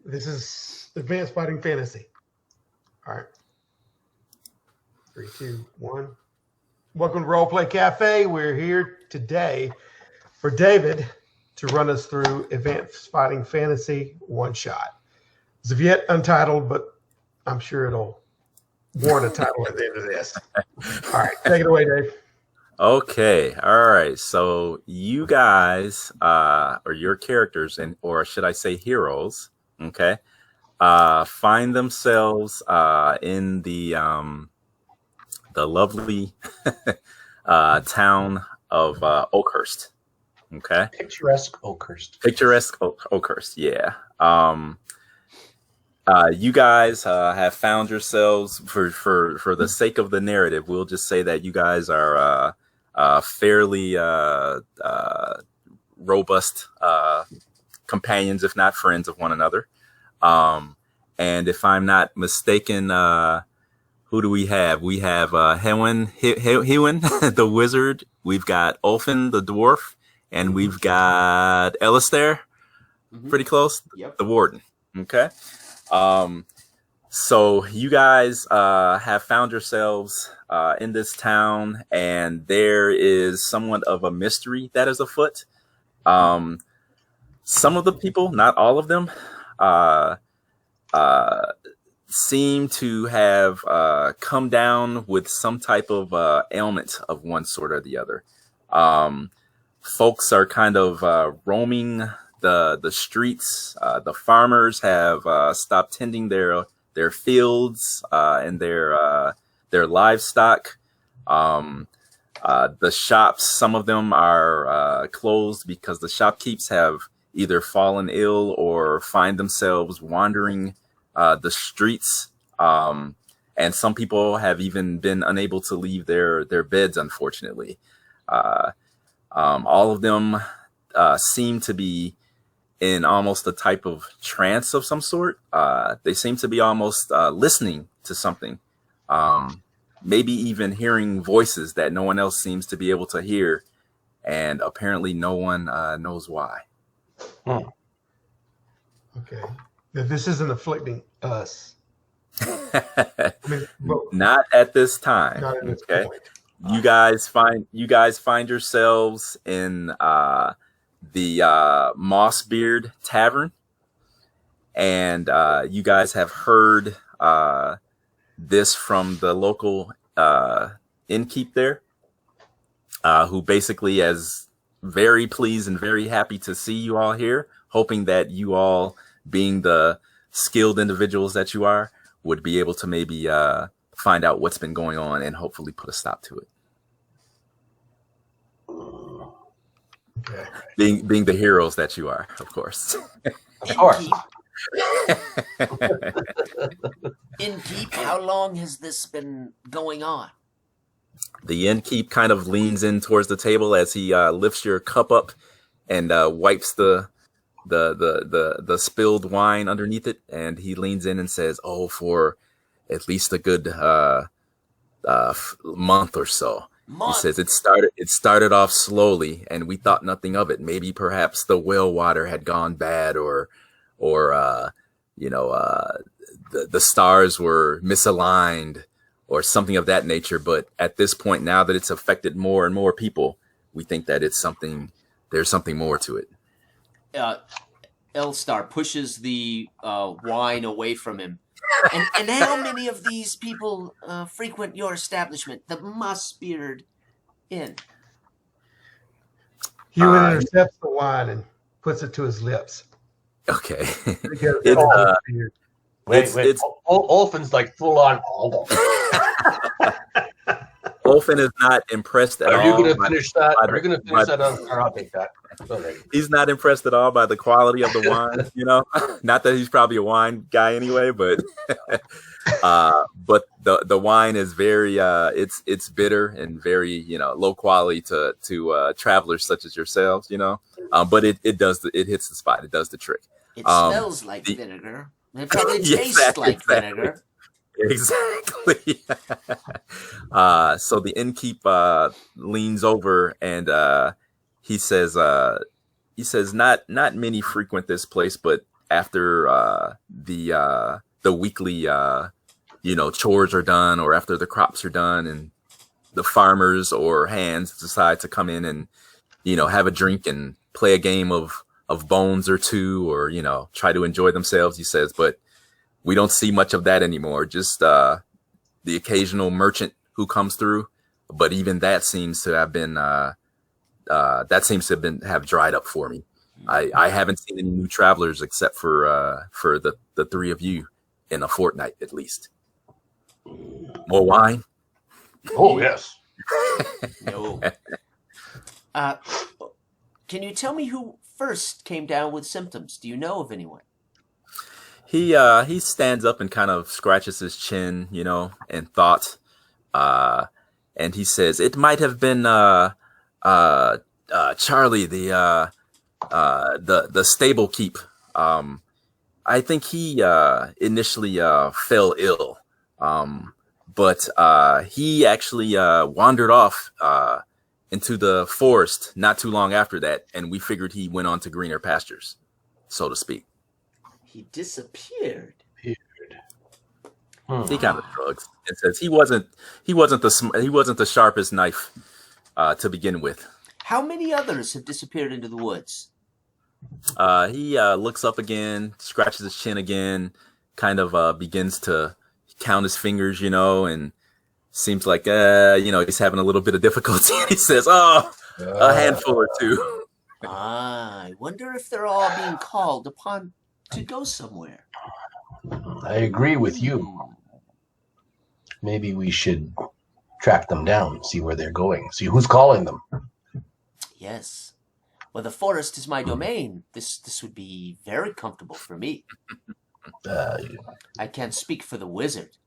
This is Advanced Fighting Fantasy. All right. 3, 2, 1. Welcome to Roleplay Cafe. We're here today for David to run us through Advanced Fighting Fantasy one shot. It's yet untitled, but I'm sure it'll warrant a title at the end of this. All right, take it away, Dave. Okay, all right. So you guys, or your characters, or should I say heroes, okay, find themselves in the lovely town of Oakhurst. Okay, picturesque Oakhurst. Picturesque Oakhurst, yeah. You guys have found yourselves, for the sake of the narrative, we'll just say that you guys are fairly robust companions, if not friends of one another. And if I'm not mistaken, who do we have? We have Hewen the wizard. We've got Ulfin the dwarf, and we've got Alistair, pretty close, the warden. Okay. So you guys have found yourselves in this town, and there is somewhat of a mystery that is afoot. Some of the people, not all of them, seem to have come down with some type of ailment of one sort or the other. Folks are kind of roaming the streets. The farmers have stopped tending their fields and their livestock. The shops, some of them are closed because the shopkeepers have either fallen ill or find themselves wandering the streets. And some people have even been unable to leave their beds, unfortunately. All of them seem to be in almost a type of trance of some sort. They seem to be almost listening to something, maybe even hearing voices that no one else seems to be able to hear, and apparently no one knows why. Okay. Now, this isn't afflicting us. Not at this time. Not at this okay. point. You guys find yourselves in the Mossbeard Tavern, and you guys have heard this from the local innkeep there, who basically is very pleased and very happy to see you all here, hoping that you all, being the skilled individuals that you are, would be able to maybe find out what's been going on and hopefully put a stop to it. Okay. Being the heroes that you are, of course. Of course. Innkeep, how long has this been going on? The innkeep kind of leans in towards the table as he lifts your cup up and wipes the spilled wine underneath it, and he leans in and says, "Oh, for at least a good month or so." He says it started off slowly, and we thought nothing of it. Maybe perhaps the well water had gone bad, or the stars were misaligned, or something of that nature. But at this point, now that it's affected more and more people, we think that there's something more to it. Elstar pushes the wine away from him. And how many of these people frequent your establishment, the Mossbeard Inn? Hewen intercepts the wine and puts it to his lips. Okay. Wait. Ulfin's like full on. Ulfin is not impressed at all. Are you going to finish that? Are you going to finish that? Or I'll take that. He's not impressed at all by the quality of the wine, Not that he's probably a wine guy anyway, but the wine is very it's bitter and very low quality to travelers such as yourselves, but it hits the spot. It does the trick. It smells like vinegar. It probably tastes like vinegar. Exactly. So the innkeep leans over and he says not many frequent this place, but after the weekly chores are done, or after the crops are done, and the farmers or hands decide to come in and have a drink and play a game of bones or two, or try to enjoy themselves, he says. But we don't see much of that anymore. Just the occasional merchant who comes through, but even that seems to have been have dried up for me. I haven't seen any new travelers except for the three of you in a fortnight at least. More wine? Oh yes. No. Can you tell me who first came down with symptoms? Do you know of anyone? He stands up and kind of scratches his chin, in thought, and he says, "It might have been Charlie, the stable keep. I think he initially fell ill, but he actually wandered off into the forest not too long after that, and we figured he went on to greener pastures, so to speak." He disappeared. He kind of shrugs and says he wasn't the sharpest knife to begin with. How many others have disappeared into the woods? He looks up again, scratches his chin again, kind of begins to count his fingers, and seems like he's having a little bit of difficulty. He says, "Oh, a handful or two." I wonder if they're all being called upon to go somewhere. I agree with you. Maybe we should track them down, see where they're going, see who's calling them. Yes. Well, the forest is my domain. This would be very comfortable for me. I can't speak for the wizard.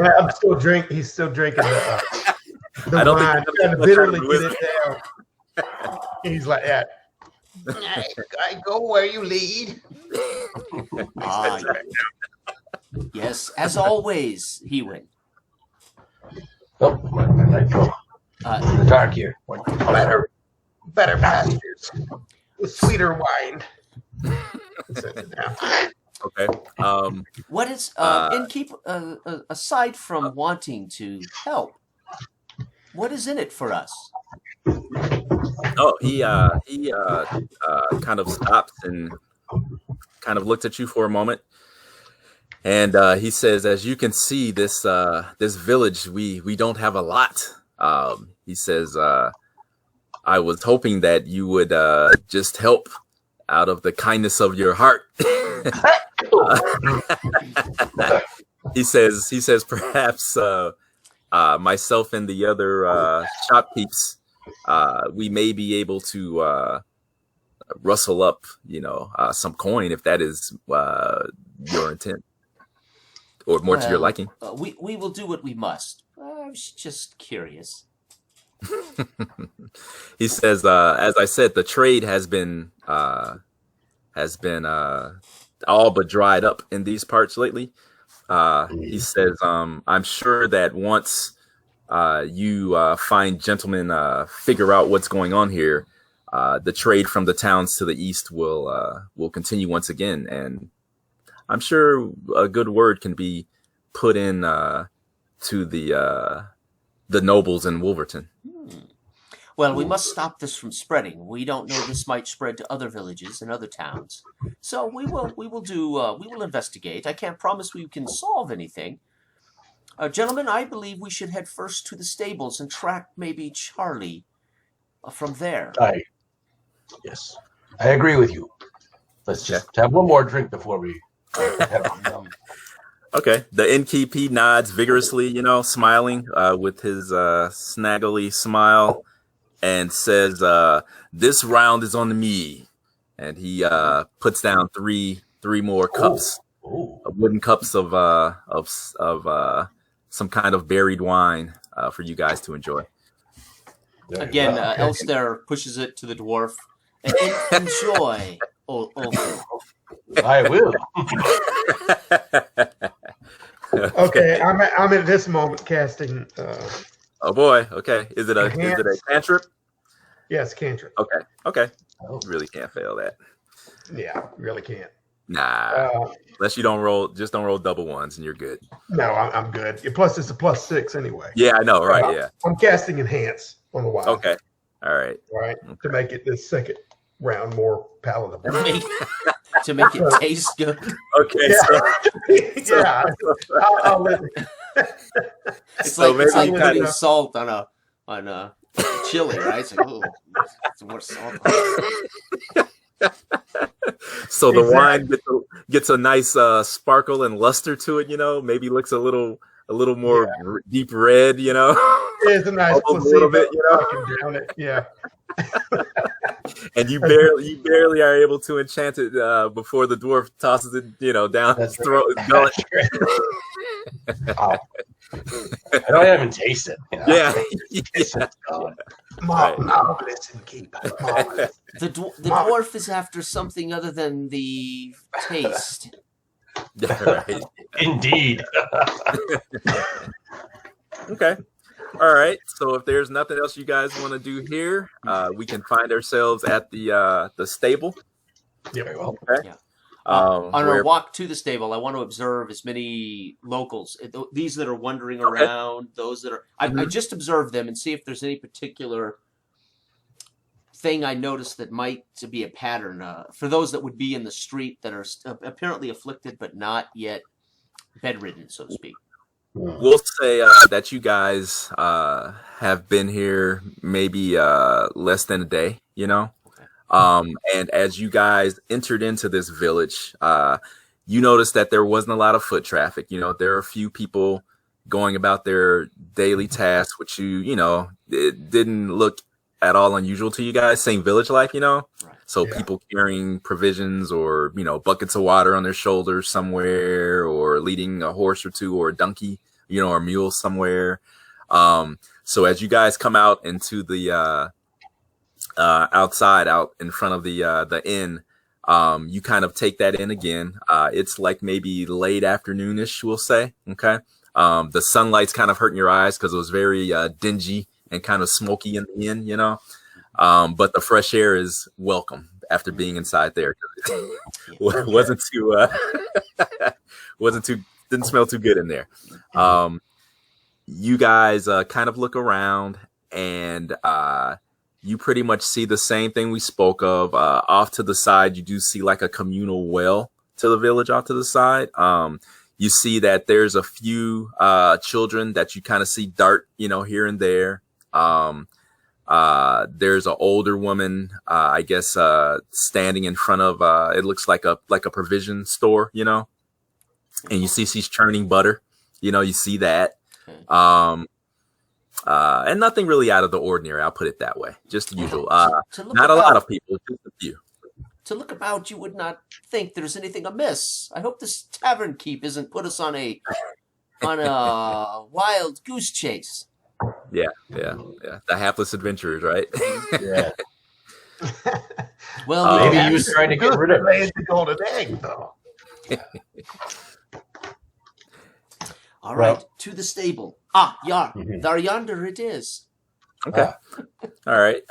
I'm still drinking. He's still drinking the I don't wine. think Trying to bitterly get it down. He's like, "Yeah, I go where you lead." Ah, yes, as always, he went. Oh, my light go. In the dark here. Better pastures with sweeter wine. Okay. What is innkeep? Aside from wanting to help, what is in it for us? Oh, he kind of stops and kind of looks at you for a moment, and he says, "As you can see, this village, we don't have a lot." He says, "I was hoping that you would just help out of the kindness of your heart." He says, "Perhaps myself and the other shopkeepers, we may be able to rustle up, some coin if that is your intent, or more to your liking." We will do what we must. I was just curious. He says, "As I said, the trade has been all but dried up in these parts lately." He says, "I'm sure that once you fine gentlemen figure out what's going on here, the trade from the towns to the east will continue once again, and I'm sure a good word can be put in to the nobles in Wolverton." Well, we must stop this from spreading. We don't know this might spread to other villages and other towns. So we will investigate. I can't promise we can solve anything. Gentlemen, I believe we should head first to the stables and track maybe Charlie from there. Yes, I agree with you. Let's just have one more drink before we head on. Okay. The innkeep, he nods vigorously, smiling with his snaggly smile, and says, "This round is on me." And he puts down three more cups, wooden cups of some kind of berried wine for you guys to enjoy. Again, Elster pushes it to the dwarf. Enjoy, Olfin. I will. Okay, I'm at this moment casting. Oh boy. Okay. Is it a cantrip? Yes, cantrip. Okay. Oh. You really can't fail that. Yeah, really can't. Nah, unless you don't roll, just don't roll double ones, and you're good. No, I'm good. Plus, it's a +6 anyway. Yeah, I know, right? Yeah. I'm casting Enhance on the wild. Okay. All right. To make it this second round more palatable. To make it taste good. Okay. Yeah, So, yeah. I'll let it. It's like putting salt on a chili, right? It's like, oh, it's more salt. So the wine gets a nice sparkle and luster to it, maybe looks a little more deep red, It's a nice a little bit, I can drown it. Yeah. And you barely are able to enchant it before the dwarf tosses it, down his throat. Wow. I don't even taste it. Yeah. Marvelous and keep marvelous. The dwarf is after something other than the taste. Right. Indeed. Okay. All right. So if there's nothing else you guys want to do here, we can find ourselves at the stable. Yeah, very well. Okay. Yeah. On our walk to the stable, I want to observe as many locals, these that are wandering around, those that are. I just observe them and see if there's any particular thing I noticed that might be a pattern for those that would be in the street that are apparently afflicted but not yet bedridden, so to speak. We'll say that you guys have been here maybe less than a day, and as you guys entered into this village, you noticed that there wasn't a lot of foot traffic. There are a few people going about their daily tasks, which it didn't look at all unusual to you guys. Same village life, Right. So people carrying provisions or, buckets of water on their shoulders somewhere, or leading a horse or two or a donkey, or a mule somewhere. So as you guys come out into the outside, out in front of the inn, you kind of take that in again. It's like maybe late afternoonish, we'll say. Okay. The sunlight's kind of hurting your eyes because it was very dingy and kind of smoky in the inn, but the fresh air is welcome after being inside there. wasn't too didn't smell too good in there. You guys kind of look around, and you pretty much see the same thing we spoke of. Off to the side, you do see like a communal well to the village off to the side. You see that there's a few children that you kind of see dart, here and there. There's an older woman, I guess, standing in front of, it looks like a provision store, and you see she's churning butter, you see that. And nothing really out of the ordinary. I'll put it that way. Just the usual. Not a lot of people, just a few. To look about, you would not think there's anything amiss. I hope this tavern keep isn't put us on a wild goose chase. Yeah. The hapless adventurers, right? Yeah. Well, maybe he was trying to get rid of it. The golden egg, though. All right, to the stable. There yonder it is. Okay. All right.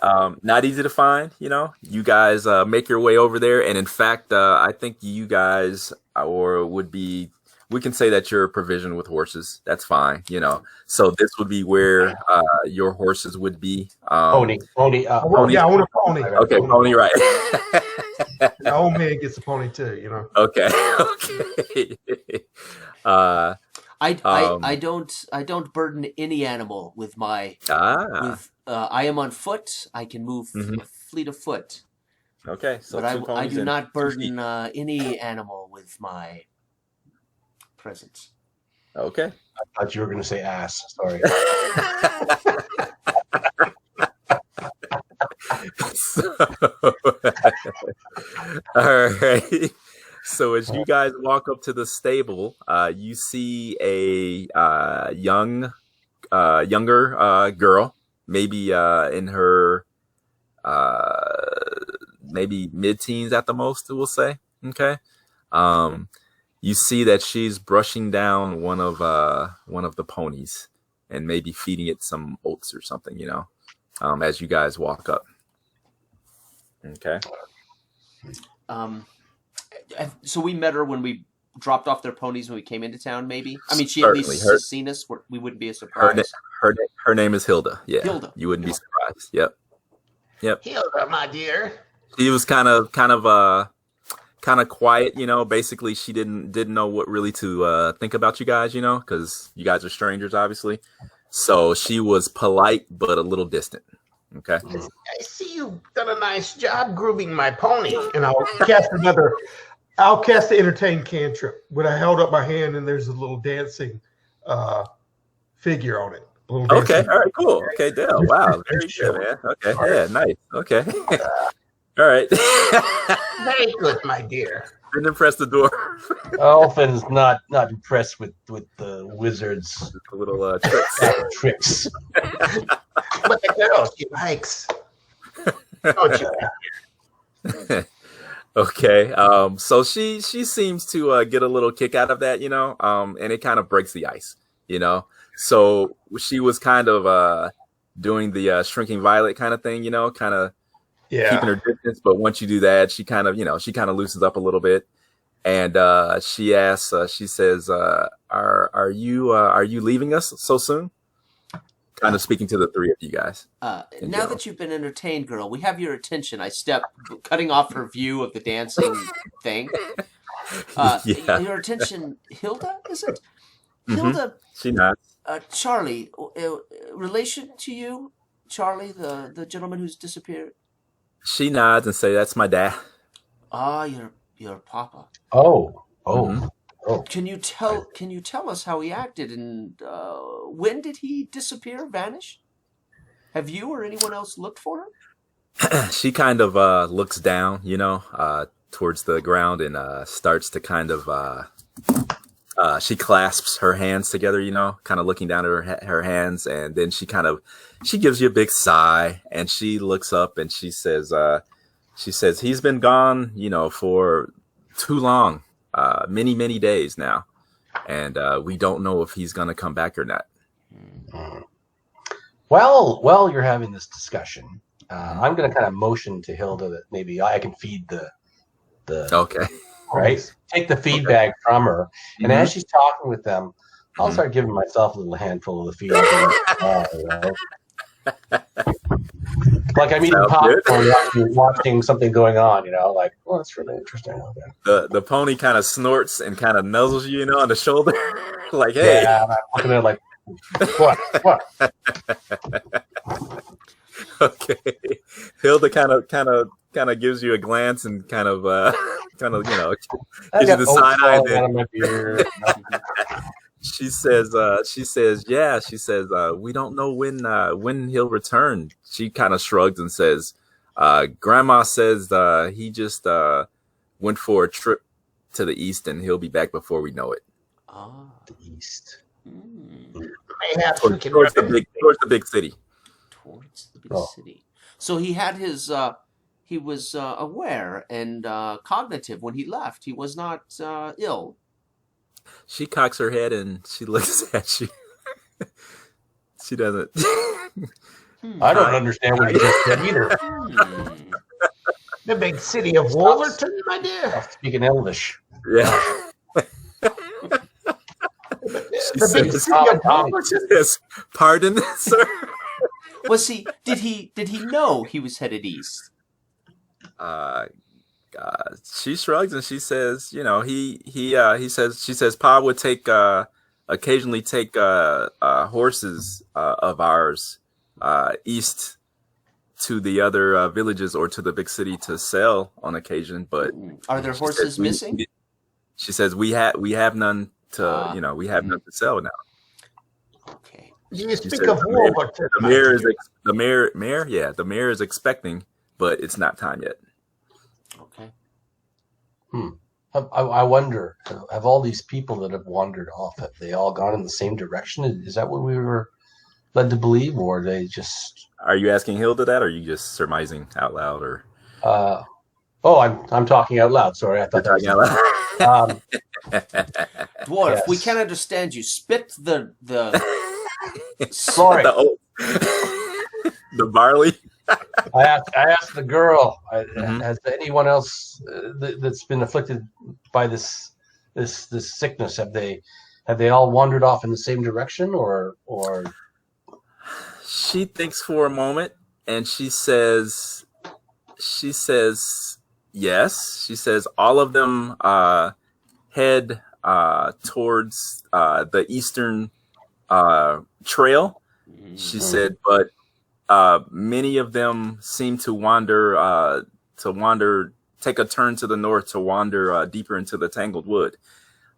Not easy to find, You guys make your way over there, and in fact, I think you guys we can say that you're provisioned with horses. That's fine, So this would be where your horses would be. Pony. Yeah, I want a pony. Okay, pony, right. The old man gets a pony too, Okay. I don't burden any animal with my. I am on foot. I can move fleet of foot. Okay, so but I do not burden any animal with my presence. Okay. I thought you were going to say ass. Sorry. All right. So as you guys walk up to the stable, you see a younger girl, maybe in her maybe mid-teens at the most, we'll say. Okay. You see that she's brushing down one of the ponies and maybe feeding it some oats or something, as you guys walk up. Okay. So we met her when we dropped off their ponies when we came into town. Maybe. I mean, she Certainly. at least has seen us. We wouldn't be a surprise. Her name is Hilda. Yeah, Hilda. You wouldn't be surprised. Yep. Hilda, my dear. She was kind of quiet, you know. Basically, she didn't know what really to think about you guys, you know, because you guys are strangers, obviously. So she was polite but a little distant. Okay. I see you've done a nice job grooming my pony, and I'll cast the entertain cantrip. When I held up my hand, and there's a little dancing figure on it. Okay. All right. Cool. Okay. Dale. Wow. Very good, man. Okay. Yeah. Nice. Okay. All right. Very good, my dear. Didn't impress the door. Elfin's not impressed with the wizard's A little tricks. tricks. But the girl, she likes. Don't you? Okay. So she seems to get a little kick out of that, you know. And it kind of breaks the ice, you know. So she was kind of doing the shrinking violet kind of thing, you know, kind of keeping her distance. But once you do that, she kind of loosens up a little bit. And she asks, she says, are you leaving us so soon? Kind of speaking to the three of you guys. Now that you've been entertained, girl, we have your attention. I step, cutting off her view of the dancing thing. Your attention, Hilda, is it? Mm-hmm. Hilda. She nods. Charlie, relation to you, Charlie, the gentleman who's disappeared. She nods and say, "That's my dad." Ah, your papa. Mm-hmm. Oh. Can you tell us how he acted, and when did he disappear, vanish? Have you or anyone else looked for him? She kind of looks down, you know, towards the ground and starts to kind of she clasps her hands together, you know, kind of looking down at her hands, and then she gives you a big sigh, and she looks up and she says he's been gone, you know, for too long. Many days now, and we don't know if he's going to come back or not. Well, you're having this discussion. I'm going to kind of motion to Hilda that maybe I can feed the Okay. Right, take the feedback from her, and as she's talking with them, I'll start giving myself a little handful of the feedback. You know? Like I'm eating popcorn, watching something going on, you know, like, well, that's really interesting. Okay. The pony kind of snorts and kind of nuzzles you, you know, on the shoulder, like, hey. Yeah, I'm looking at it like, what? Okay. Hilda kind of gives you a glance and kind of you know, gives you the side eye. Out of my beard. She says, we don't know when he'll return. She kind of shrugs and says, Grandma says he just went for a trip to the east and he'll be back before we know it. Ah, The east. Towards the big city. Towards the big city. So he had his. He was aware and cognitive when he left. He was not ill. She cocks her head and she looks at you. She doesn't. I don't understand what you just said either. The big city of Wolverton, my dear. Speaking English. Yeah. The big city of Wolverton. Yes. Pardon, sir. Did he know he was headed east? She shrugs and she says, you know, she says Pa would occasionally take horses of ours east to the other villages or to the big city to sell on occasion, but are there horses missing? She says we have none to we have none to sell now. Okay. You speak of Wolverton. The mayor is expecting, but it's not time yet. Okay. I wonder, have all these people that have wandered off, have they all gone in the same direction? Is that what we were led to believe, or are they just... Are you asking Hilda that, or are you just surmising out loud, or... I'm talking out loud. Sorry, I thought that was... Out loud. Dwarf, Yes. we can't understand you. Spit the Sorry. The barley. I asked the girl, Mhm. has anyone else that's been afflicted by this sickness, have they all wandered off in the same direction, or She thinks for a moment and she says yes. She says all of them head towards the eastern trail. She said, but many of them seem to wander, take a turn to the north to wander deeper into the tangled wood.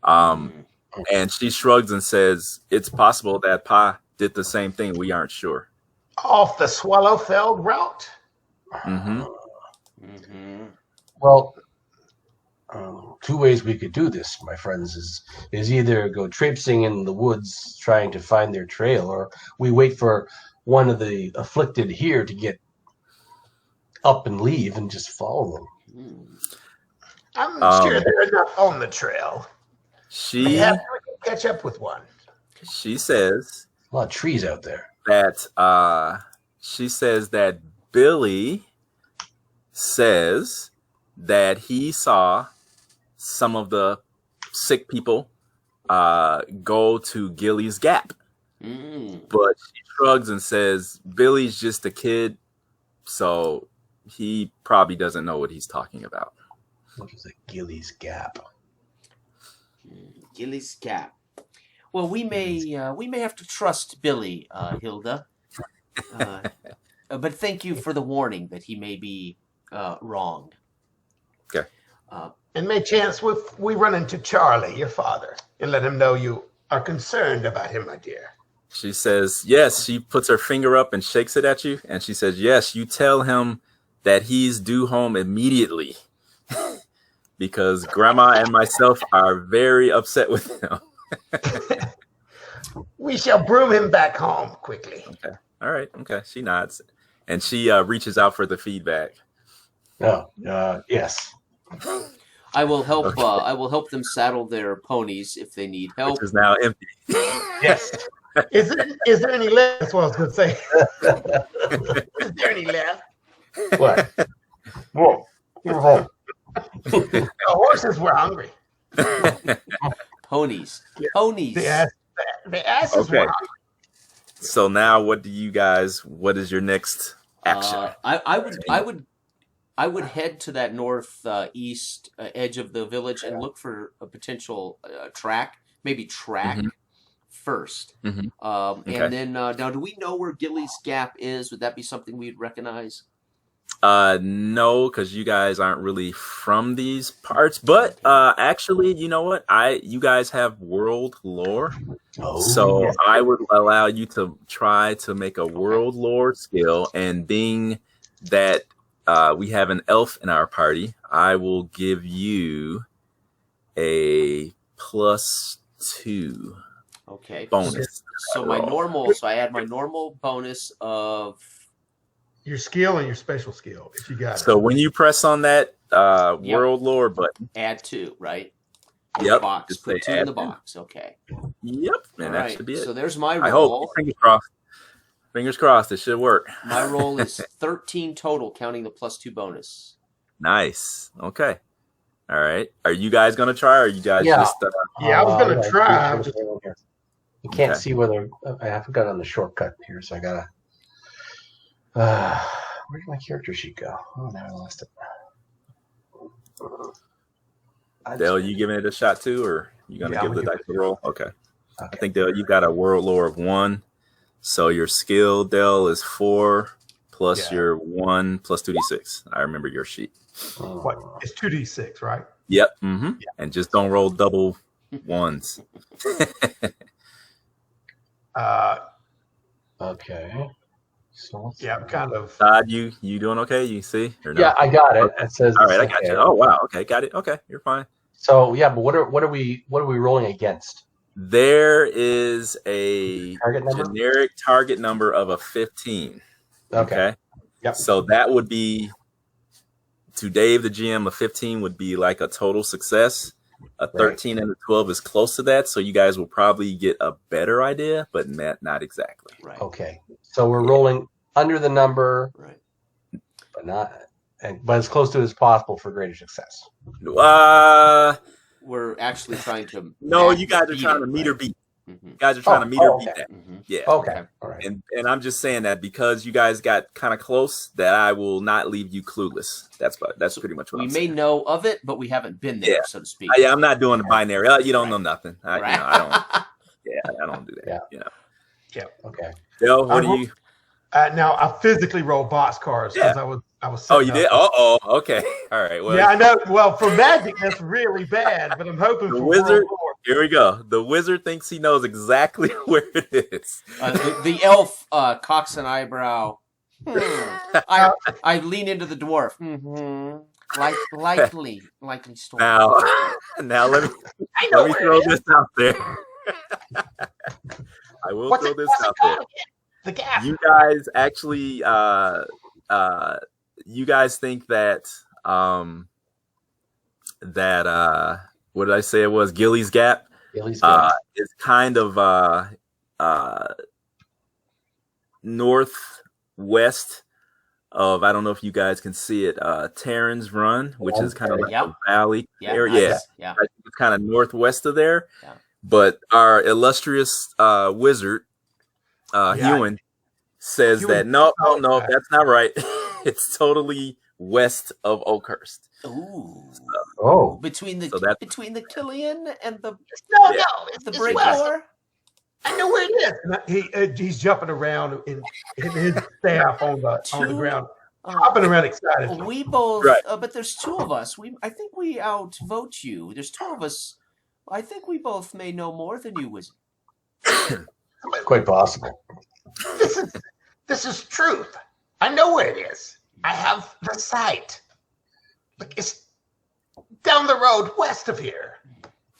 And she shrugs and says, it's possible that Pa did the same thing. We aren't sure. Off the Swallowfeld route? Mm-hmm. well, two ways we could do this, my friends, is either go traipsing in the woods trying to find their trail, or we wait for one of the afflicted here to get up and leave and just follow them. I'm sure they're not on the trail. We can catch up with one. She says A lot of trees out there. that Billy says that he saw some of the sick people go to Gilly's Gap. But she shrugs and says Billy's just a kid, so he probably doesn't know what he's talking about. What is a Gilly's Gap? Gilly's Gap. Well, we may have to trust Billy, Hilda. But thank you for the warning that he may be wrong. Okay. And may chance we run into Charlie, your father, and let him know you are concerned about him, my dear. She says, yes. She puts her finger up and shakes it at you. And she says, yes, you tell him that he's due home immediately. Because Grandma and myself are very upset with him. We shall broom him back home quickly. Okay. All right. Okay. She nods. And she reaches out for the feedback. Oh, yes. I will help. Okay. I will help them saddle their ponies if they need help. Which is now empty. Yes. Is there any left? That's what I was going to say. Is there any left? What? Whoa. Whoa. The horses were hungry. Ponies. Yeah. Ponies. The asses were hungry. So now, what is your next action? I would head to that northeast edge of the village and look for a potential track. Maybe track first. Okay. And then now, do we know where Gilly's Gap is? Would that be something we'd recognize? No, because you guys aren't really from these parts. But actually, you know what? You guys have world lore, so yes. I would allow you to try to make a world lore skill. And being that we have an elf in our party, I will give you a +2. Okay. Bonus. So my normal. So I add my normal bonus of your skill and your special skill, if you got it. So when you press on that world lore button, add 2, right? Yep. Box. Put 2 in the box. Okay. Yep. And that should be it. So there's my roll. I hope. Fingers crossed. Fingers crossed. It should work. My roll is 13 total, counting the +2 bonus. Nice. Okay. All right. Are you guys gonna try, or are you guys just? I was gonna try. You can't see whether I haven't got on the shortcut here, so I gotta. Where did my character sheet go? Oh, now I lost it. Dale, you giving it a shot too, or you gonna give the dice a roll? Okay. I think Dale, you got a world lore of 1, so your skill, Dale, is 4 plus your 1 plus 2d6. I remember your sheet. What? It's 2d6, right? Yep. Yeah. And just don't roll double 1s. Okay. So I'm kind of. Todd, you doing okay? You see? Or no? Yeah, I got it. It says. All right, I got you. Oh wow. Okay, got it. Okay, you're fine. So but what are we rolling against? There is a generic target number of a 15. Okay. Yep. So that would be, to Dave, the GM, a 15 would be like a total success. A 13 and a 12 is close to that. So you guys will probably get a better idea, but not exactly. Right. Okay. So we're rolling under the number. Right. but as close to it as possible for greater success. We're actually trying to. No, you guys are trying to meter beat. Mm-hmm. You guys are trying to meter beat okay. that. Mm-hmm. Yeah. Okay. All right. And I'm just saying that because you guys got kind of close, that I will not leave you clueless. That's pretty much what We I'm may saying. know of it, but we haven't been there, so to speak. Yeah, I'm not doing the binary. You don't know nothing. I don't. Yeah, I don't do that. Yeah. You know. Yeah. Okay. Yo, what do you? Now I physically roll boxcars because I was. Oh, you did? Oh, okay. All right. Well, yeah, I know. Well, for Magic, that's really bad, but I'm hoping the for wizard. World War. Here we go. The wizard thinks he knows exactly where it is. The elf cocks an eyebrow. I lean into the dwarf. Mm-hmm. Likely story. Now let me throw this out there. I will throw this out there. The gap. You guys actually, you guys think that what did I say it was? Gilly's Gap. Gilly's Gap is kind of northwest of, I don't know if you guys can see it, Terran's Run, which is kind of like a valley area. Yeah. It's kind of northwest of there. Yeah. But our illustrious wizard, Hewen, says that no, that's not right. It's totally west of Oakhurst. Ooh. Oh. Between the Killian and the the Breakmore. I know where it is. He's jumping around in his staff on the ground, hopping around excited. We both, but there's two of us. I think we outvote you. There's two of us. I think we both may know more than you, Wizard. Quite possible. This is truth. I know where it is. I have the site. Look, it's down the road west of here.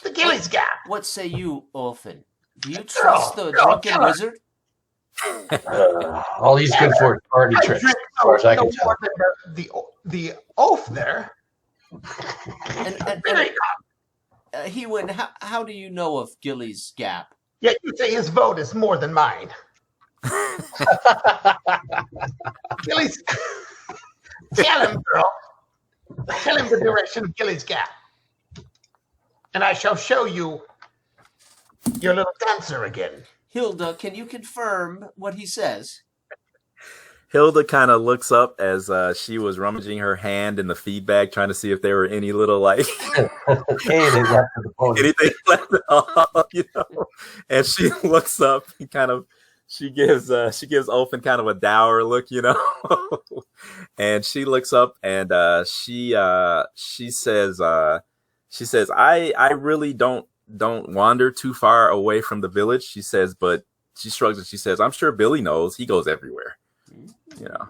The Gilly's Gap. What say you, Olfin? Do you trust the drunken wizard? All he's good for is party tricks, as far as I can tell. The oath there. Hewen, how do you know of Gilly's Gap? Yeah, you say his vote is more than mine. Gilly's. Tell him, girl. Tell him the direction of Gilly's Gap. And I shall show you your little dancer again. Hilda, can you confirm what he says? Hilda kind of looks up as she was rummaging her hand in the feedback, trying to see if there were any little anything left at all, you know. And she looks up and she gives Olfin kind of a dour look, you know. And she looks up and she says I really don't wander too far away from the village. She says, but she shrugs and she says, I'm sure Billy knows. He goes everywhere. You know.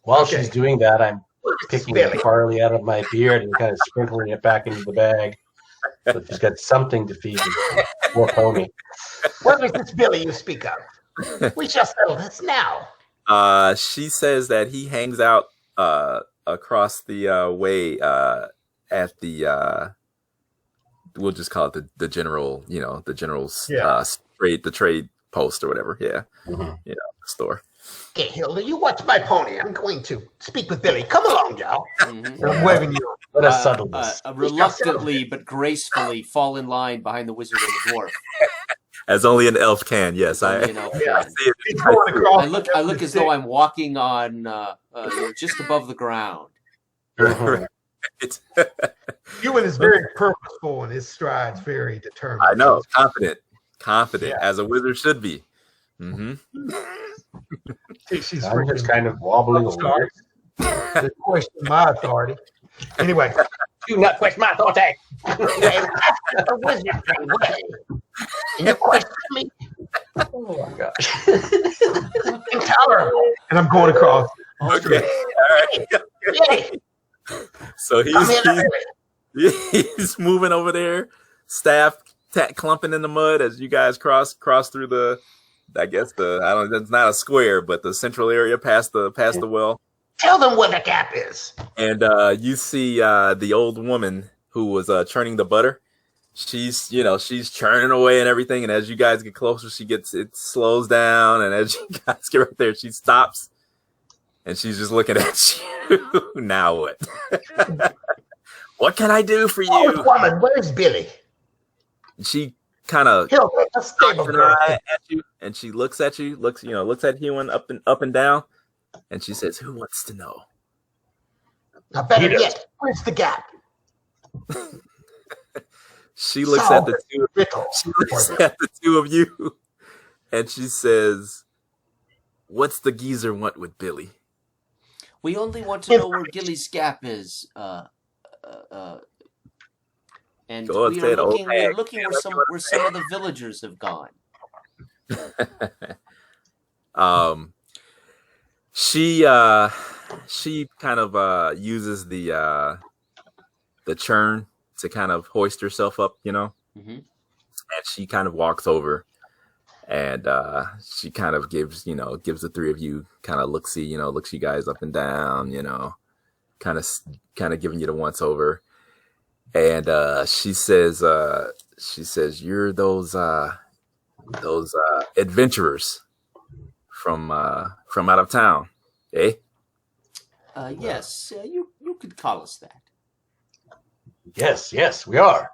While she's doing that, I'm picking the barley out of my beard and kind of sprinkling it back into the bag. So she's got something to feed me. Poor pony. What is this Billy you speak of? We shall settle this now. She says that he hangs out across the way at the we'll just call it the general, you know, the general's trade post or whatever. Yeah. Mm-hmm. You know, the store. Okay, Hilda, you watch my pony. I'm going to speak with Billy. Come along, y'all. Mm-hmm. I'm waving you. Let us settle this. Reluctantly but gracefully fall in line behind the wizard and the dwarf. As only an elf can, yes. I see it. I look as though I'm walking on just above the ground. Right. Hewen is very purposeful and his strides very determined. I know, confident, as a wizard should be. Mm-hmm. She's I'm just kind of wobbling along. To question my authority. Anyway, do not question my authority. The wizard can way. You question me? Oh my gosh! Intolerable. And I'm going across. Okay. All right. So he's moving over there, staff clumping in the mud as you guys cross through the, I guess it's not a square, but the central area past the well. Tell them where the gap is. And you see the old woman who was churning the butter. She's churning away and everything. And as you guys get closer, it slows down. And as you guys get right there, she stops. and she's just looking at you. Now what? What can I do for Oh, you? woman, where's Billy? She kind of Hilda, a stable an girl. eye at you, and she looks at you, looks at Hewen up and down, and she says, "Who wants to know?" Now, better He yet, where's the gap? She looks Solve at the it. two. Riddle. She looks at the two of you, and she says, "What's the geezer want with Billy?" We only want to know where Gilly's Gap is. And Go we ahead, are old looking hag. where some of the villagers have gone. She kind of uses the churn to kind of hoist herself up, Mm-hmm. and she kind of walks over, and she kind of gives the three of you kind of looks you guys up and down, kind of giving you the once over, and she says you're those adventurers from out of town, eh? Yes, you could call us that. Yes, we are.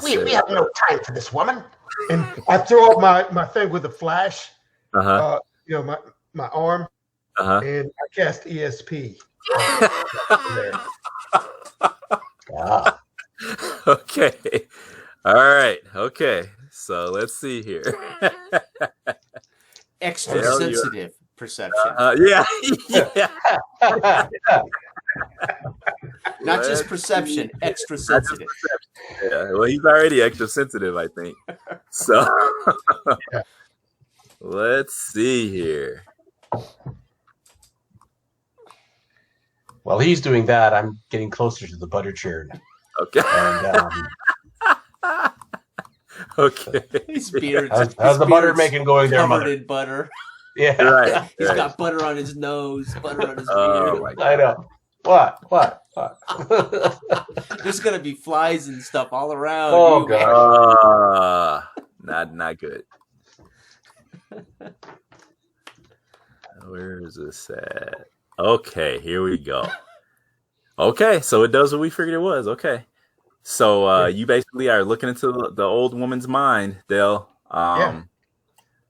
We have no time for this woman. And I throw up my thing with the flash, Uh-huh. My arm, Uh-huh. and I cast ESP. There. Ah, Okay. All right. Okay. So let's see here. Extra Hell yeah. sensitive perception. Yeah. Yeah. Not just perception, extra sensitive. Yeah. Well, he's already extra sensitive, I think. So let's see here. while he's doing that, I'm getting closer to the butter churn. Okay. And Okay. His beard's how's the butter beard's making going there, covered mother? in butter. Yeah, Right. He's Right. got butter on his nose, butter on his Oh beard. my God. I know. What? There's gonna be flies and stuff all around. Oh, you. God. Not good. Where is this at? Okay, here we go. Okay, so it does what we figured it was. Okay. So you basically are looking into the old woman's mind, Dale. Yeah.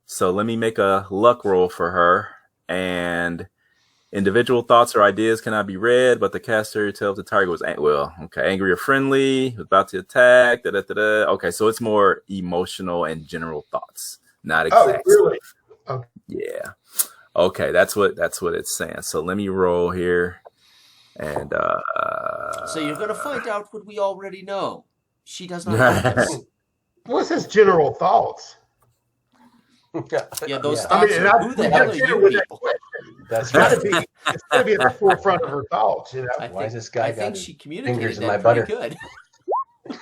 So let me make a luck roll for her. And individual thoughts or ideas cannot be read, but the caster tells the target was angry or friendly, was about to attack. Okay, so it's more emotional and general thoughts, not exact. Oh, really? Yeah. Okay, that's what it's saying. So let me roll here, and So you're gonna find out what we already know. She does not like us. What's his general thoughts? Yeah, those Yeah. thoughts and are, I who the hell are consider you with that people? question, That's it's gotta be at the forefront of her thoughts, I Why is think, this guy I got think his she communicated fingers in that my pretty butter? good.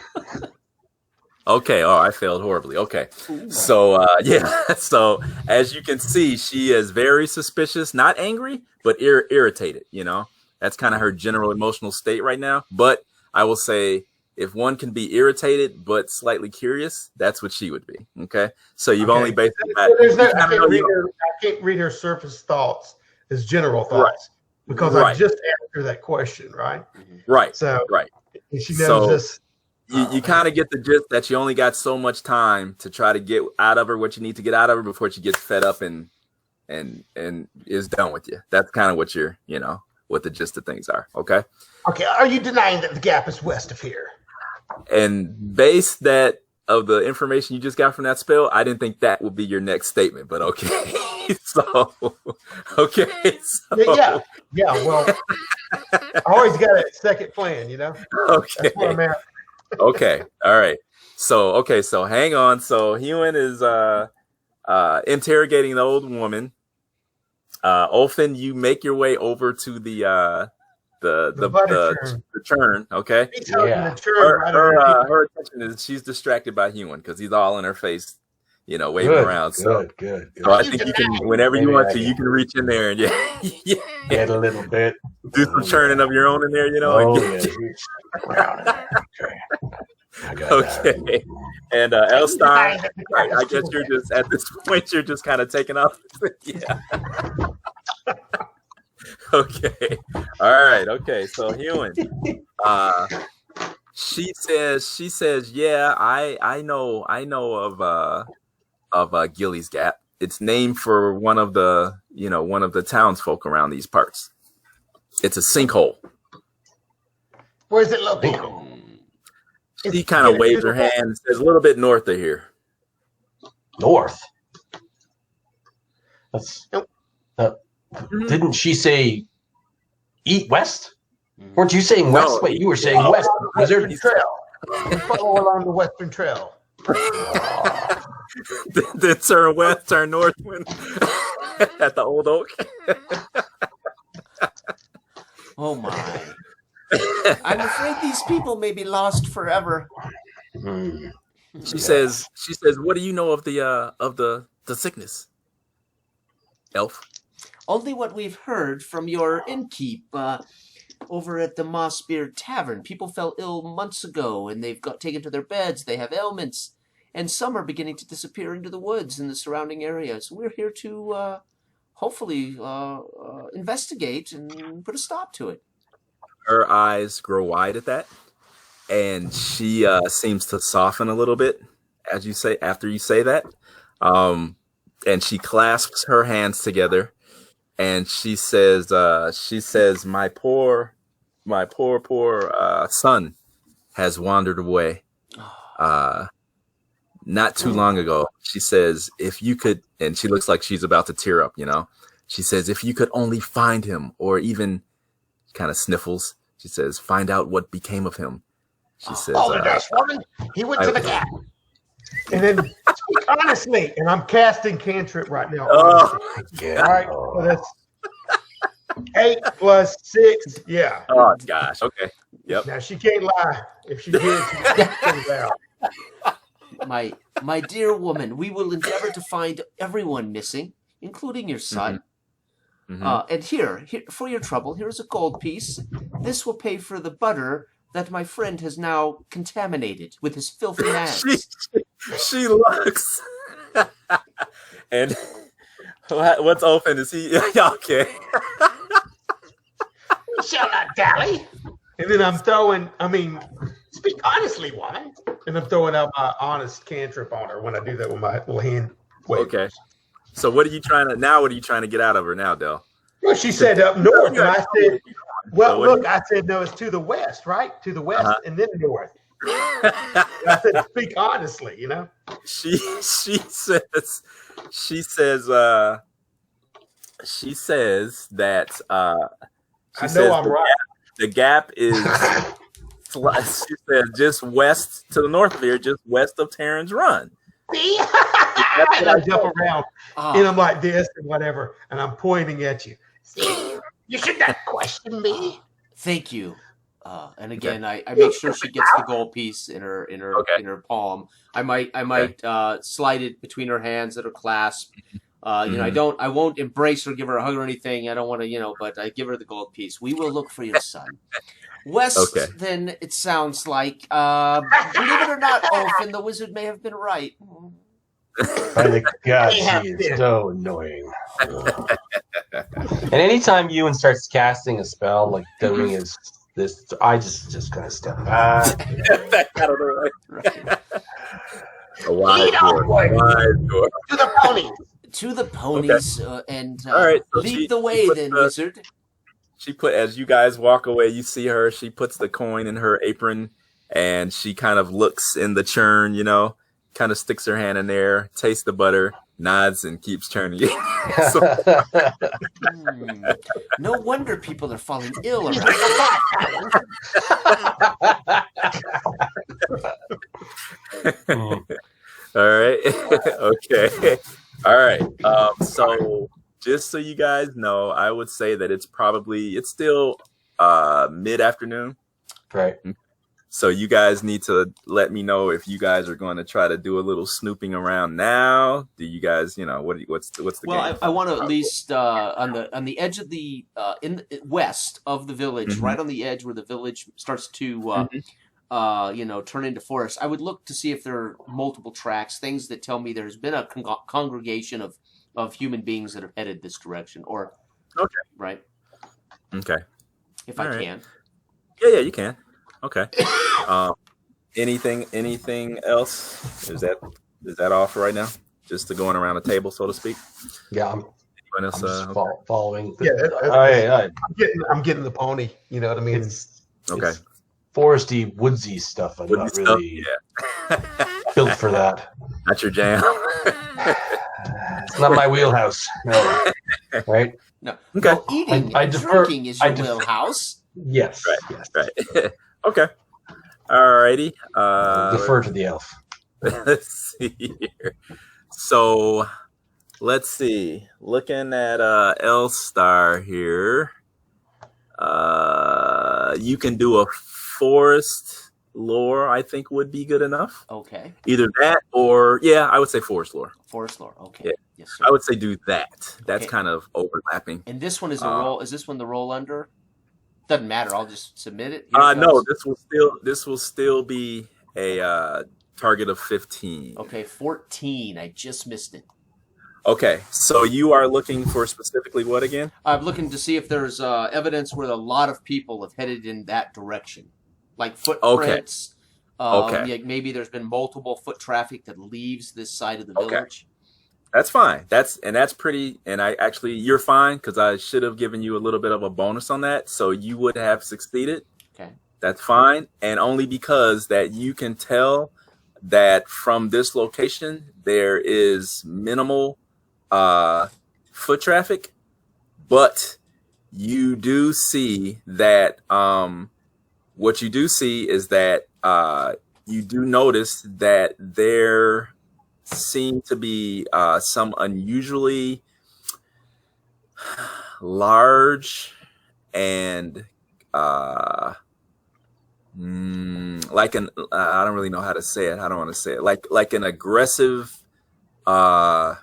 okay. Oh, I failed horribly. Okay. So yeah. So as you can see, she is very suspicious, not angry, but irritated. That's kind of her general emotional state right now. But I will say, if one can be irritated but slightly curious, that's what she would be. Okay. So you've only basically got. I can't read her surface thoughts as general thoughts because I Right. just asked her that question, right? Right. So Right. and she knows So- this. You kind of get the gist that you only got so much time to try to get out of her what you need to get out of her before she gets fed up and is done with you. That's kind of what what the gist of things are. Okay. Okay, are you denying that the gap is west of here? And base that of the information you just got from that spell, I didn't think that would be your next statement, but okay. So. Yeah. Well, I always got a second plan, Okay. That's what I'm at. Okay. All right. So hang on. So Hewen is interrogating the old woman. Olfin, you make your way over to the churn. Okay. He's holding Yeah. the churn right underneath. Her attention is she's distracted by Hewen because he's all in her face, waving around. So Good. so I think you can, whenever you Maybe want I to, can. you can reach in there and Get a little bit. do some churning of your own in there, Oh, and yeah. get- Reach around in there. Okay. I got Okay. And Elstein, I guess you're just at this point, you're just kind of taking off. Yeah. Okay. All right. Okay. So Hewen, she says, yeah, I know of Gilly's Gap. It's named for one of the townsfolk around these parts. It's a sinkhole. Where's it located? She kind of waves her hand and says, a little bit north of here. North. That's. Didn't she say west? Weren't you saying west? No. Wait, you were saying west. Western Trail. Follow along the Western Trail. Then turn west, turn north at the Old Oak. Oh my! I'm afraid these people may be lost forever. She says, what do you know of the sickness, elf? Only what we've heard from your innkeep over at the Mossbeard Tavern. People fell ill months ago, and they've got taken to their beds. They have ailments, and some are beginning to disappear into the woods in the surrounding areas. We're here to hopefully investigate and put a stop to it. Her eyes grow wide at that, and she seems to soften a little bit after you say that. And she clasps her hands together, and she says, my poor son has wandered away. Not too long ago. She says, if you could, and she looks like she's about to tear up, She says, if you could only find him, or even kind of sniffles. She says, find out what became of him. She says, the best woman. He went to the gap. And then speak honestly, and I'm casting cantrip right now. Oh, yeah. All right, so that's 8 plus 6. Yeah. Oh gosh. Okay. Yep. Now she can't lie. If she did, she can't out. My dear woman, we will endeavor to find everyone missing, including your son. Mm-hmm. And here, for your trouble, here is a gold piece. This will pay for the butter that my friend has now contaminated with his filthy hands. she looks. And what's open? Is he okay? You shall not dally. And then I'm throwing, Speak honestly, woman. and I'm throwing out my honest cantrip on her when I do that with my little hand wave. Okay. So what are you trying to get out of her now, Del? Well, she said up north, and I said, well, So look, I said, no, it's to the west, right? To the west and then north. I said, speak honestly, She says that I know I'm right. The gap is she said just west to the north of here, just west of Terran's Run. See? And I jump around, and I'm like this and whatever, and I'm pointing at you. See? You should not question me. Thank you. And again, I make sure she gets the gold piece in her palm. I might slide it between her hands that are clasped. I won't embrace her, give her a hug or anything. I don't want to, but I give her the gold piece. We will look for your son. West, then it sounds like. Believe it or not, Olfin, the wizard may have been right. My God, she is so annoying. And anytime Ewan starts casting a spell, like doing this, I just kind of step back. Out of the way. A Lead wide door. To the ponies. To the ponies, and all right, so lead the way, then, wizard. As you guys walk away, you see her. She puts the coin in her apron, and she kind of looks in the churn. Kind of sticks her hand in there, tastes the butter, nods, and keeps churning it. No wonder people are falling ill around. All right. Okay. All right. So just so you guys know, I would say that it's still mid-afternoon. Right. So you guys need to let me know if you guys are going to try to do a little snooping around now. Do you guys, what's the game? I want to at least on the edge of the west of the village, right on the edge where the village starts to turn into forest. I would look to see if there are multiple tracks, things that tell me there's been a congregation of human beings that have headed this direction, or okay, right. Okay. if All I right. can. Yeah, you can. Okay. Anything else? Is that off right now? Just to going around the table, so to speak. Yeah, Anyone I'm else? just Okay. following. Yeah, I'm getting the pony. You know what I mean? It's Okay. it's foresty, woodsy stuff. I'm Woodsy not stuff? really built for that. Not your jam. It's not my wheelhouse. No. Right? No, Okay. no, eating I and defer- drinking is I your defer- wheelhouse. Yes. Right. Yes. Right. Okay. Alrighty. Defer to the elf. Let's see here. So let's see. Looking at L Star here. You can do a forest lore, I think would be good enough. Okay. Either that or I would say forest lore. Forest lore. Okay. Yeah. Yes, sir. I would say do that. That's Okay. kind of overlapping. And this one is a roll. Is this one the roll under? Doesn't matter. I'll just submit it. Here it No, goes. this will still be a target of 15. Okay, 14. I just missed it. Okay, so you are looking for specifically what again? I'm looking to see if there's evidence where a lot of people have headed in that direction, like footprints. Okay. Yeah, maybe there's been multiple foot traffic that leaves this side of the Okay. village. That's fine. That's pretty. And you're fine because I should have given you a little bit of a bonus on that, so you would have succeeded. Okay. That's fine, and only because that you can tell that from this location there is minimal foot traffic, but you do see that what you do see is that you do notice that there seem to be some unusually large and like an I don't really know how to say it. I don't want to say it. Like an aggressive how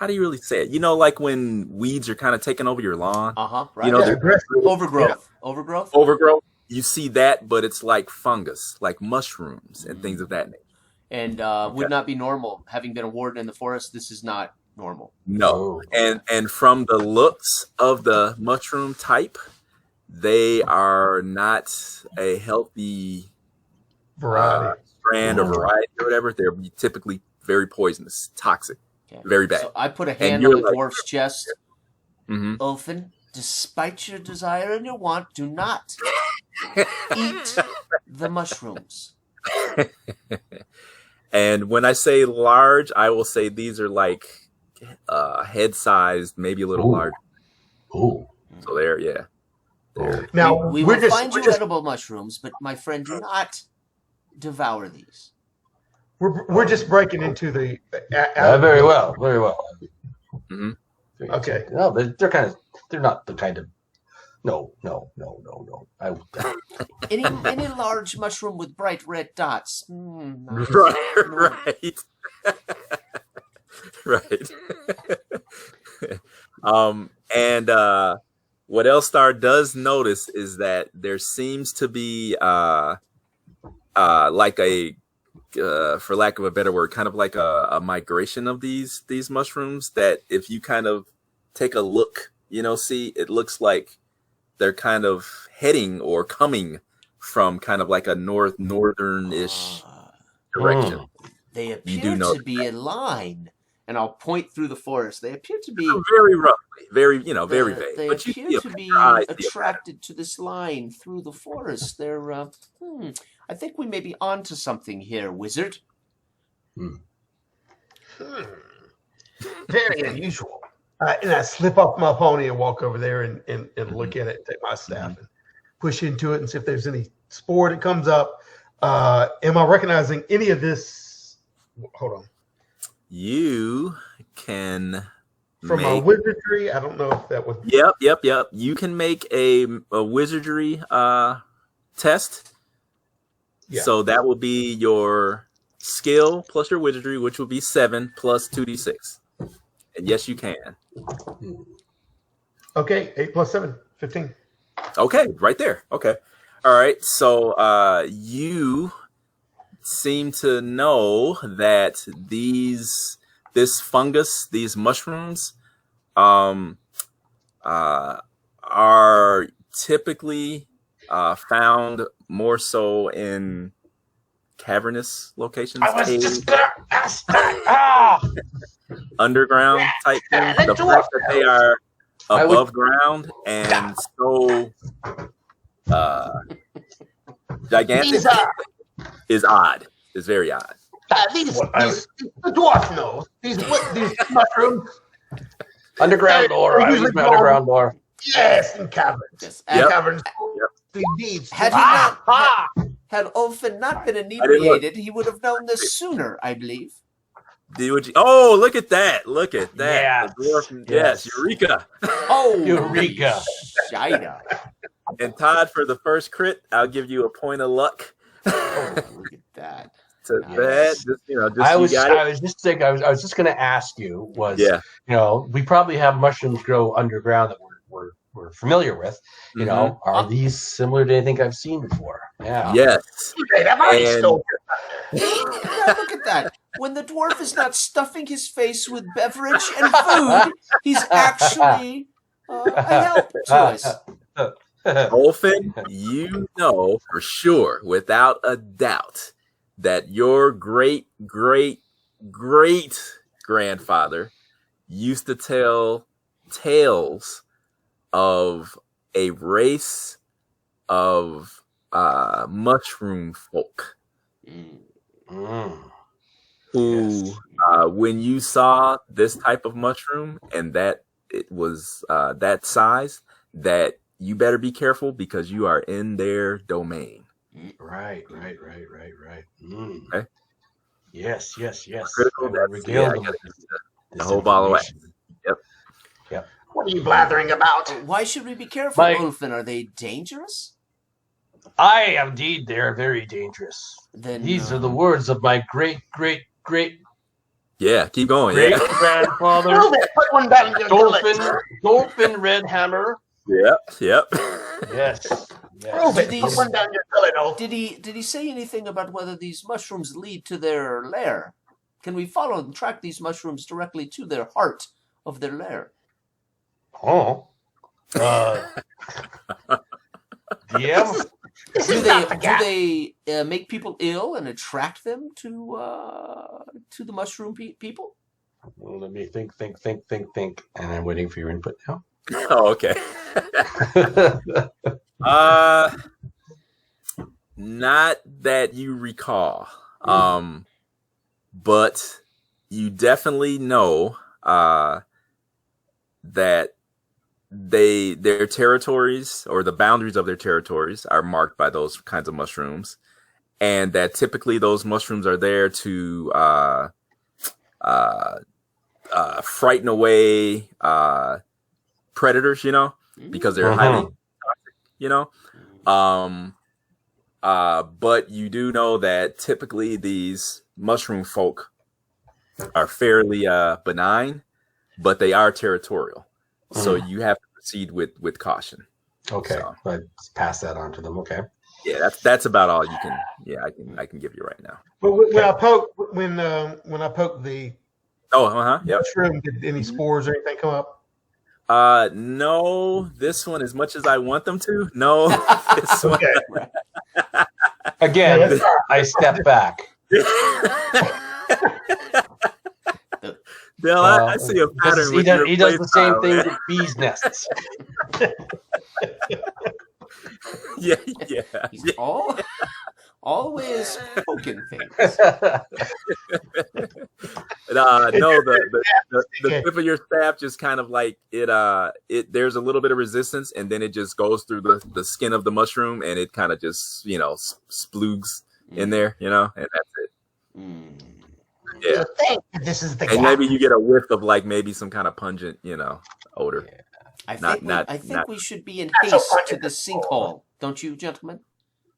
do you really say it? Like when weeds are kind of taking over your lawn. Right. They're Overgrowth. Yeah. Overgrowth. Overgrowth. You see that, but it's like fungus, like mushrooms and things of that nature. And would not be normal. Having been a warden in the forest, this is not normal. No. And from the looks of the mushroom type, they are not a healthy Variety. strand or variety or whatever. They're typically very poisonous, toxic, very bad. So I put a hand on the dwarf's chest. Ulfin, despite your desire and your want, do not eat the mushrooms. And when I say large, I will say these are like head-sized, maybe a little larger. Oh. So there. Now we will find you edible mushrooms, but my friend, do not devour these. We're just breaking into the. Very well. Mm-hmm. Okay. No, they're not the kind of. No. Any large mushroom with bright red dots. Right. Right. And what Elstar does notice is that there seems to be like a for lack of a better word, kind of like a migration of these mushrooms that if you kind of take a look, see, it looks like they're kind of heading or coming from kind of like a northern-ish direction. They appear to be in line, and I'll point through the forest. They appear to be very roughly, very very vague. They but appear you to be attracted to this line through the forest. They're I think we may be onto something here, wizard. Very unusual. And I slip off my pony and walk over there and look at it, take my staff and push into it and see if there's any spore that comes up. Am I recognizing any of this? Hold on. You can from a wizardry. I don't know if that would. Yep. You can make a wizardry test. Yeah. So that will be your skill plus your wizardry, which will be 7 plus 2d6. And yes, you can. Okay, 8 plus 7, 15. Okay, right there. Okay. All right. So you seem to know that this fungus, these mushrooms, are typically found more so in cavernous locations, I was caves, just gonna ask that. underground type things. Let The the fact that they are I would- above ground and so gigantic These is odd. Is very odd. these the dwarf knows. These mushrooms. Underground door. I was my underground door. Yes, in caverns. Yes. In Yep. caverns. Yep. Indeed. Had he had Ulfin not been inebriated, he would have known this sooner, I believe. Oh, look at that! Look at that! Yes. The dwarf, Yes. Eureka! Oh, Eureka. Shida. And Todd, for the first crit, I'll give you a point of luck. Oh, look at that. To Nice. that, just I you was got it. I was just thinking I was just going to ask you was Yeah. we probably have mushrooms grow underground that we're familiar with. You know, are these similar to anything I've seen before? Yeah. Yes. Great, I've already And- stolen. Yeah, look at that. When the dwarf is not stuffing his face with beverage and food, he's actually a help to us. Olfin, you know for sure, without a doubt, that your great grandfather used to tell tales of a race of mushroom folk Mm. who, Yes. when you saw this type of mushroom and that it was that size, that you better be careful because you are in their domain. Right. Mm. Okay. Yes. Critical. I will That's regale them gotta with get this the whole bottle of wax. information. What are you blathering about? Why should we be careful, My- Ulfin? Are they dangerous? Indeed, they are very dangerous. Then These are the words of my great Yeah, keep going. grandfather, Prove it. Put one down in your gullet. Dolphin Redhammer. Yep. Yes. Prove it. These- Put one down your gullet, oh. Did he say anything about whether these mushrooms lead to their lair? Can we follow and track these mushrooms directly to their heart of their lair? Oh. Yeah. This Do is not the they gap. make people ill and attract them to the mushroom people? Well, let me think, and I'm waiting for your input now. Oh, okay. Not that you recall, but you definitely know that their territories or the boundaries of their territories are marked by those kinds of mushrooms, and that typically those mushrooms are there to frighten away predators, because they're highly toxic, but you do know that typically these mushroom folk are fairly benign, but they are territorial. So you have to proceed with caution. Okay, So. but pass that on to them. Okay. Yeah, that's about all you can. Yeah, I can give you right now. But when I poke when I poke the Oh, yep. mushroom, did any spores or anything come up? No, this one, as much as I want them to, no. This one. Okay. Again, I step back. Bill, I see a pattern. With your He does the same playstyle, thing man. with bees' nests. Yeah. He's always poking things. No, the tip of your staff just kind of like it. There's a little bit of resistance, and then it just goes through the skin of the mushroom, and it kind of just sploogs in there, and that's it. Yeah, You think this is the and gap. maybe you get a whiff of like maybe some kind of pungent, odor. I Not- think we should be in Not so haste to pungent. the sinkhole, don't you, gentlemen?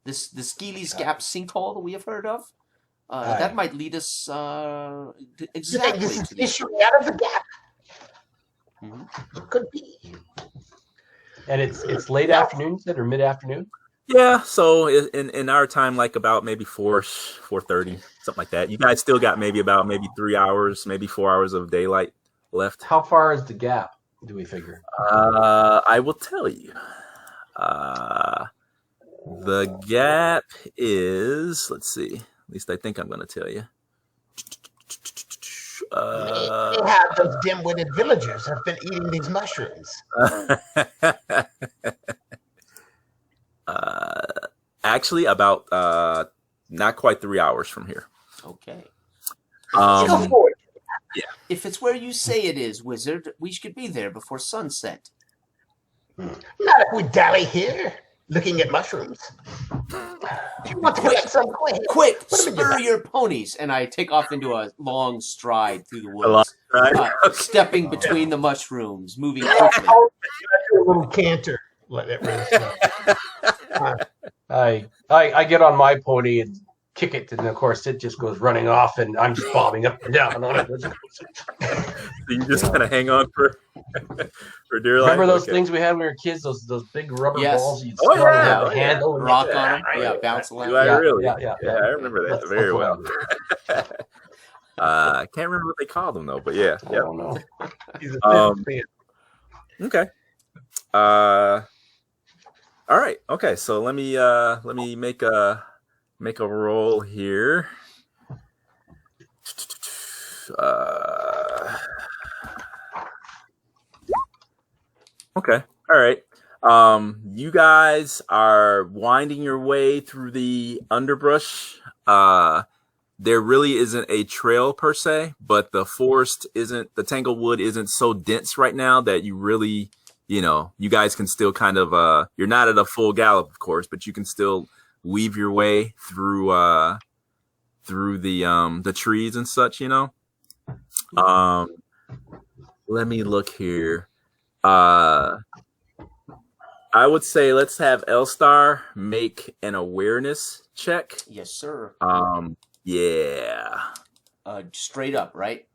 The Skeely's Gap sinkhole that we have heard of. Aye. That might lead us You think exactly this is to the issuing out of the gap? Mhm. Could be. And it's late afternoon, you said, or mid afternoon? Yeah, so in our time, like about maybe 4:30, something like that. You guys still got maybe 3 hours, maybe 4 hours of daylight left. How far is the gap do we figure? I will tell you. The gap is, let's see. At least I think I'm going to tell you. How those dim-witted villagers have been eating these mushrooms. Actually, about not quite 3 hours from here. Okay. Um, If it's where you say it is, wizard, we should be there before sunset. Not if we dally here, looking at mushrooms. You want to collect some quick? Quick, What have you spur got? your ponies, and I take off into a long stride through the a lot, woods, right? stepping between the mushrooms, moving Yeah, quickly. I'll do a little canter. Let it run. I get on my pony and kick it, and of course it just goes running off, and I'm just bobbing up and down on it. So you just kind of hang on for dear life. Remember those Okay. things we had when we were kids? Those big rubber Yes. balls you'd Oh, throw and yeah. have Oh, the yeah. handle and Rock yeah, on them, right. yeah, bounce along. Do I Yeah, really? yeah. I remember that Let's very go well. I can't remember what they called them though, but yeah. I don't know. He's a fan. Okay. All right. Okay. So let me make a roll here. Okay. All right. You guys are winding your way through the underbrush. There really isn't a trail per se, but the tanglewood isn't so dense right now that you really, you guys can still kind of, you're not at a full gallop, of course, but you can still weave your way through the trees and such, Let me look here. I would say let's have Elstar make an awareness check. Yes, sir. Yeah. Straight up, right?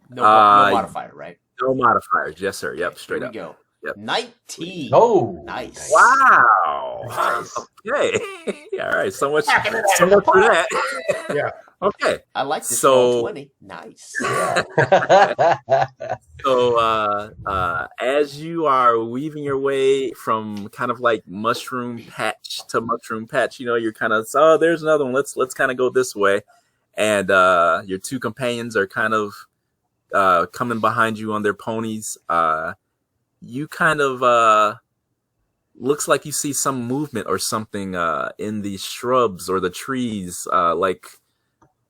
No modifier, right? No modifiers. Yes, sir. Yep. Straight Here up. we go. Yep. 19. Oh, Nice. Wow. Nice. Okay. All right. So much Back into that for that. Yeah. Okay. I like this So- roll 20. Nice. So as you are weaving your way from kind of like mushroom patch to mushroom patch, you're kind of, there's another one. Let's kind of go this way. And your two companions are kind of coming behind you on their ponies. You kind of looks like you see some movement or something in the shrubs or the trees,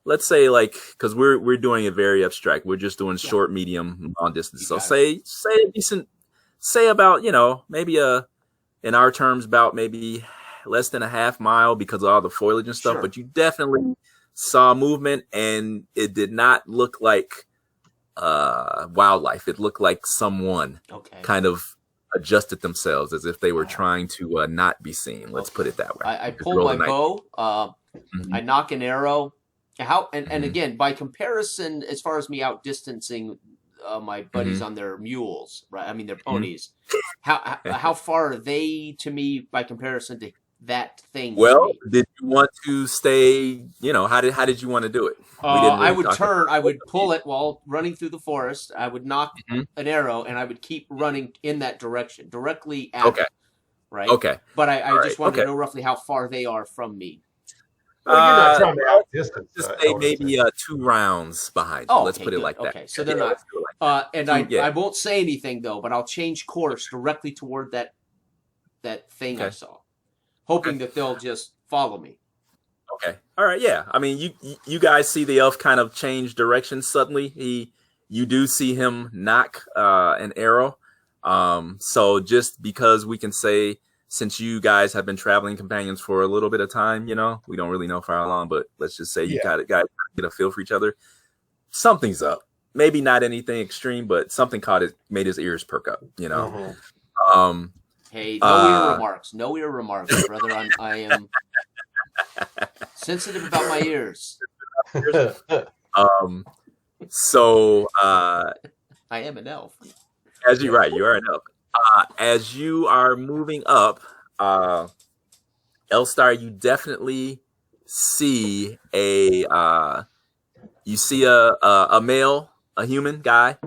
let's say because we're doing it very abstract. We're just doing short, medium, long distance. So say a decent, say about, maybe in our terms about maybe less than a half mile because of all the foliage and stuff, Sure. but you definitely saw movement and it did not look like wildlife. It looked like someone Okay. kind of adjusted themselves as if they were trying to not be seen. Let's put it that way. I Just pull roll my the knife. bow. Mhm. I knock an arrow. And Mhm. again, by comparison, as far as me outdistancing my buddies on their mules, right? I mean their ponies. How far are they to me by comparison to that thing? to Well, me? did you want to stay? How did you want to do it? We didn't I really would talk turn. I would pull it while running through the forest. I would knock Mhm. an arrow, and I would keep running in that direction, directly at Okay. them, right? Okay. But I All just right. wanted to Okay. know roughly how far they are from me. Well, you're not trying to Well, outdistance. just I say would maybe 2 rounds behind. Oh, Let's okay, put it good. like that. Okay, so they're Yeah, not. let's do it like And Yeah. I won't say anything though, but I'll change course directly toward that thing I Okay. saw, hoping that they'll just follow me. Okay. All right. Yeah. I mean, you guys see the elf kind of change direction suddenly. You do see him knock an arrow. So just because we can say, since you guys have been traveling companions for a little bit of time, we don't really know for how long, but let's just say you guys get a feel for each other. Something's up. Maybe not anything extreme, but something made his ears perk up. Mhm. Hey, no ear remarks. No ear remarks, brother. I am sensitive about my ears. So I am an elf. you are an elf. As you are moving up, Elstar, you definitely see a male, a human guy,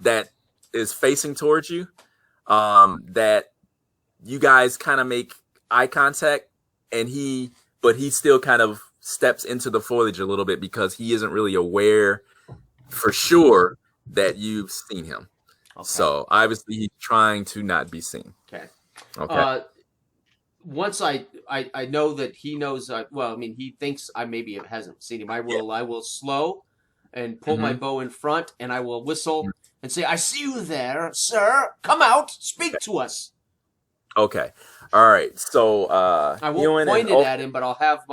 that is facing towards you, that you guys kind of make eye contact, and he still kind of steps into the foliage a little bit because he isn't really aware for sure that you've seen him. Okay. So obviously he's trying to not be seen. Okay. Okay. Once I know that he knows. Well, I mean, he thinks I maybe hasn't seen him. I will slow and pull my bow in front, and I will whistle and say, "I see you there, sir. Come out, speak to us." Okay. All right. So I won't point it at him, but I'll have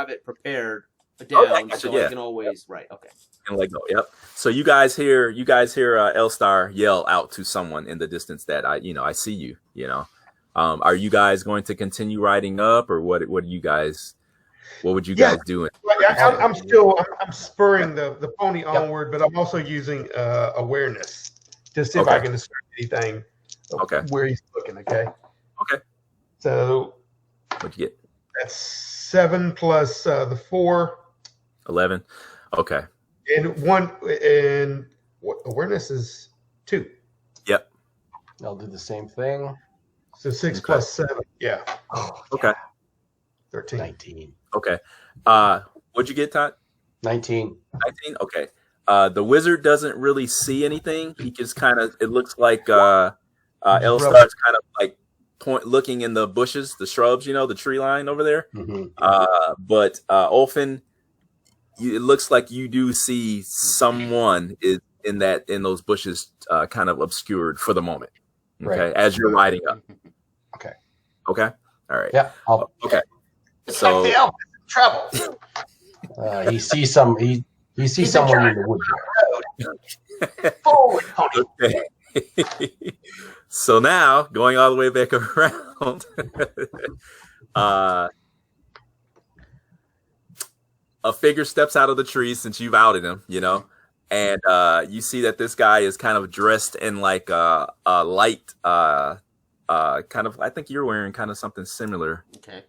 it prepared down so I can always Okay. And let go. Yep. So you guys hear Elstar yell out to someone in the distance that I see you. Are you guys going to continue riding up, or what would you guys do? I'm spurring the pony onward, but I'm also using awareness to see if I can discern anything. Where he's looking. Okay. So what'd you get? That's 7 plus the 4. 11. Okay. And awareness is 2. Yep. I'll do the same thing. So 6 plus 7. Yeah. Okay. 13. 19. Okay. What'd you get, Todd? 19. 19. Okay. The wizard doesn't really see anything. He just it looks like Elstar's kind of like looking in the bushes, the shrubs, the tree line over there. But Ulfin, it looks like you do see someone is in those bushes, kind of obscured for the moment. Okay, Right. as you're riding up. Okay. Okay. All right. Yeah. Okay. It's So like the elf is in trouble. He sees someone in the wood. Forward, pony. Okay. So now going all the way back around, a figure steps out of the tree since you've outed him, and you see that this guy is kind of dressed in like a light, kind of. I think you're wearing kind of something similar. Okay.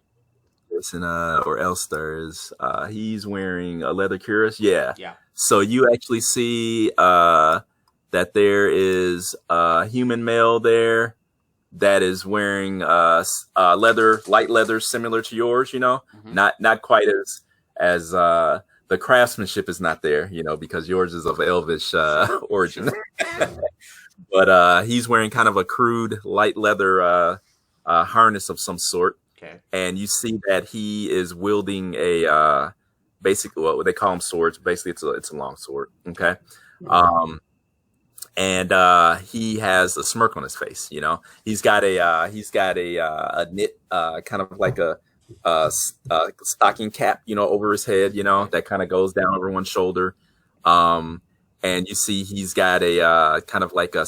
Listen, or Elstar is. He's wearing a leather cuirass. Yeah. Yeah. So you actually see that there is a human male there that is wearing light leather similar to yours. Not quite as the craftsmanship is not there, because yours is of elvish origin. But he's wearing kind of a crude light leather harness of some sort. Okay. And you see that he is wielding a basically what they call them swords. Basically, it's a long sword. Okay. And he has a smirk on his face. He's got a knit kind of like a stocking cap, over his head, that kind of goes down over one shoulder. And you see he's got a kind of like a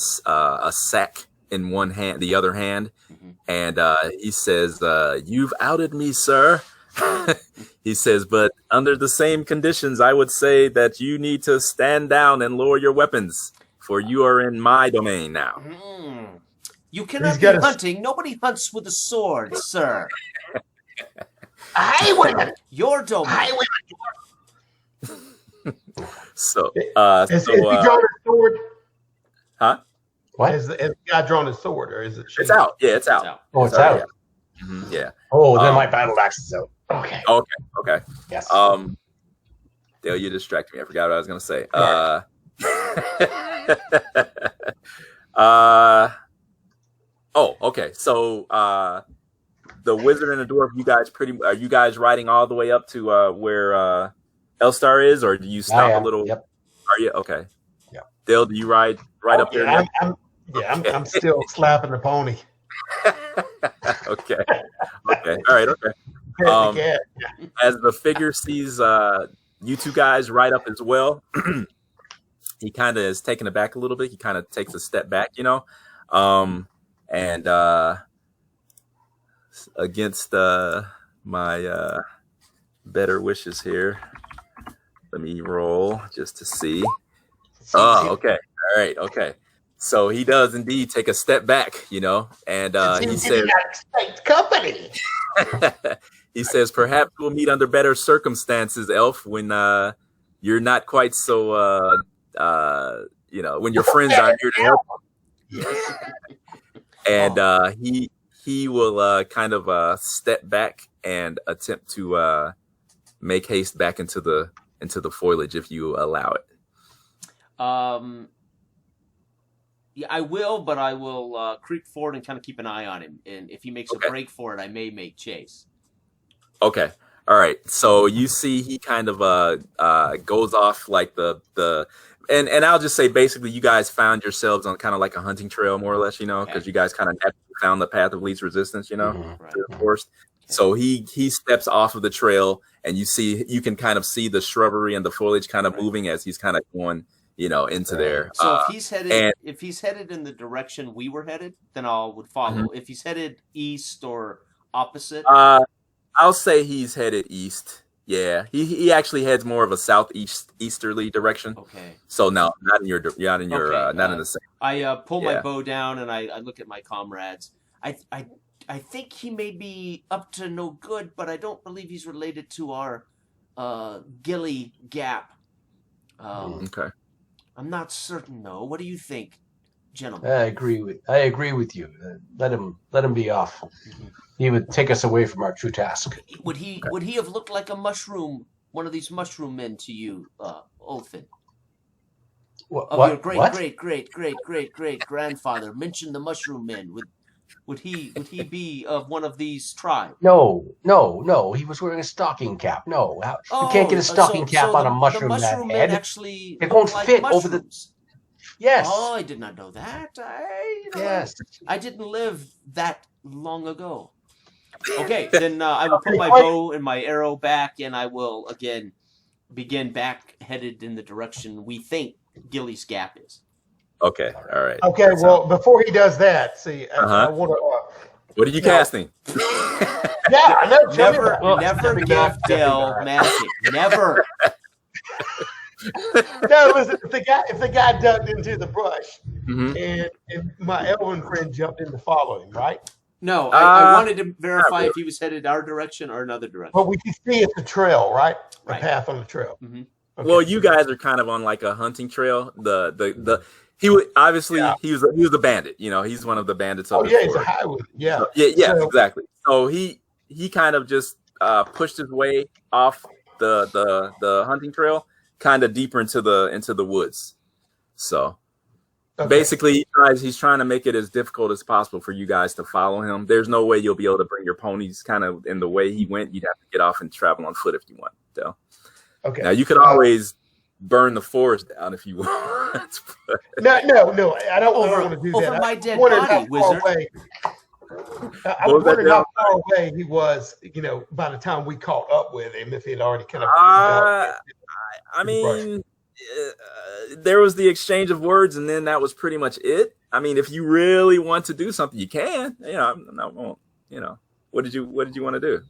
sack in one hand, the other hand. And he says, "You've outed me, sir." He says, "But under the same conditions, I would say that you need to stand down and lower your weapons, for you are in my domain now." You cannot be hunting. Nobody hunts with a sword, sir. I win. Your domain. I win. So, has he drawn his sword? Huh? What? Has the guy drawn his sword, or is it? It's out. Yeah, it's out. Oh, it's out. Yeah. Yeah. Oh, then my battle axe is out. Okay. Okay. Yes. Dale, you distracted me. I forgot what I was going to say. Okay. So, the wizard and the dwarf, are you guys riding all the way up to where Elstar is, or do you stop a little? Yep. Are you okay? Yeah. Dale, do you ride up there? I'm still slapping the pony. Okay. All right. Okay. As the figure sees you two guys ride up as well, he kind of is taken aback a little bit. He kind of takes a step back, and against my better wishes here, let me roll just to see. Oh, okay. All right. Okay. So he does indeed take a step back, and he says, company. he says, "Perhaps we'll meet under better circumstances, Elf, when you're not quite so you know, when your friends aren't here to help. And he will kind of step back and attempt to make haste back into the foliage if you allow it. Yeah, I will, but I will creep forward and kind of keep an eye on him. And if he makes a break for it, I may make chase. Okay. All right. So you see he kind of goes off like and I'll just say basically you guys found yourselves on kind of like a hunting trail, more or less, you know, because you guys kind of found the path of least resistance, you know, to the forest. So he steps off of the trail, and you can kind of see the shrubbery and the foliage kind of moving as he's kind of going, you know, into there. So if he's headed in the direction we were headed, then I would follow. If he's headed east or opposite, I'll say he's headed east. Yeah, he actually heads more of a southeasterly direction. Okay. So no, not in your not in the same. I pull my bow down and I look at my comrades. I think he may be up to no good, but I don't believe he's related to our Gilly Gap. Okay. I'm not certain though. What do you think, gentlemen? I agree with you. Let him be off. He would take us away from our true task. Would he have looked like a mushroom, one of these mushroom men to you, Ulfin? Your great grandfather mentioned the mushroom men. Would he be of one of these tribes? No. He was wearing a stocking cap. No, you can't get a stocking cap on a mushroom men head. Actually, it won't fit mushrooms. over the. Yes. Oh, I did not know that. Yes. I didn't live that long ago. Okay, then I will put my bow and my arrow back, and I will again begin back headed in the direction we think Gilly's Gap is. Okay, all right. Okay, well, before he does that, see, I want to. What are you casting? Yeah, I know. Never give Dale magic. Never. No, listen. If the guy ducked into the brush, and my elven friend jumped in to follow him, right? No, I wanted to verify if he was headed our direction or another direction. But we can see it's the trail, right? The path on the trail. Mm-hmm. Okay. Well, you guys are kind of on like a hunting trail. He would obviously he was a bandit. You know, he's one of the bandits. Oh yeah, he's a highway. Yeah. So, yeah, exactly. So he kind of just pushed his way off the hunting trail, kind of deeper into the woods. So basically, he's trying to make it as difficult as possible for you guys to follow him. There's no way you'll be able to bring your ponies kind of in the way he went. You'd have to get off and travel on foot if you want. So. Okay. Now you could always burn the forest down if you want. No, I don't want to do that. Over my dead body, wizard. I was wondering how far away he was, you know, by the time we caught up with him, if he'd already kind of. I mean, there was the exchange of words, and then that was pretty much it. I mean, if you really want to do something, you can. You know, I won't. You know, what did you want to do?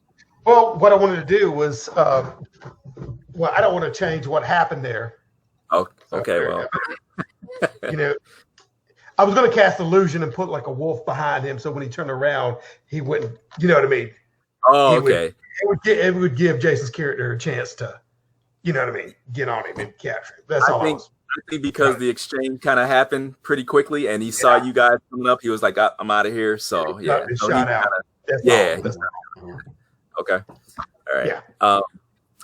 Well, what I wanted to do was, well, I don't want to change what happened there. Oh, okay. Well, you know, I was going to cast illusion and put like a wolf behind him, so when he turned around, he wouldn't. You know what I mean? Oh, okay. It would give Jason's character a chance to, you know what I mean, get on him and capture him. That's all. I think because the exchange kind of happened pretty quickly, and he saw you guys coming up, he was like, "I'm out of here." So yeah, shot out. Okay. All right. Yeah.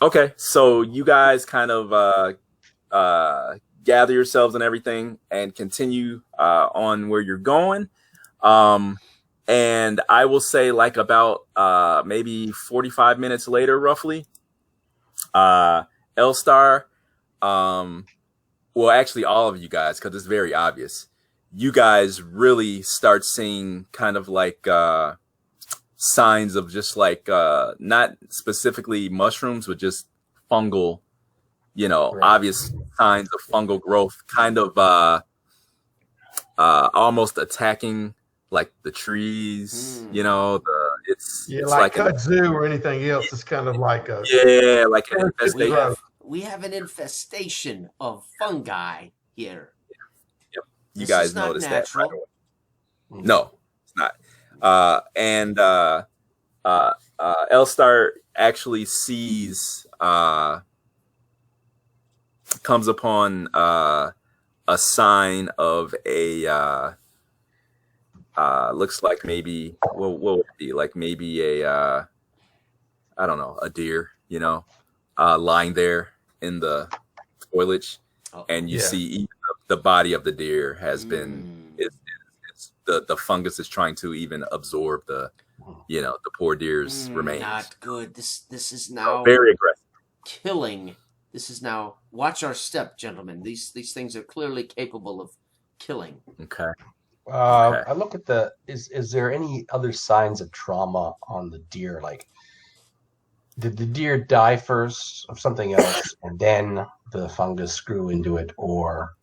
Okay. So you guys kind of gather yourselves and everything and continue on where you're going. And I will say like about maybe 45 minutes later, roughly, L-Star, well, actually all of you guys, because it's very obvious, you guys really start seeing kind of like signs of just like not specifically mushrooms, but just fungal, you know, obvious signs of fungal growth, kind of almost attacking like the trees, you know, it's like kudzu or anything else. It's kind of like a like an infestation. We have an infestation of fungi here. Yep. You guys noticed that right away. No, it's not. And L-Star actually sees comes upon a sign of a looks like maybe what would it be, like maybe a I don't know, a deer, lying there in the foliage, and you see even the body of the deer has been it's the fungus is trying to even absorb the poor deer's remains. Not good. This is now very aggressive. Killing. This is now, watch our step, gentlemen. These things are clearly capable of killing. Okay. I look at is there any other signs of trauma on the deer? Like, did the deer die first of something else and then the fungus grew into it, or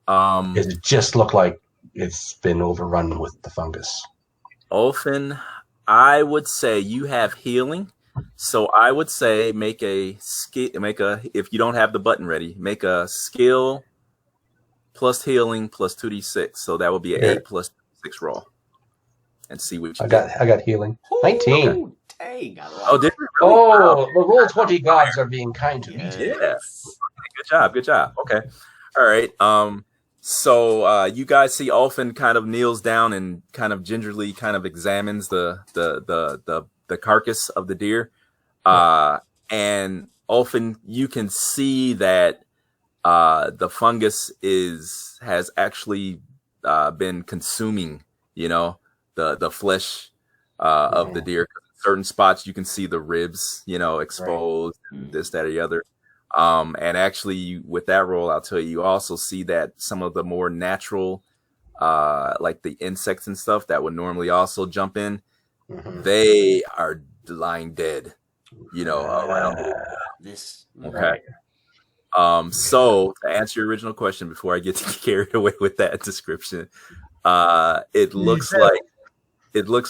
does it just look like it's been overrun with the fungus? Often, I would say you have healing. So I would say if you don't have the button ready, make a skill plus healing plus 2d6. So that would be an 8 plus 6 roll, and see what you get. I got healing. 19. Ooh, dang! Oh, did you? Oh, the roll 20 gods are being kind to me. Yes. Good job. Okay. All right. So you guys see Ulfin kind of kneels down and kind of gingerly kind of examines the carcass of the deer. And Ulfin, you can see that the fungus has actually been consuming, the flesh of the deer. Certain spots you can see the ribs, exposed, this, that, or the other. And actually, with that roll, I'll tell you, you also see that some of the more natural, like the insects and stuff that would normally also jump in, they are lying dead, around this. Okay. So to answer your original question, before I get carried away with that description, it looks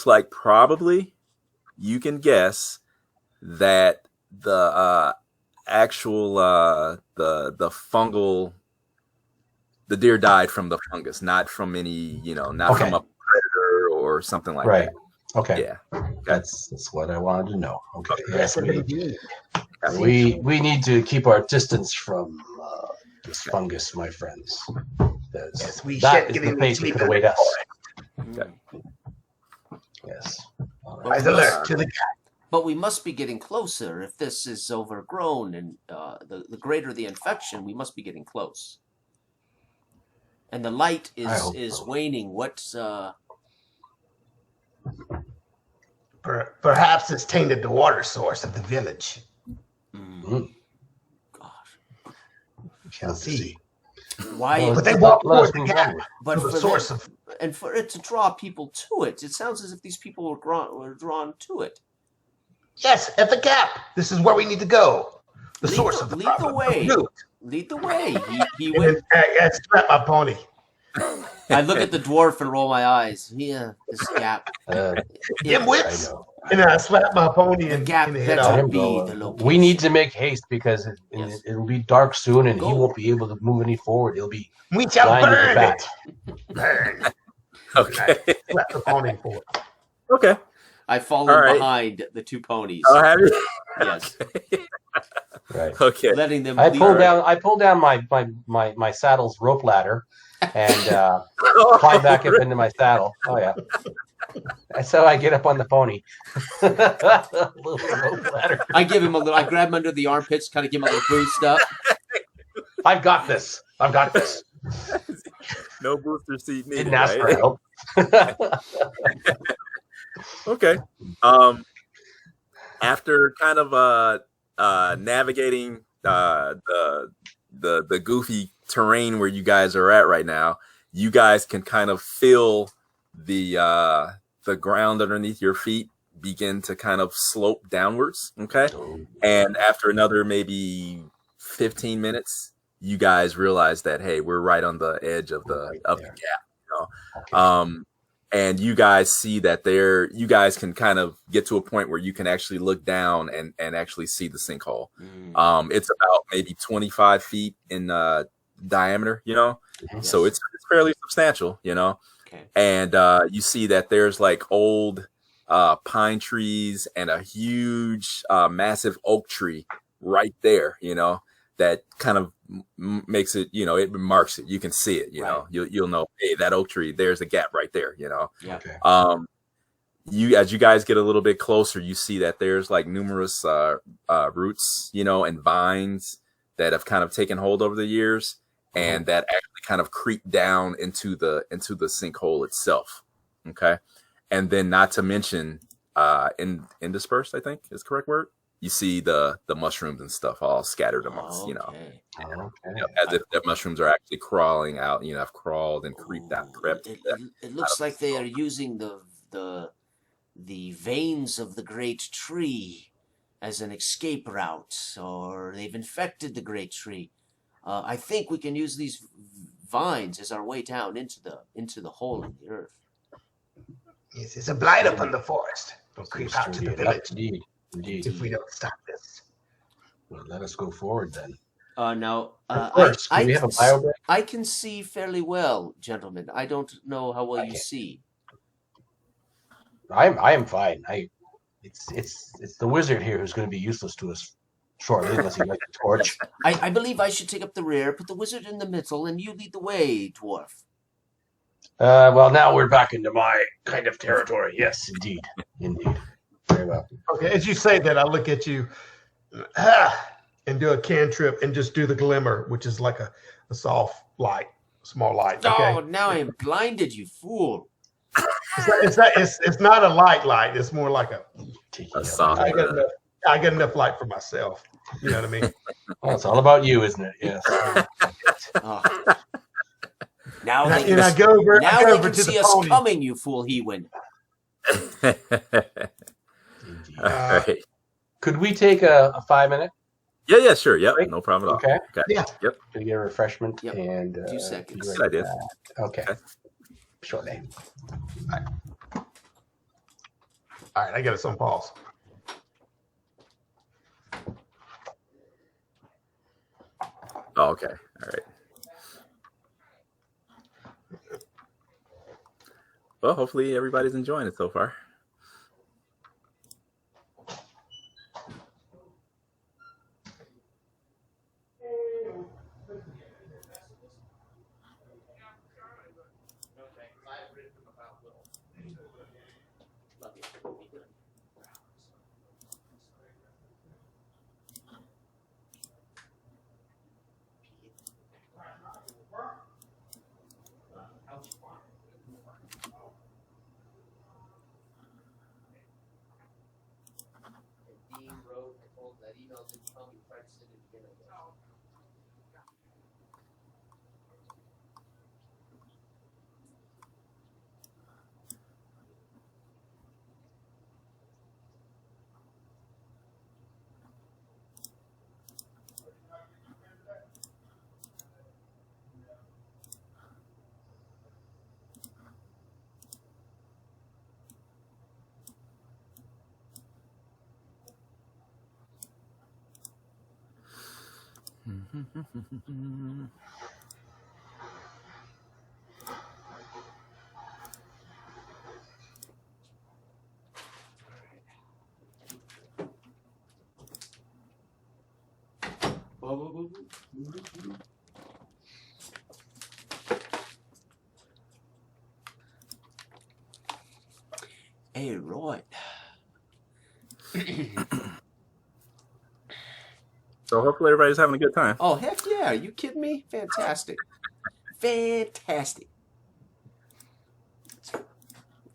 like probably you can guess that the actual the fungal, the deer died from the fungus, not from any from a predator or something like that. Okay. Yeah. That's what I wanted to know. Okay. Yes, Indeed. we need to keep our distance from this fungus, my friends. Yes, we That shan't is get the any fate sleep that in could await the us. Okay. Yes. All Eyes alert to the cat. But we must be getting closer. If this is overgrown and the greater the infection, we must be getting close. And the light is waning. What's Perhaps it's tainted the water source of the village. gosh? Shall see. Why? But they walk let us toward the move cat. onward. But to the for source them- of. and for it to draw people to it, it sounds as if these people were drawn to it. Yes, at the gap. This is where we need to go. The source of the lead problem. the way. Root. Lead the way. He And went. I strap my pony. I look at the dwarf and roll my eyes. Yeah, this gap. Dimwits. I know. And I slap my pony The and gap and head better off. be the location. We need to make haste because Yes. it'll be dark soon, and he Go. won't be able to move any forward. He'll be We shall blind at the burn back. it. Burn. Okay. Slap the pony for it. Okay. I fall All in right. behind the two ponies. Oh, have you? Yes, Right. Okay. letting them. I lead. pull down my saddle's rope ladder and climb back up into my saddle. Oh yeah. That's how I get up on the pony. Little rope ladder. I give him a little. I grab him under the armpits, kind of give him a little boost up. I've got this. I've got this. No booster seat needed. Didn't ask for right? help. Okay. After kind of navigating the goofy terrain where you guys are at right now, you guys can kind of feel the ground underneath your feet begin to kind of slope downwards. Okay. And after another maybe 15 minutes, you guys realize that, hey, we're right on the edge of the gap, Okay. And you guys see that you guys can kind of get to a point where you can actually look down and actually see the sinkhole. It's about maybe 25 feet in diameter, so it's fairly substantial, Okay. And you see that there's like old pine trees and a huge massive oak tree right there, that kind of makes it, it marks it. You can see it, you Right. know, you'll know, hey, that oak tree, there's a gap right there, you know. Yeah. Okay. As you guys get a little bit closer, you see that there's like numerous roots, and vines that have kind of taken hold over the years, and that actually kind of creep down into the sinkhole itself. Okay, and then not to mention, interspersed, I think is the correct word. You see the mushrooms and stuff all scattered amongst, Okay. as if the mushrooms are actually crawling out. Have crawled and crept. It looks like they are using the veins of the great tree as an escape route, or they've infected the great tree. I think we can use these vines as our way down into the hole in the earth. Yes, it's a blight upon the forest. It'll creep out to the village Indeed. if we don't stop this. Well, let us go forward then. Now, First, can we have a bio break? I can see fairly well, gentlemen. I don't know how well you Okay. see. I am fine. It's the wizard here who's going to be useless to us shortly, unless he likes a torch. I believe I should take up the rear, put the wizard in the middle, and you lead the way, dwarf. Well, now we're back into my kind of territory. Yes, indeed. Very well. Okay, as you say that, I look at you and do a cantrip and just do the glimmer, which is like a soft light, small light. Okay, Oh, now I am blinded, you fool. it's not a light. It's more like A soft. I get enough light for myself. You know what I mean? Well, it's all about you, isn't it? Yes. Oh. Now And they I go over. now I go they over can to see the us pony. coming, you fool Hewin. Indeed. All right. Could we take a 5-minute? Yeah, sure. Yep, Break? no problem at all. Okay. Yeah. Yep. To get a refreshment Yep. and 2 seconds. be Good idea. back. Okay. Okay. Shortly. All right, I got it on pause. Oh, okay. All right. Well, hopefully everybody's enjoying it so far. Hey, right. So hopefully everybody's having a good time. Oh, heck yeah. Are you kidding me? Fantastic. Fantastic.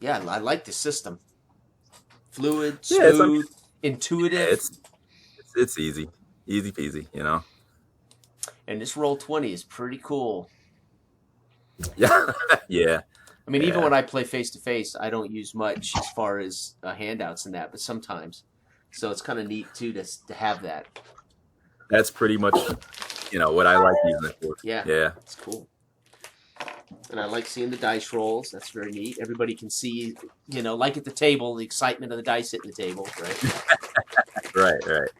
Yeah, I like the system. Fluid, Yeah, it's smooth, intuitive. It's easy peasy, you know. And this Roll20 is pretty cool. Yeah, yeah. I mean, even Yeah. when I play face-to-face, I don't use much as far as handouts and that, but sometimes. So it's kind of neat, too, to have that. That's pretty much, what I like using it for. Yeah. Yeah. It's cool. And I like seeing the dice rolls. That's very neat. Everybody can see, like at the table, the excitement of the dice hitting the table, right? Right.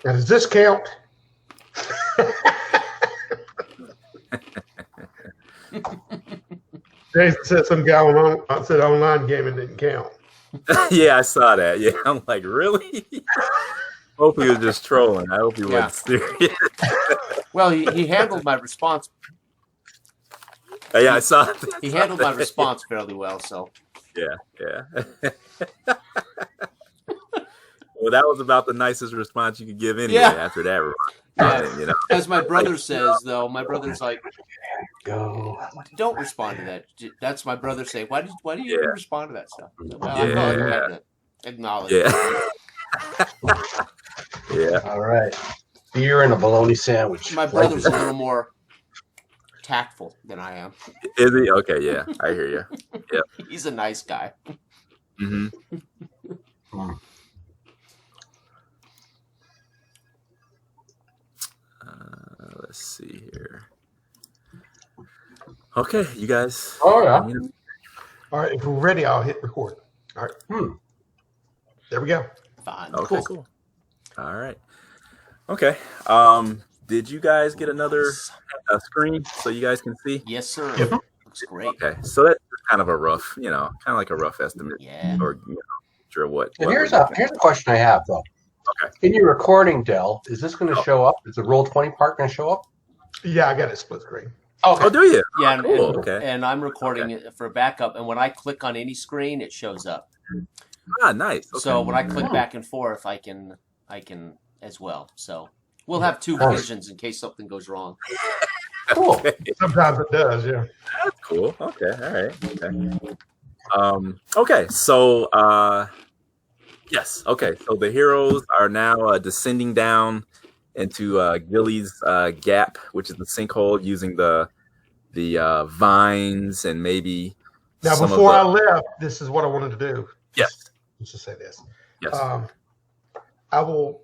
Now, does this count? Jason said some guy said online gaming didn't count. Yeah, I saw that. Yeah, I'm like, really? Hope he was just trolling. I hope he wasn't serious. Well, he handled my response. Yeah, I saw that. He handled my response fairly well. So yeah. Well, that was about the nicest response you could give anyway after that remark. yeah. You know? As my brother says, though, my brother's like, Go. don't respond to that. That's my brother saying, why do you even respond to that stuff? So, well, I Yeah. thought you had to acknowledge. Yeah. Yeah. All right. Beer and a bologna sandwich. My brother's a little more tactful than I am. Is he? Okay, yeah. I hear you. Yeah. He's a nice guy. Mm-hmm. Let's see here. Okay, you guys. Oh, yeah. All right, if we're ready, I'll hit record. All right. There we go. Fine. Okay, cool. All right. Okay. Did you guys get another screen so you guys can see? Yes, sir. Yep. Looks great. Okay, so that's kind of a rough, kind of like a rough estimate, Yeah. or sure what. And here's a question I have though. Okay. In your recording, Dell, is this going to show up? Is the Roll20 part going to show up? Yeah, I got it split screen. Okay. Oh, do you? Yeah, and, Cool. and, Okay. and I'm recording it for backup, and when I click on any screen, it shows up. Ah, nice. Okay. So when I click back and forth, I can as well. So we'll have two versions in case something goes wrong. Cool. Okay. Sometimes it does, yeah. That's cool. Okay. All right. Okay. Okay. So, yes. Okay. So the heroes are now descending down into Gilly's gap, which is the sinkhole, using the vines and maybe. Now, some before I of left, this is what I wanted to do. Yes. Let's just say this. Yes. I will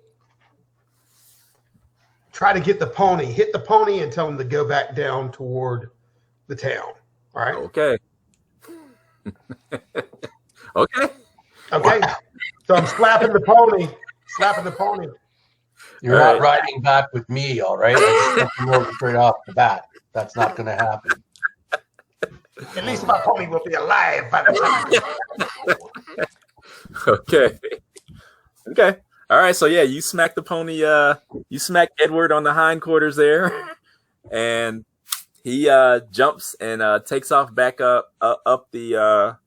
try to hit the pony and tell him to go back down toward the town. All right. Okay. Okay. Okay. So I'm slapping the pony. You're All not right. riding back with me, all right? I'm just looking over straight off the bat. That's not going to happen. At least my pony will be alive by the time. Okay. Okay. All right. So yeah, you smack the pony. You smack Edward on the hindquarters there, and he jumps and takes off back up the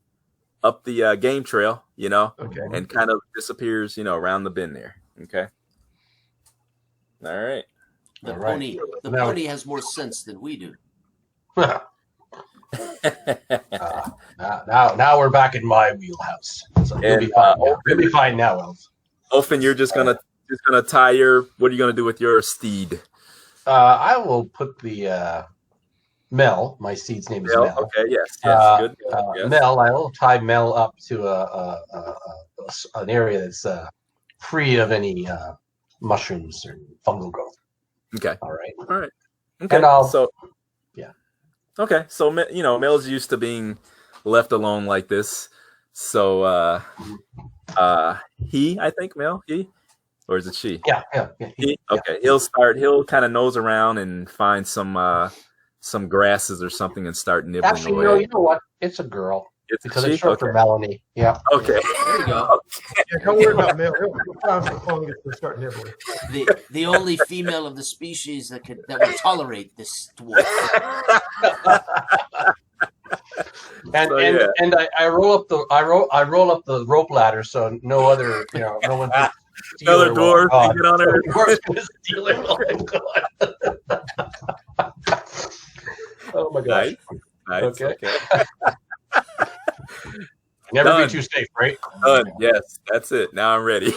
game trail, Okay. and kind of disappears, around the bend there. Okay. All right. The All right. pony has more sense than we do. Now we're back in my wheelhouse. So we'll be fine. We'll be fine now, Elves. Ofen, you're just gonna tie your. What are you gonna do with your steed? I will put the Mel. My steed's name is Mel. Okay. Yes. Good. Yes. Mel. I will tie Mel up to an area that's free of any mushrooms or fungal growth. Okay. All right. All right. Okay. And I'll- So. Yeah. Okay. So Mel's used to being left alone like this. So I think Mel, or is it she? Yeah. He? Okay. He'll kind of nose around and find some grasses or something and start nibbling Actually, away. no. You know what? It's a girl It's because she? it's short for Okay. Melanie. Yeah. Okay. There you go. Yeah, don't worry about Mel. He'll find some fungus to start nibbling. The only female of the species that would tolerate this dwarf. And I roll up the rope ladder so no other no one can steal Another her while dwarf I'm can get on her. gone. Dwarf's gonna steal her while I'm gone. Oh my gosh. Nice. Okay. Okay. Never Done. be too safe, right? Done. Yes, that's it. Now I'm ready.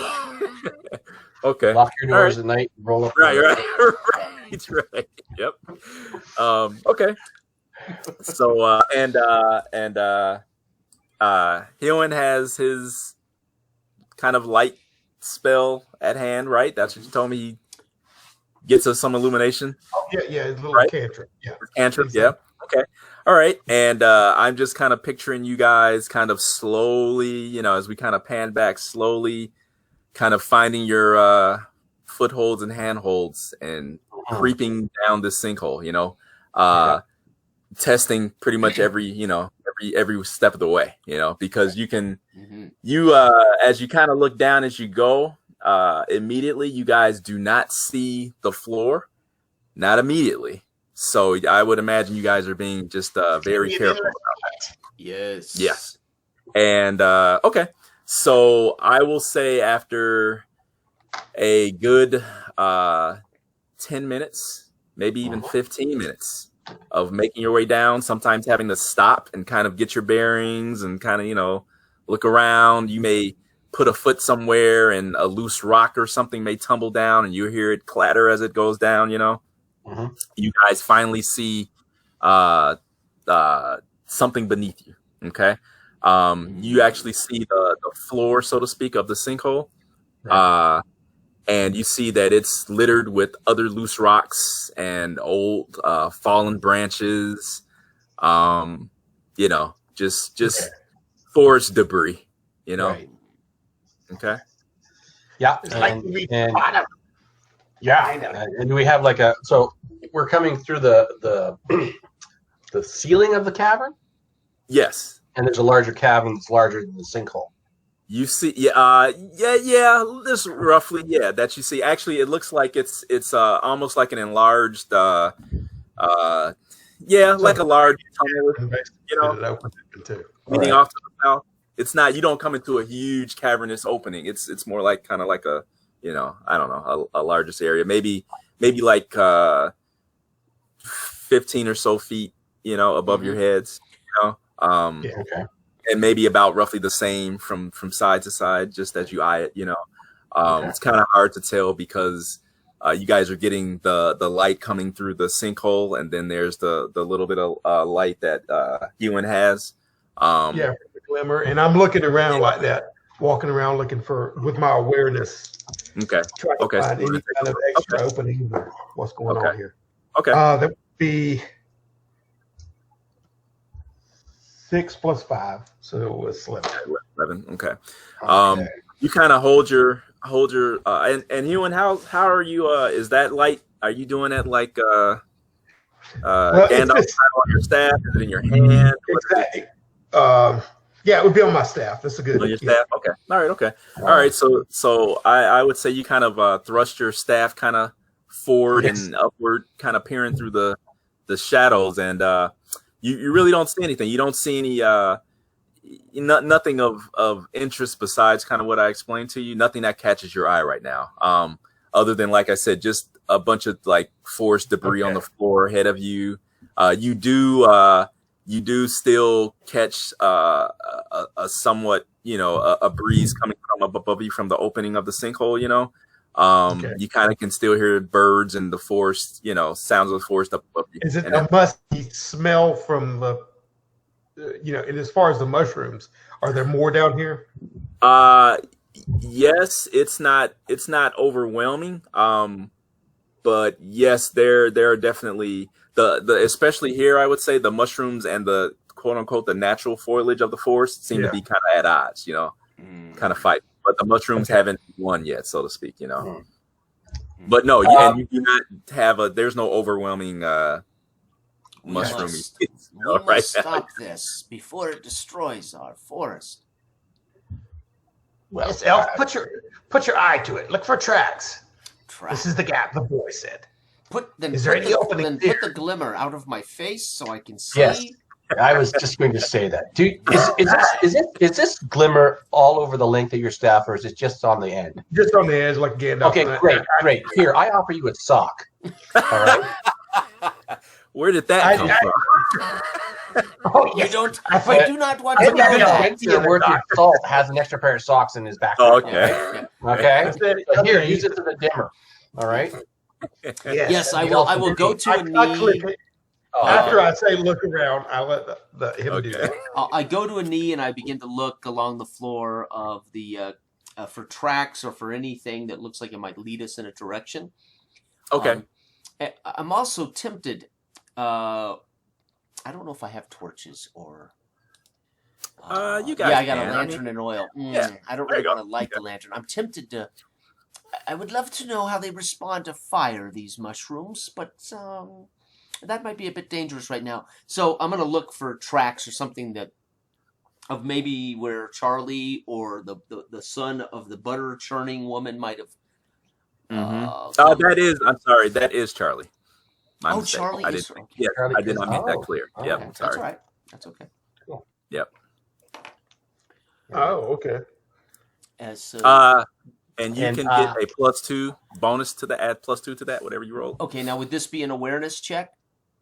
Okay. Lock your doors All at night, roll up. Right. Right. Yep. Okay. So Hewin has his kind of light spell at hand, right? That's what you told me. He gets us some illumination. Oh, yeah, his little Right. cantrip. Yeah. Cantrip, yeah. Okay. All right. And I'm just kind of picturing you guys kind of slowly, as we kind of pan back slowly, kind of finding your footholds and handholds and creeping down this sinkhole, testing pretty much every step of the way, because you can as you kind of look down as you go, immediately you guys do not see the floor, not immediately. So I would imagine you guys are being just very careful. Yes. And okay, so I will say after a good 10 minutes, maybe even 15 minutes of making your way down, sometimes having to stop and kind of get your bearings and kind of, look around. You may put a foot somewhere and a loose rock or something may tumble down and you hear it clatter as it goes down, You guys finally see something beneath you, okay? You actually see the floor, so to speak, of the sinkhole. Right. And you see that it's littered with other loose rocks and old fallen branches, just forest debris, Right. Okay. Yeah. It's like and we have so we're coming through the ceiling of the cavern? Yes. And there's a larger cavern that's larger than the sinkhole. You see, this roughly, that you see. Actually, it looks like it's almost like an enlarged, like a large tunnel, leading off to the south. It's not. You don't come into a huge cavernous opening. It's more like kind of like a, I don't know, a largest area, maybe like 15 or so feet, above your heads, Okay. And maybe about roughly the same from side to side, just as you eye it, It's kind of hard to tell because you guys are getting the light coming through the sinkhole, and then there's the little bit of light that Ewan has. The glimmer, and I'm looking around like that, walking around looking with my awareness. Okay. Trying to find any kind of extra opening or what's going on here. Okay. That would be 6 plus 5, so it was 11. Okay. You kind of hold your and Ewan, how are you? Is that light? Are you doing it like Gandalf on your staff? Is it in your hand? Exactly. It would be on my staff. That's a good. On your staff. Okay. All right. Okay. All right. So I would say you kind of thrust your staff kind of forward and upward, kind of peering through the shadows, and you really don't see anything. You don't see any nothing of interest besides kind of what I explained to you. Nothing that catches your eye right now. Other than, like I said, just a bunch of like forest debris on the floor ahead of you. You do still catch a somewhat, a breeze coming from up above you from the opening of the sinkhole, You kind of can still hear birds and the forest, sounds of the forest up above you. Is it a musty smell from the, and as far as the mushrooms, are there more down here? Yes, it's not overwhelming. But yes, there are definitely the especially here, I would say the mushrooms and the quote unquote the natural foliage of the forest seem to be kind of at odds, kind of fight. But the mushrooms haven't won yet, so to speak, But no, and you do not have there's no overwhelming mushroom. We must stop this before it destroys our forest. Well, Elf, put your eye to it. Look for tracks. This is the gap, the boy said. Is there any opening there? Put the glimmer out of my face so I can see. Yes, I was just going to say that. Is this glimmer all over the length of your staff, or is it just on the end? Just on the edge, like Gandalf. Okay, great. Here, I offer you a sock. All right. Where did that come from? You don't. I do not want to know that. Worth your salt has an extra pair of socks in his back. Oh, okay. Okay. So here, use it as a dimmer. All right. Yes, I will go to a knee. After I say look around, I let him do that. I go to a knee and I begin to look along the floor of the for tracks or for anything that looks like it might lead us in a direction. Okay. I'm also tempted. I don't know if I have torches or. You guys. Yeah, I got a lantern and oil. I don't really want to light the lantern. I'm tempted to. I would love to know how they respond to fire, these mushrooms, but that might be a bit dangerous right now. So I'm gonna look for tracks or something that of maybe where Charlie or the son of the butter churning woman might have. That is. I'm sorry. That is Charlie. My mistake. Charlie I is. didn't. Okay. Yeah, Charlie I did not make that is- clear. oh, Yep. okay. Sorry. That's all right. That's okay. Yep. Oh, okay. As And you And, can get a +2 bonus to the add +2 to that, whatever you roll. okay, now would this be an awareness check?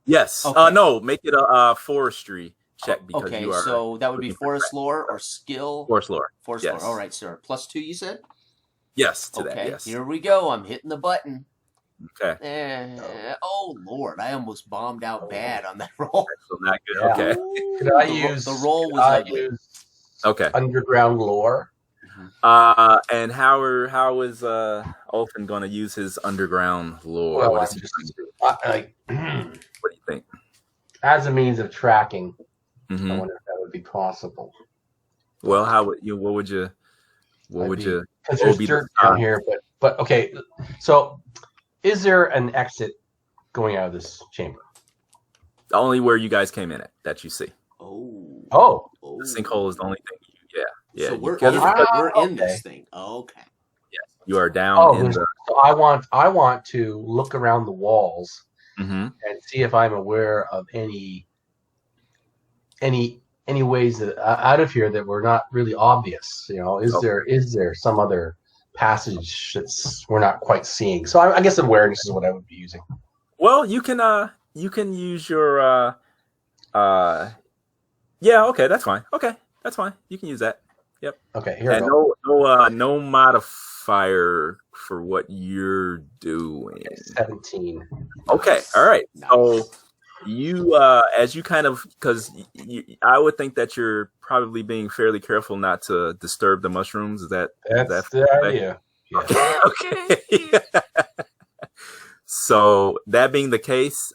Yes. Okay. No, make it a forestry check because Okay, you are so that would be looking for forest lore or skill. forest lore. Forest yes. lore. All right, sir. +2, you said? Yes, to Okay, that. Yes. here we go. I'm hitting the button. Okay. Oh Lord, I almost bombed out bad on that roll. So not good. Yeah. Okay. Could I The ro- use the roll was could I ugly. use Okay. underground lore? And how is Olfen going to use his underground lore? Well, What I is he just- going to do? Like, What do you think? as a means of tracking, Mhm. I wonder if that would be possible. Well, how would you? What would you? What would you? Because What would there's be dirt the- down here, but okay. So, is there an exit going out of this chamber? Only where you guys came in at that you see. Oh. Oh, The sinkhole is the only thing. Yeah. So we're because in, it's- we're in okay. this thing. Okay. you are down oh. in there's- the. So I want to look around the walls Mhm. and see if I'm aware of any ways that out of here that were not really obvious. You know, is there some other passage that's we're not quite seeing? So I guess awareness is what I would be using. Well, you can use your yeah, okay, that's fine. Okay, that's fine. You can use that. Okay, here we And go. no modifier for what you're doing. 17. Okay, all right. Nice. So you as you kind of because I would think that you're probably being fairly careful not to disturb the mushrooms. Is that That's the idea. Yeah. okay? So that being the case,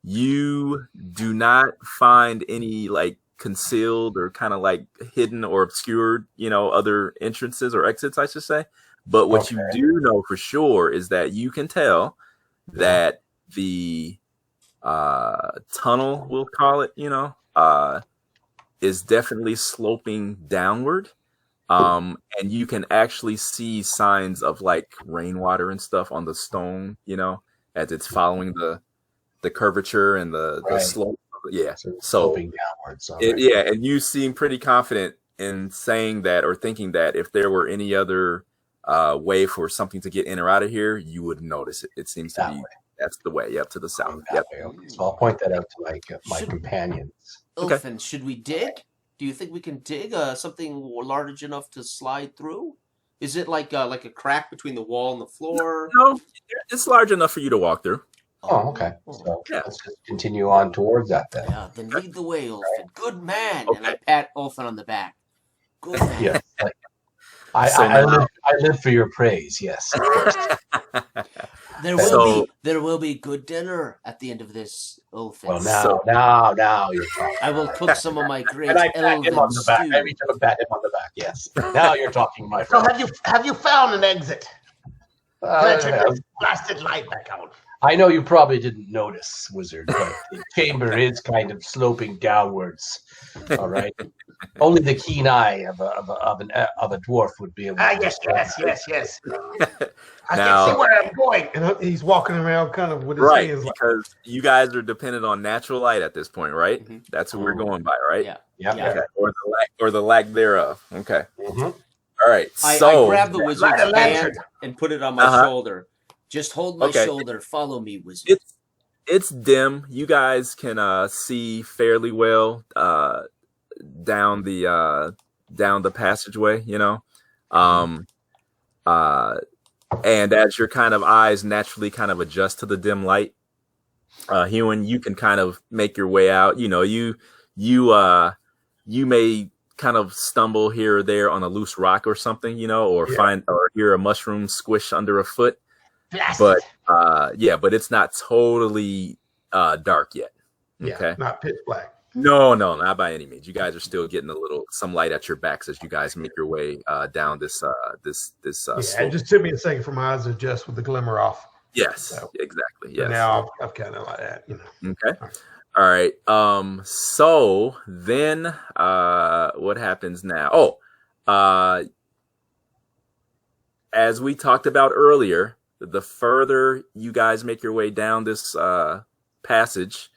you do not find any like concealed or kind of like hidden or obscured, other entrances or exits, I should say. But what you do know for sure is that you can tell that the tunnel, we'll call it, is definitely sloping downward. And you can actually see signs of like rainwater and stuff on the stone, as it's following the curvature and the slope. Yeah. So So sloping downwards. yeah, and you seem pretty confident in saying that or thinking that if there were any other way for something to get in or out of here, you would notice it. It seems to That be way. that's the way. Yep, to the south. That Yep. way, okay. So I'll point that out to my Should- companions. Okay. Ilfin, should we dig? Do you think we can dig something large enough to slide through? Is it like a crack between the wall and the floor? No, it's large enough for you to walk through. Oh, okay. So Yeah. let's just continue on towards that then. Yeah, then lead the way, Ulfin. Good man. And I Okay. pat Ulfin on the back. Good man. Yes. So now- I live for your praise. Yes. Of course. So- There will be good dinner at the end of this, Ulfin. Well, So- now you're talking. I will cook some of my great And I pat elven him on the back. stew. I reach up and pat him on the back. Yes. Now you're talking, my So friend. have you found an exit? Turn Uh, this blasted light back on. I know you probably didn't notice, Wizard, but the chamber is kind of sloping downwards. All right. Only the keen eye of a dwarf would be able to. Yes. I Now- can see where I'm going. And he's walking around kind of with his Right, hands like, because you guys are dependent on natural light at this point, right? Mhm. That's what we're going by, right? Yeah. Yeah. Yeah. Okay. Or the lack thereof. Okay. Mhm. All right. I So grab the wizard's Light a lantern. hand and put it on my Uh-huh. shoulder. Just hold my Okay. shoulder. Follow me, wizard. it's dim. You guys can see fairly well down the passageway, and as your kind of eyes naturally kind of adjust to the dim light, Hewan, you can kind of make your way out. You may kind of stumble here or there on a loose rock or something, or find or hear a mushroom squish under a foot. Blast But it. but it's not totally dark yet. yeah, Okay. not pitch black. No, not by any means. You guys are still getting some light at your backs as you guys make your way down this Yeah, it slope. just took me a second for my eyes to adjust with the glimmer off. Yes, So- exactly. So Yes. now I've kind of like that, you know. Okay. All right. So then what happens now? As we talked about earlier, the further you guys make your way down this passage,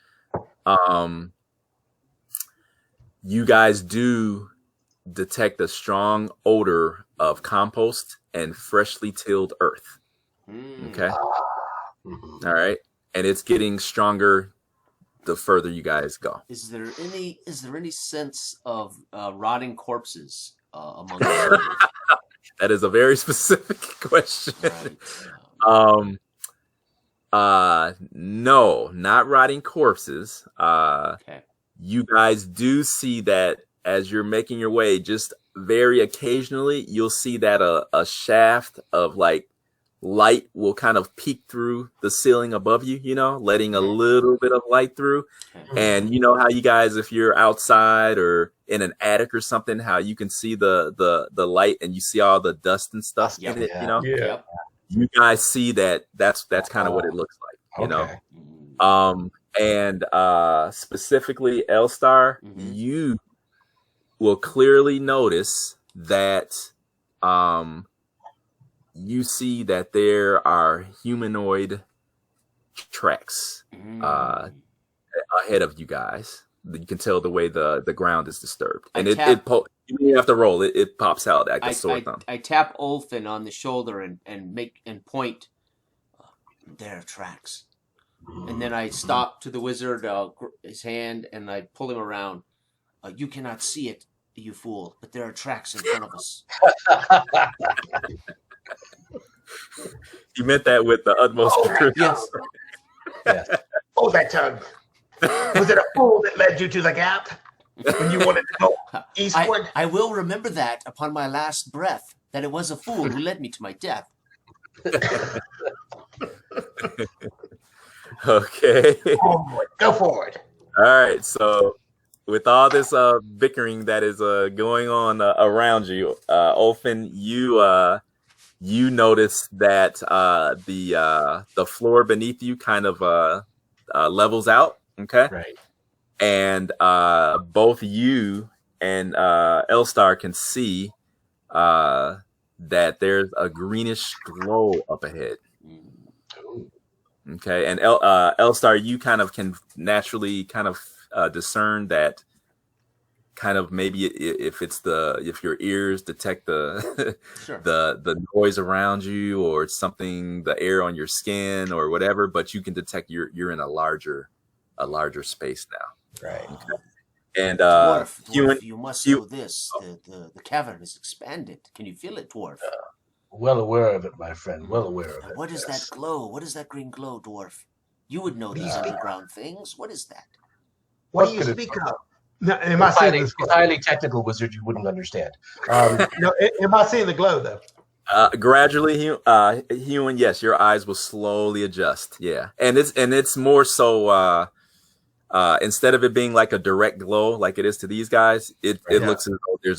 you guys do detect a strong odor of compost and freshly tilled earth. Okay. Mhm. All right. And it's getting stronger the further you guys go. Is there any sense of rotting corpses among the soldiers? That is a very specific question. Right. No, not rotting corpses. Okay. You guys do see that as you're making your way, just very occasionally, you'll see that a shaft of like light will kind of peek through the ceiling above you, you know, letting a little bit of light through. Okay. And you know how you guys, if you're outside or in an attic or something, how you can see the light and you see all the dust and stuff Yep. in it, Yeah. you know? Yeah. Yep. You guys see that that's kind of what it looks like, you know? Okay. And specifically L-Star, Mhm. you will clearly notice that you see that there are humanoid tracks Mm. ahead of you guys. You can tell the way the ground is disturbed, and I tap- you have to roll it. It pops out like a sore thumb. I tap Olfin on the shoulder and point. There are tracks. And then I stop to the wizard, his hand, and I pull him around. You cannot see it, you fool, but there are tracks in front of us. You meant that with the utmost truth. Yes. Yes. Hold that tongue. Was it a fool that led you to the gap when you wanted to go eastward? I will remember that upon my last breath, that it was a fool who led me to my death. Okay. Onward. Go forward. All right. So, with all this bickering that is going on around you, Olfin, you notice that the floor beneath you kind of levels out. Okay. Right. And both you and L-Star can see that there's a greenish glow up ahead. Okay, and L-Star, you kind of can naturally kind of discern that. Kind of maybe if your ears detect the Sure. the noise around you, or it's something, the air on your skin or whatever, but you can detect you're in a larger space now. Right. And Dwarf, you must know this. The cavern is expanded. Can you feel it, Dwarf? Well aware of it, my friend. Well aware of And it. what is that glow? What is that green glow, Dwarf? You would know these underground things. What is that? What do you could it speak be? of? Now, am I It's seeing highly, this? it's highly technical wizard you wouldn't understand. No, am I seeing the glow though? Gradually, Human, yes, your eyes will slowly adjust. Yeah, and it's more so. Instead of it being like a direct glow like it is to these guys, it Yeah. looks as though there's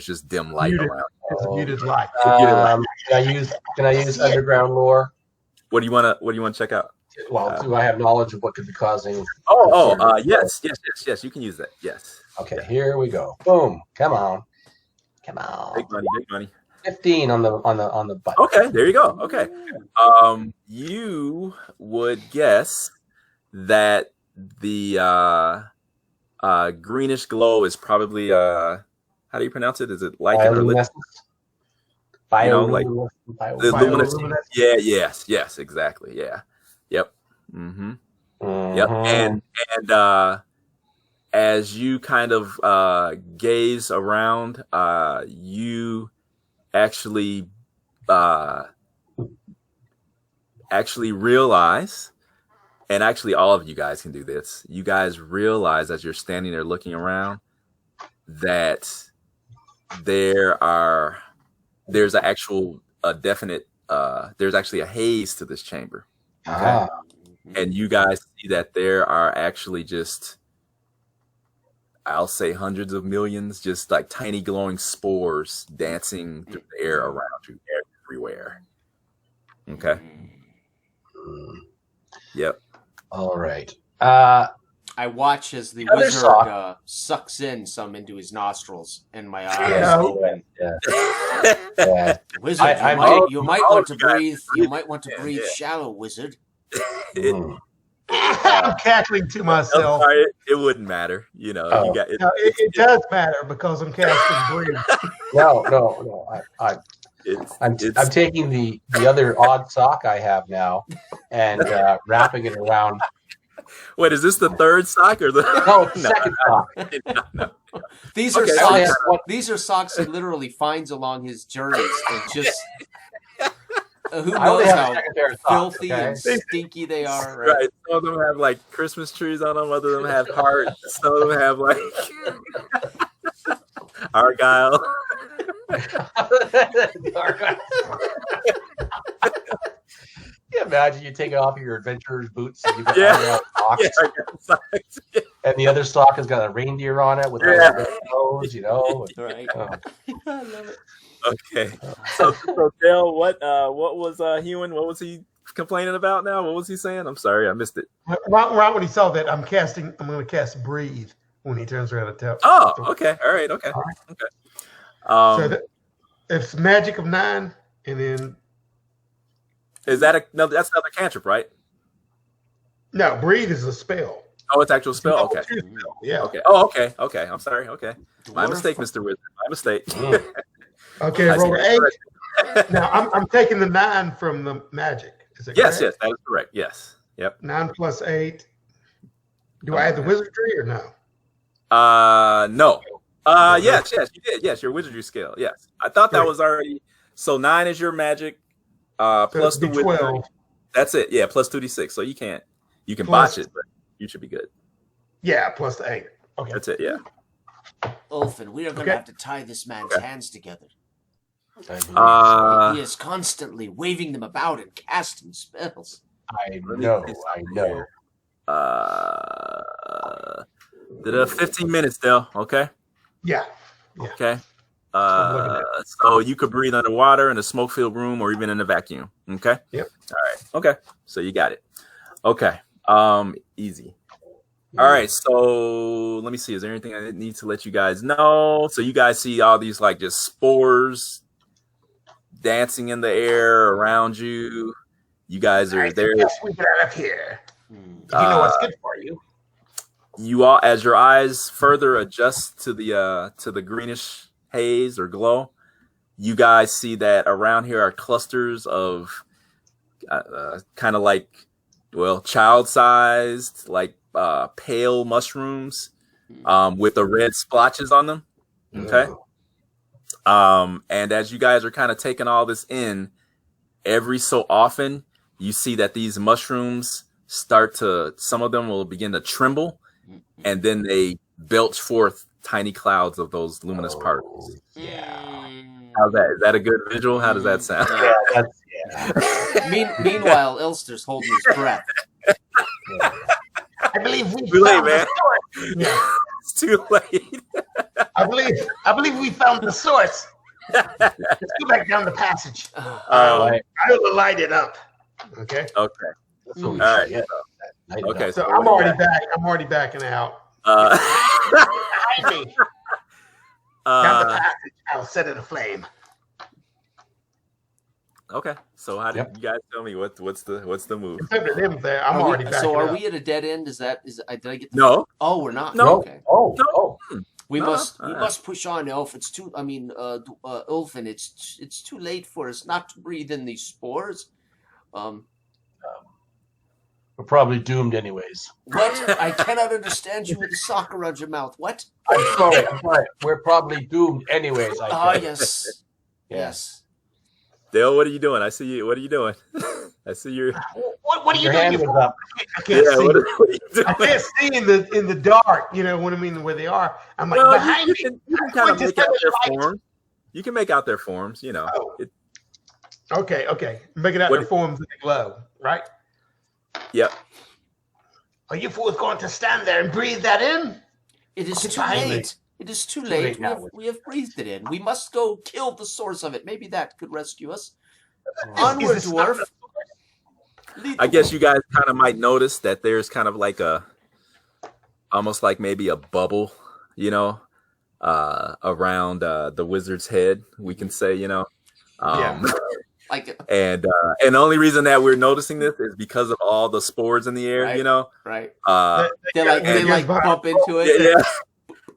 just dim light Muted. around. It's a muted light. Can I use underground lore? What do you want to check out? Well, do I have knowledge of what could be causing? Yes. You can use that. Yes. Okay, here we go. Boom. Come on. Big money. 15 on the button. Okay, there you go. Okay. You would guess that the greenish glow is probably how do you pronounce it? Is it like Bioluminescence. You know, like the luminous? Bioluminescence. Yeah. Yes. Exactly. Yeah. Yep. Mm-hmm. Yep. And as you kind of gaze around, you actually realize, and actually all of you guys can do this. You guys realize as you're standing there looking around that there's actually a haze to this chamber. Okay. And you guys see that there are actually just, I'll say hundreds of millions, just like tiny glowing spores dancing through the air around you everywhere. Okay. Yep. All right. I watch as the Other wizard sock. sucks in some into his nostrils, and my eyes Yeah. open. Yeah. Wizard, you might want to breathe. You might want to breathe shallow, wizard. Mm. I'm cackling to I'm myself. sorry, it wouldn't matter. You know, Oh. you got it. No, it does matter because I'm casting breathe. No. I'm taking the other odd sock I have now and wrapping it around. Wait, is this the third sock or the? No, it's the second sock. No. These are Okay, socks. so- These are socks he literally finds along his journeys, and just who I only knows have a how second pair of socks, filthy okay? and stinky they are. Right? Right. Some of them have like Christmas trees on them. Other of them have hearts. Some of them have like Argyle. Can you imagine you take off your adventurer's boots and you got Yeah. socks, Yeah, I got socks. and the other sock has got a reindeer on it with a Yeah. red nose, you know. Right. Oh. I love it. Okay. So Dale, what was Hewan? What was he complaining about now? What was he saying? I'm sorry, I missed it. Right when he saw that, I'm going to cast breathe when he turns around and tell. Oh, okay. All right. Okay. All right. Okay. So it's magic of 9, and then Is that no? That's another cantrip, right? no, breathe is a spell. Oh, it's actual spell. Okay. It's a spell, yeah. Okay. Oh, okay. Okay. I'm sorry. Okay. My Dwarf- mistake, Mr. Wizard. My mistake. Okay, I see roll that. 8. Now I'm taking the 9 from the magic. Is it Yes. correct? Yes. That is correct. Yes. Yep. 9 plus 8. Do I add the wizardry or no? No. Yes. Yes. You did. Yes. Your wizardry skill. Yes. I thought that Great. was already. So 9 is your magic. So Plus it'd the be wizardry. 12. That's it. Yeah. Plus 2d6. So you can Plus- botch it, but you should be good. Yeah, plus the 8. Okay. That's it. Yeah. Ulfin, we are going to Okay. have to tie this man's Okay. hands together. Uh, He is constantly waving them about and casting spells. I know. Did 15 minutes, Dale. Okay. Yeah. Okay. I'm looking So you could breathe underwater in a smoke-filled room or even in a vacuum. Okay. Yep. All right. Okay. So you got it. Okay. Easy. All right. So let me see. Is there anything I need to let you guys know? So you guys see all these like just spores dancing in the air around you. You guys are there. Yes, we get out of here. Hmm. You know what's good for you. You all, as your eyes further adjust to the greenish haze or glow, you guys see that around here are clusters of kind of like, well, child-sized, like pale mushrooms with the red splotches on them. Okay. And as you guys are kind of taking all this in, every so often you see that these mushrooms some of them will begin to tremble, and then they belch forth tiny clouds of those luminous particles. How's that? Is that a good visual? How does that sound? Meanwhile, Elster's holding his breath. I believe we Too late, found man. the source. Yeah. It's too late. I believe we found the source. Let's go back down the passage. Right. I will light it up. Okay. Okay. That's what we All right. should get. Okay. So I'm already back. I'm already backing out. Behind me. Down the uh, passage. I'll set it aflame. okay. So how did Yep. you guys tell me what's the move? Except for them there. I'm already back. So are we at a dead end? Did I get? No. Oh, we're not. No. Okay. Oh. We No, must push on, Elf. It's too. I mean, Ulfin. It's too late for us not to breathe in these spores. We're probably doomed anyways. What? I cannot understand you with a sock around your mouth. What? I'm sorry. We're probably doomed anyways. Ah, yes. Yes. Dale, what are you doing? I see you. What are you doing? I see your. What are you Your doing? hand was up. I can't Yeah. see. What are you doing? I can't see in the dark. You know what I mean? Where they are. I'm like Well, behind you me. can kind of Point to make out their light. forms. You can make out their forms. You know. Oh. It, Okay. Making out What- their forms in the glow, right? yep. Are you fools going to stand there and breathe that in? It is It's too behind me. late. It is too late late. now. We have breathed it in. We must go kill the source of it. Maybe that could rescue us. Is Onward, this not dwarf. the I guess you guys kind of might notice that there's kind of like almost like maybe a bubble, around the wizard's head. We can say, Yeah. and the only reason that we're noticing this is because of all the spores in the air, Right. They They bump into it. Yeah.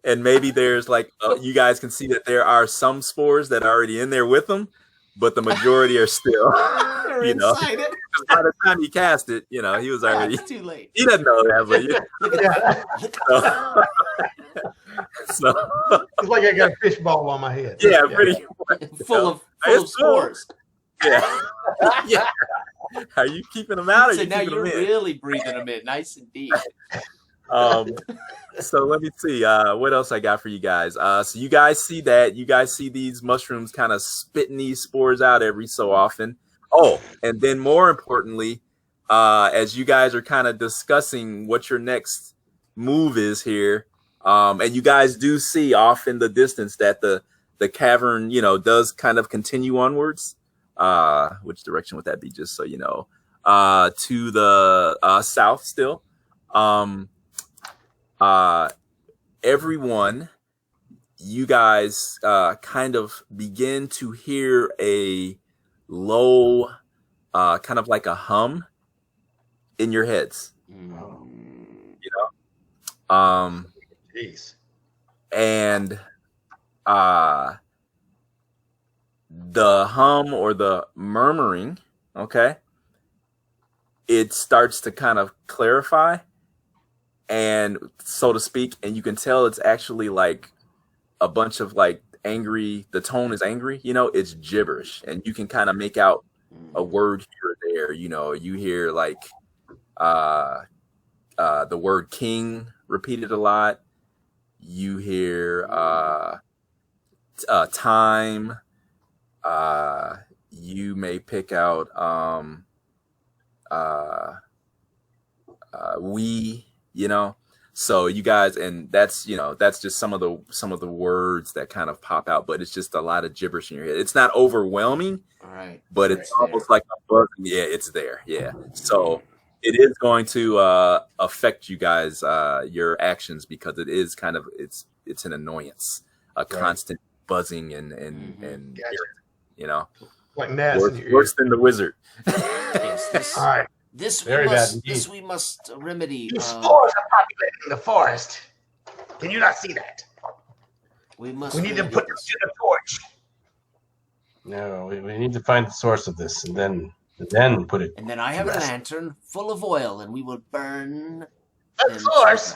And maybe there's like you guys can see that there are some spores that are already in there with them, but the majority are still, They're inside it. By the time he cast it, he was already It's too late. He doesn't know that, but so It's like I got a fish ball on my head. yeah, pretty full of spores. Yeah. Yeah. Are you keeping them out? Or So you now keeping you're them in? really breathing them in. Nice indeed. So let me see what else I got for you guys. So you guys see that. You guys see these mushrooms kind of spitting these spores out every so often. Oh, and then more importantly, as you guys are kind of discussing what your next move is here, and you guys do see off in the distance that the cavern, does kind of continue onwards. Which direction would that be? Just so you know, to the south still. Everyone, you guys kind of begin to hear a low, kind of like a hum in your heads. Jeez. And the hum or the murmuring, okay, it starts to kind of clarify, and so to speak, and you can tell it's actually like a bunch of like angry, the tone is angry, it's gibberish, and you can kind of make out a word here or there. You hear like the word king repeated a lot. You hear time. You may pick out we, so you guys, and that's just some of the words that kind of pop out, but it's just a lot of gibberish in your head. It's not overwhelming, Right. but it's almost like a buzz. Yeah, it's there. Yeah. So it is going to affect you guys, your actions, because it is kind of it's an annoyance, a constant buzzing and Gotcha. Like gnats. Worse than the wizard. Yes, All right. This we must remedy. These spores are populating the forest. Can you not see that? We We need to put them to the torch. No, we need to find the source of this, and then put it. And then I have a lantern full of oil, and we will burn The source.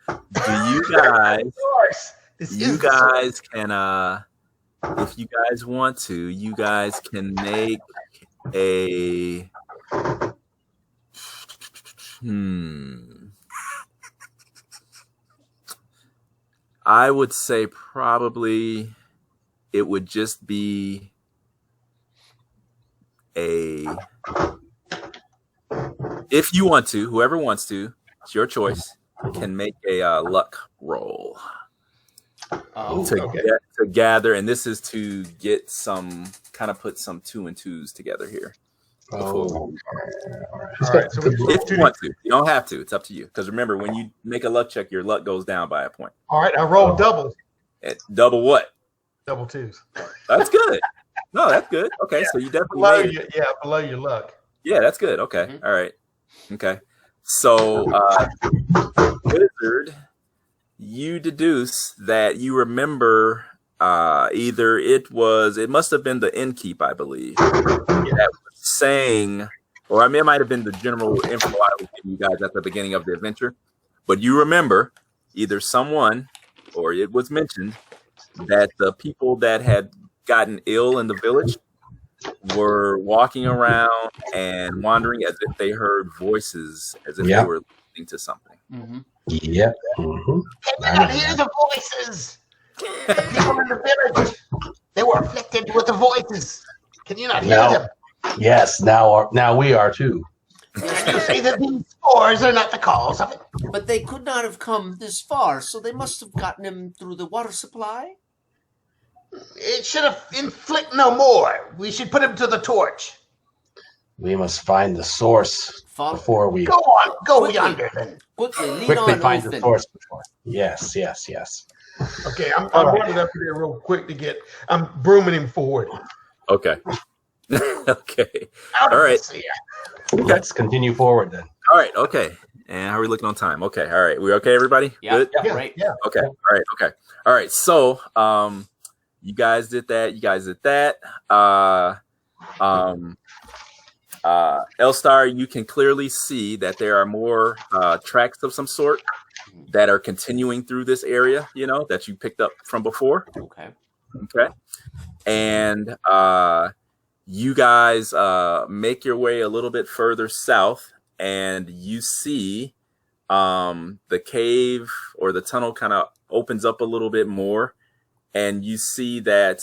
Do you guys? The source. This You is the source. guys can, if you guys want to, you guys can make a. I would say probably it would just be a. If you want to, whoever wants to, it's your choice, can make a luck roll. To gather, and this is to get some kind of put some 2 and 2s together here. Oh, All right. So If you want to, you don't have to. It's up to you. Because remember, when you make a luck check, your luck goes down by a point. all right. I rolled doubles. Double what? Double twos. That's good. No, that's good. Okay, so you definitely Below made it. below your luck. Yeah, that's good. Okay, all right. Okay, so wizard, you deduce that you remember either it must have been the innkeep, I believe, that was saying, or it might have been the general info I was giving you guys at the beginning of the adventure, but you remember either someone or it was mentioned that the people that had gotten ill in the village were walking around and wandering as if they heard voices, as if they were listening to something. Mm-hmm. Yep. Mm-hmm. Can you not hear the voices? The people in the village, they were afflicted with the voices. Can you not hear them? Yes. Now we are too. Can you say that these spores are not the cause of it? But they could not have come this far, so they must have gotten him through the water supply. It should have inflict no more. We should put him to the torch. We must find the source before we Go on, go Quickly. yonder then. Quickly, lead quickly on, find the Ulfin. source before. Yes, yes, yes. Okay, I'm All right. running up there real quick to get. I'm brooming him forward. Okay. Okay. Out All of right. this here. Let's continue forward then. All right. Okay. And how are we looking on time? Okay. All right. We okay, everybody? Yeah. Good. Yeah. Right. Yeah. Okay. All right. Okay. All right. So, you guys did that. You guys did that. L-Star, you can clearly see that there are more tracks of some sort that are continuing through this area, you know, that you picked up from before. Okay. Okay. And you guys make your way a little bit further south, and you see the cave or the tunnel kind of opens up a little bit more, and you see that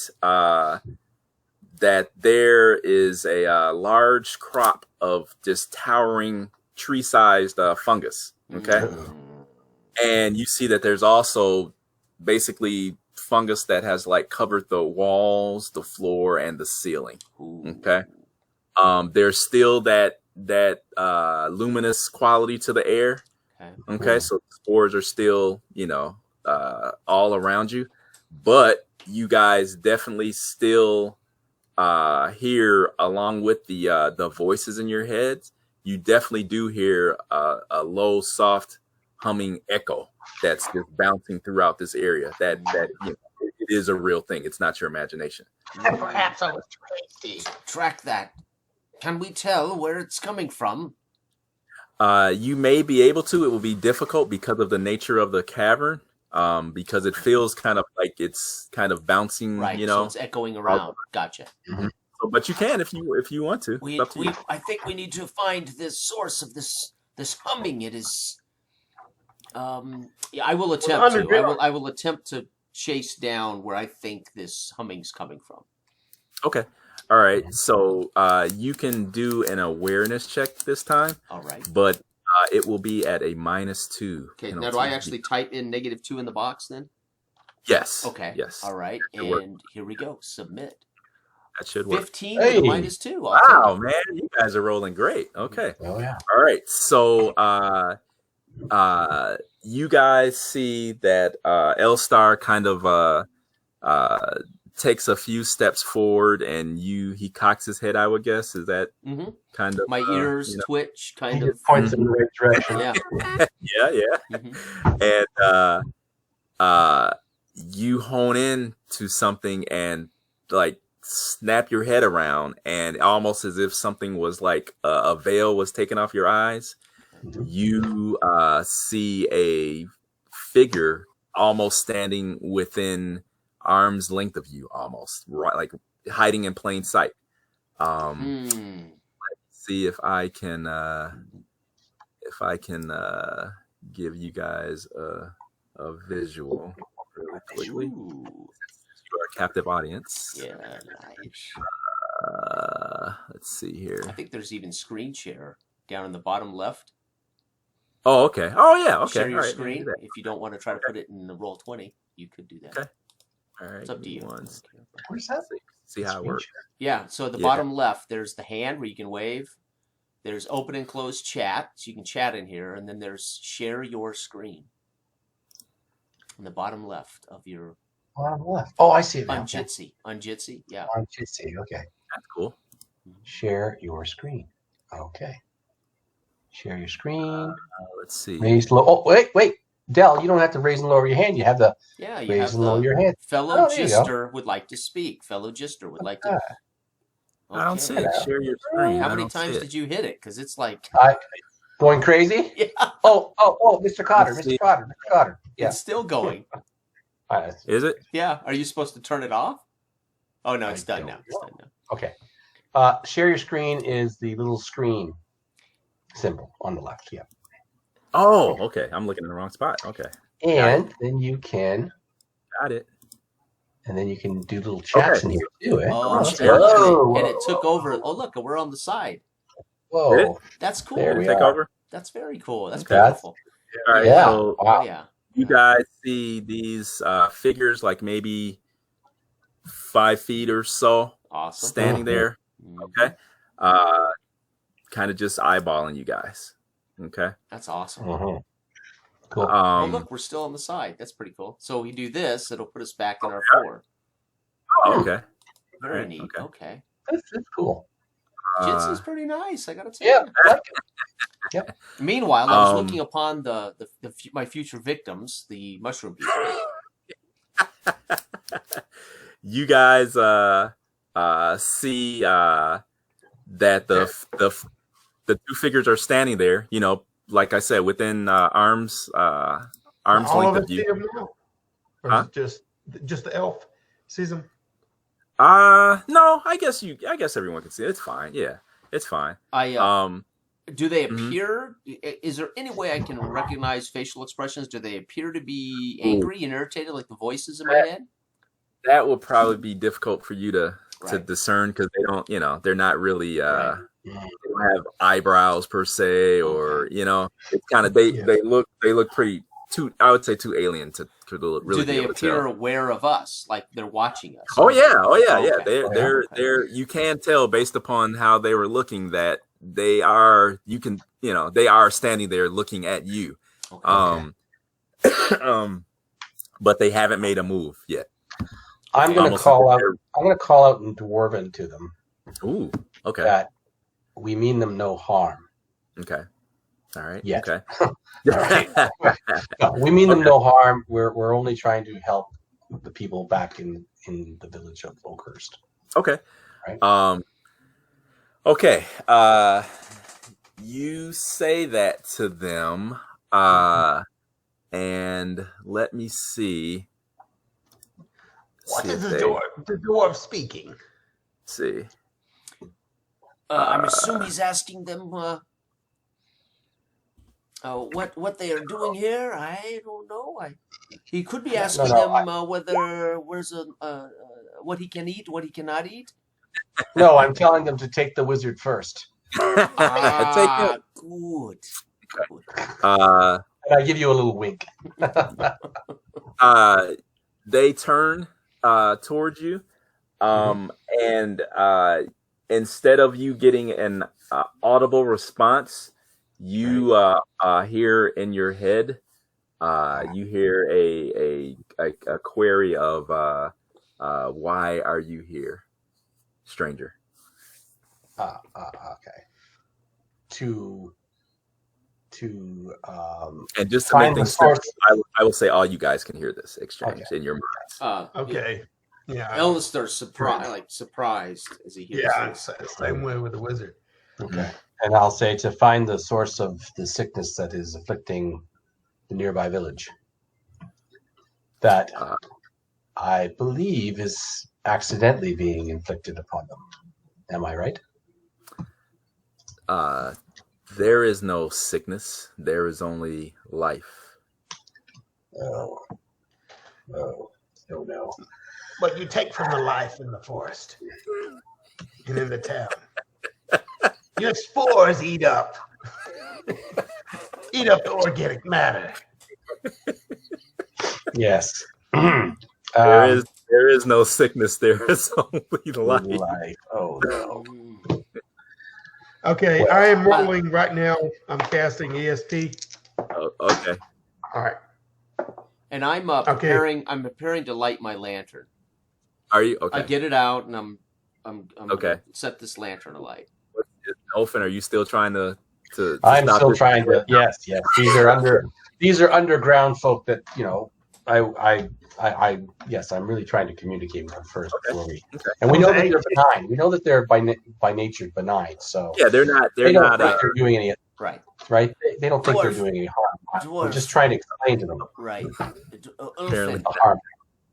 that there is a large crop of just towering tree-sized fungus. Okay. Mm. And you see that there's also basically fungus that has like covered the walls, the floor, and the ceiling. Ooh. Okay. There's still that luminous quality to the air. Okay. So the spores are still, you know, all around you, but you guys definitely still hear, along with the voices in your heads, you definitely do hear a low, soft humming echo that's just bouncing throughout this area. That you know, it is a real thing. It's not your imagination. And perhaps I was crazy. Track that. Can we tell where it's coming from? You may be able to. It will be difficult because of the nature of the cavern. Because it feels kind of like it's kind of bouncing, Right. you know. So it's echoing around. Gotcha. So, but you can if you want to. It's up to you. I think we need to find this source of this humming. It is. Yeah, I will attempt to. underground. I will attempt to chase down where I think this humming's coming from. Okay. All right. So you can do an awareness check this time, All right. but it will be at a -2. Okay. Now, penalty. do I actually type in -2 in the box then? Yes. Okay. Yes. All right. That should work. And here we go. Submit. That should work. 15 with a Hey. -2. Wow, man, you guys are rolling great. Okay. Oh yeah. All right. So you guys see that L-Star kind of takes a few steps forward, and he cocks his head, I would guess. Is that Mm-hmm. kind of My ears you know? twitch, He kind of. just points in the right direction. Yeah. Yeah. Mhm. And you hone in to something and like snap your head around, and almost as if something was like a veil was taken off your eyes, you see a figure almost standing within arm's length of you, almost right, like hiding in plain sight. Hmm. See if I can give you guys a visual really quickly. Ooh. You are a captive audience. Yeah, nice. Let's see here. I think there's even screen share down in the bottom left. Oh, okay. Oh, yeah. Okay. Share your All right, screen. do that. If you don't want to try to put it in the roll 20, you could do that. Okay. All right. It's up to give you. me one second. Where's that? See how it works. Yeah, so at the Yeah. bottom left, there's the hand where you can wave. There's open and close chat, so you can chat in here. And then there's share your screen. On the bottom left of your Bottom left. Oh, I see it now. on Jitsi. On Jitsi, yeah. On Jitsi. Okay. That's cool. Share your screen. Okay. Share your screen. Let's see. Raise low. Oh, wait. Dell, you don't have to raise and lower your hand. You have the Yeah, you raise have and lower the your hand. fellow Oh, there you go. Gister would like to speak. Fellow Gister would like to. Ah, I don't see Okay. it. Share your screen. How I many don't see times it. did you hit it? Because it's like, Going crazy? yeah, Oh, Mr. Cotter. Let's Mr. see. Cotter. Yeah. it's still going. All right. Is it? Yeah, are you supposed to turn it off? Oh no, it's I done now. don't It's done now. Okay. Share your screen is the little screen symbol on the left. Yeah. Oh, okay. I'm looking in the wrong spot. Okay. And then you can Got it. do little chats Okay. in here too. Eh? Oh, that's and, good. look, and it took over. Oh, look, we're on the side. Whoa. That's cool. There we Take are. over. That's very cool. That's That's- beautiful. All right. Yeah. So Wow. Oh, yeah. you guys see these figures, like maybe 5 feet or so, Awesome. standing there. Mhm. Okay. kind of just eyeballing you guys. Okay. That's awesome. Mm-hmm. Cool. Oh, look, we're still on the side. That's pretty cool. So we do this, it'll put us back in our 4. Oh, okay. Very Alright, neat. Okay. That's cool. Jitsu's pretty nice, I gotta tell Yeah. you. I like it. Yep. Meanwhile, I was looking upon my future victims, the mushroom people. You guys see that the 2 figures are standing there, you know, like I said, within arm's All length of of us see you. him now? Or Huh? is it just the elf sees him? No, I guess everyone can see it. It's fine. Yeah, it's fine. Do they Mhm. appear? Is there any way I can recognize facial expressions? Do they appear to be angry and irritated, like the voices in my head? That will probably be difficult for you to Right. discern because they don't, you know, they're not really Right. they don't have eyebrows per se, or you know, it's kind of they look pretty I would say too alien to really Do be they able to tell. appear aware of us, like they're watching us? Oh yeah. Okay. They're you can tell based upon how they were looking that they are they are standing there looking at you. Okay. But they haven't made a move yet. I'm going to Almost call like out. I'm going to call out in Dwarven to them Ooh, okay. that we mean them no harm. Okay. All right. Yet. Okay. No, we mean them no harm. We're only trying to help the people back in the village of Oakhurst. Okay. Right. Okay. You say that to them, and let me see. What See is if the they- dwarf speaking? See. I'm assuming he's asking them what they are doing here. I don't know. He could be asking them whether what he can eat, what he cannot eat. No, I'm telling them to take the wizard first. Take it. Good. And I give you a little wink. They turn towards you, and instead of you getting an audible response, you hear in your head, you hear a query of why are you here, stranger? Okay. To And just to find make the things simple, source. I will say all you guys can hear this exchange in your minds. Okay. Yeah. Ellistar's surprised as he hears Yeah. this. Same way with the wizard. Okay. And I'll say to find the source of the sickness that is afflicting the nearby village. That I believe is accidentally being inflicted upon them. Am I right? There is no sickness. There is only life. Oh, no. What you take from the life in the forest and in the town. Your spores eat up the organic matter. Yes. There is no sickness. There is only life. Life. Oh no. Okay, I am rolling right now. I'm casting ESP. Oh, okay. All right. And I'm preparing. I'm preparing to light my lantern. Are you okay? I get it out, and I'm Okay. gonna set this lantern alight. Elfin, are you still trying to I'm stop still this? trying to. Yes. These are underground folk that yes, I'm really trying to communicate with them first before we. Okay. And we know that they're benign. We know that they're by nature benign. So Yeah, they're not. they They're don't not. think they're doing any. Right. Right. They don't think they're Dwarf. doing any harm. Dwarf. I'm just trying to explain to them Right. Apparently. Ulfin, the harm.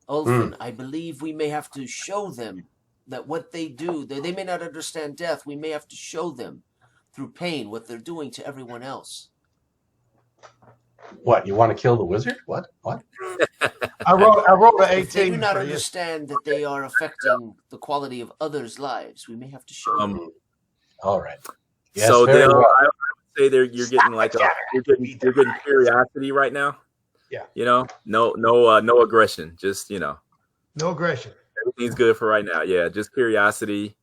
Ulfin, I believe we may have to show them that what they do, they may not understand death. We may have to show them through pain what they're doing to everyone else. What, you want to kill the wizard? What? I rolled an If they 18 do not for you. understand that they are affecting the quality of others' lives, we may have to show them. All right. Yes, So very Dale, well. I would say you're getting like you're getting curiosity right now. Yeah. You know, no aggression. Just No aggression. everything's good for right now. Yeah, just curiosity.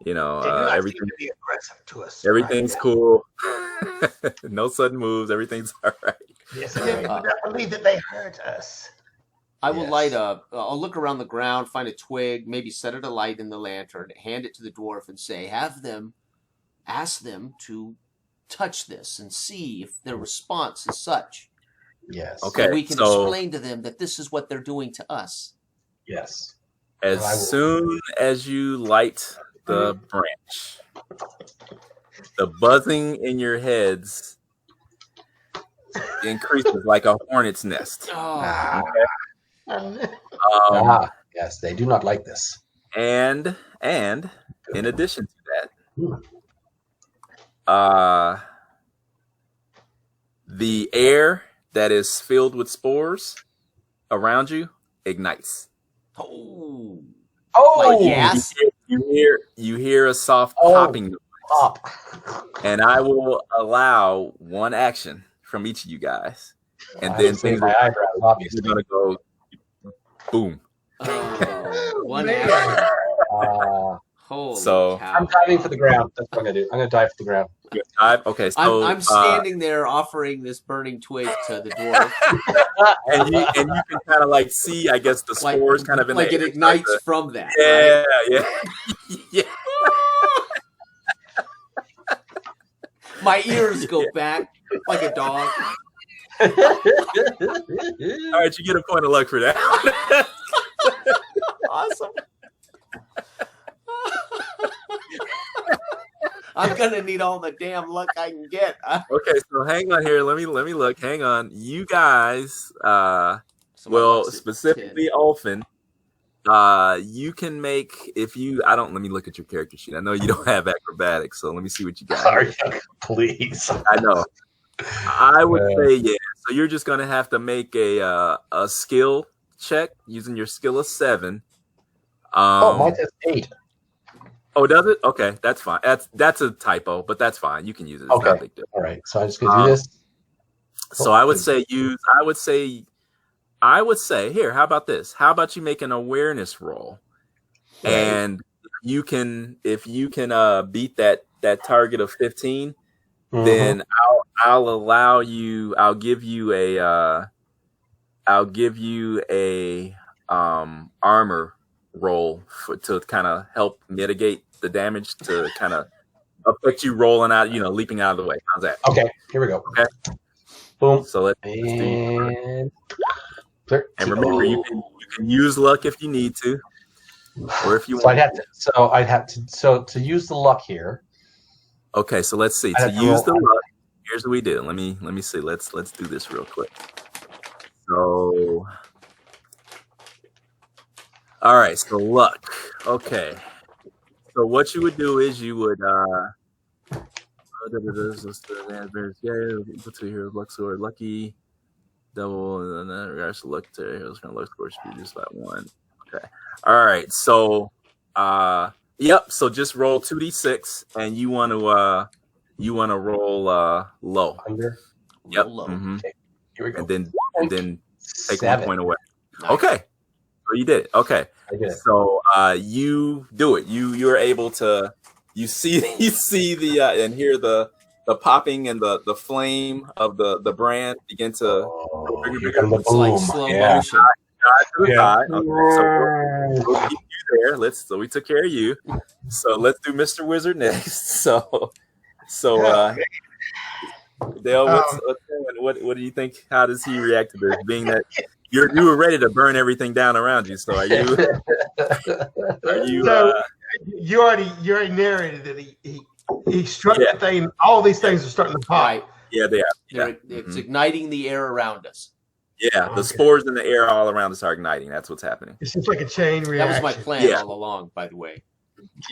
You know, They do not everything. seem to be aggressive to us. Everything's right? cool. No sudden moves. Everything's all right. Yes, and we do not believe that they hurt us. I will Yes. light a. I'll look around the ground, find a twig, maybe set it alight in the lantern, hand it to the dwarf, and say, ask them to touch this and see if their response is such. Yes. Okay. So we can so- explain to them that this is what they're doing to us. Yes. As Well, I will- soon as you light the branch, the buzzing in your heads increases like a hornet's nest. Oh, Yes, they do not like this. And in addition to that, the air that is filled with spores around you ignites. oh, Oh, like gas. You hear a soft Oh. popping noise, Pop. and I will allow one action from each of you guys, and I then would say things my are eyebrows, obviously. gonna go boom. Oh, one Man. action. Holy So- cow. I'm diving for the ground. That's what I'm gonna do. I'm gonna dive for the ground. Okay, so I'm standing there offering this burning twig to the dwarf. and you can kind of like see, I guess, the Like, spores kind of in like the it air ignites start from that. to- Right? yeah, yeah. My ears go back like a dog. All right, you get a point of luck for that. Awesome. I'm gonna need all the damn luck I can get. Okay, so hang on here. Let me look. Hang on. You guys, So my well, luck's at specifically 10. Olfin, you can make let me look at your character sheet. I know you don't have acrobatics, so let me see what you got. Sorry, please. I know. I would say, yeah. So you're just gonna have to make a skill check using your skill of 7. Mine says 8. Oh, does it? Okay, that's fine. That's a typo, but that's fine. You can use it. It's not a Okay. big deal. All right. So I'm just gonna do this. So I would say I would say here, how about this? How about you make an awareness roll? Right. And if you can beat that target of 15, Mhm. then I'll give you a armor roll to kind of help mitigate the damage to kind of affect you rolling out, leaping out of the way. How's that? Okay. Here we go. Okay. Boom. So let's And 13. and remember you can use luck if you need to, or if you So want. I'd have to use the luck here. Okay, so let's see. I To have to use roll- the luck, here's what we do. Let me see. Let's do this real quick. So, all right. So luck. Okay. So what you would do is you would equal to your luck score, lucky double, and then regards to luck to hero's kind of luck score should be just like 1. Okay. All right. So yep. So just roll 2d6, and you want to roll low. Under. Yep. Roll low. Mhm. Here we go. And then take 7. 1 point away. Nice. Okay. So you did it. Okay. I did it. So you do it. You're able to see the and hear the popping and the flame of the brand begin to Oh, here come the It's like boom. slow Yeah. motion. rise to the Yeah. side. Okay, so we'll keep you there. So we took care of you. So let's do Mr. Wizard next. So Dale, what do you think? How does he react to this? Being that you were ready to burn everything down around you. So are you? So you already narrated that he struck the thing. All these things are starting to pop. Right. Yeah, they are. Yeah. It's igniting the air around us. Yeah, the Okay. spores in the air all around us are igniting. That's what's happening. It's just like a chain That reaction. was my plan Yeah. all along, by the way.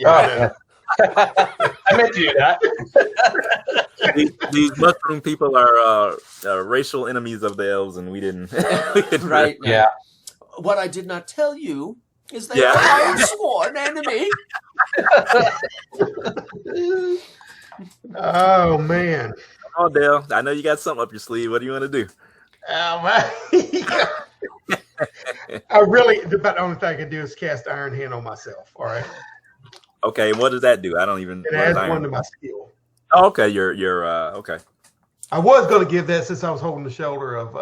Oh, I meant to do that. These mushroom people are racial enemies of the elves, and we didn't. Right. Yeah. What I did not tell you is that Yeah. I am sworn enemy. Oh man. Oh, Dale, I know you got something up your sleeve. What do you want to do? I really, about the only thing I can do is cast Iron Hand on myself. All right. Okay, what does that do? I don't even. It what is adds iron? 1 to my skill. Oh, okay, you're okay. I was going to give that since I was holding the shoulder of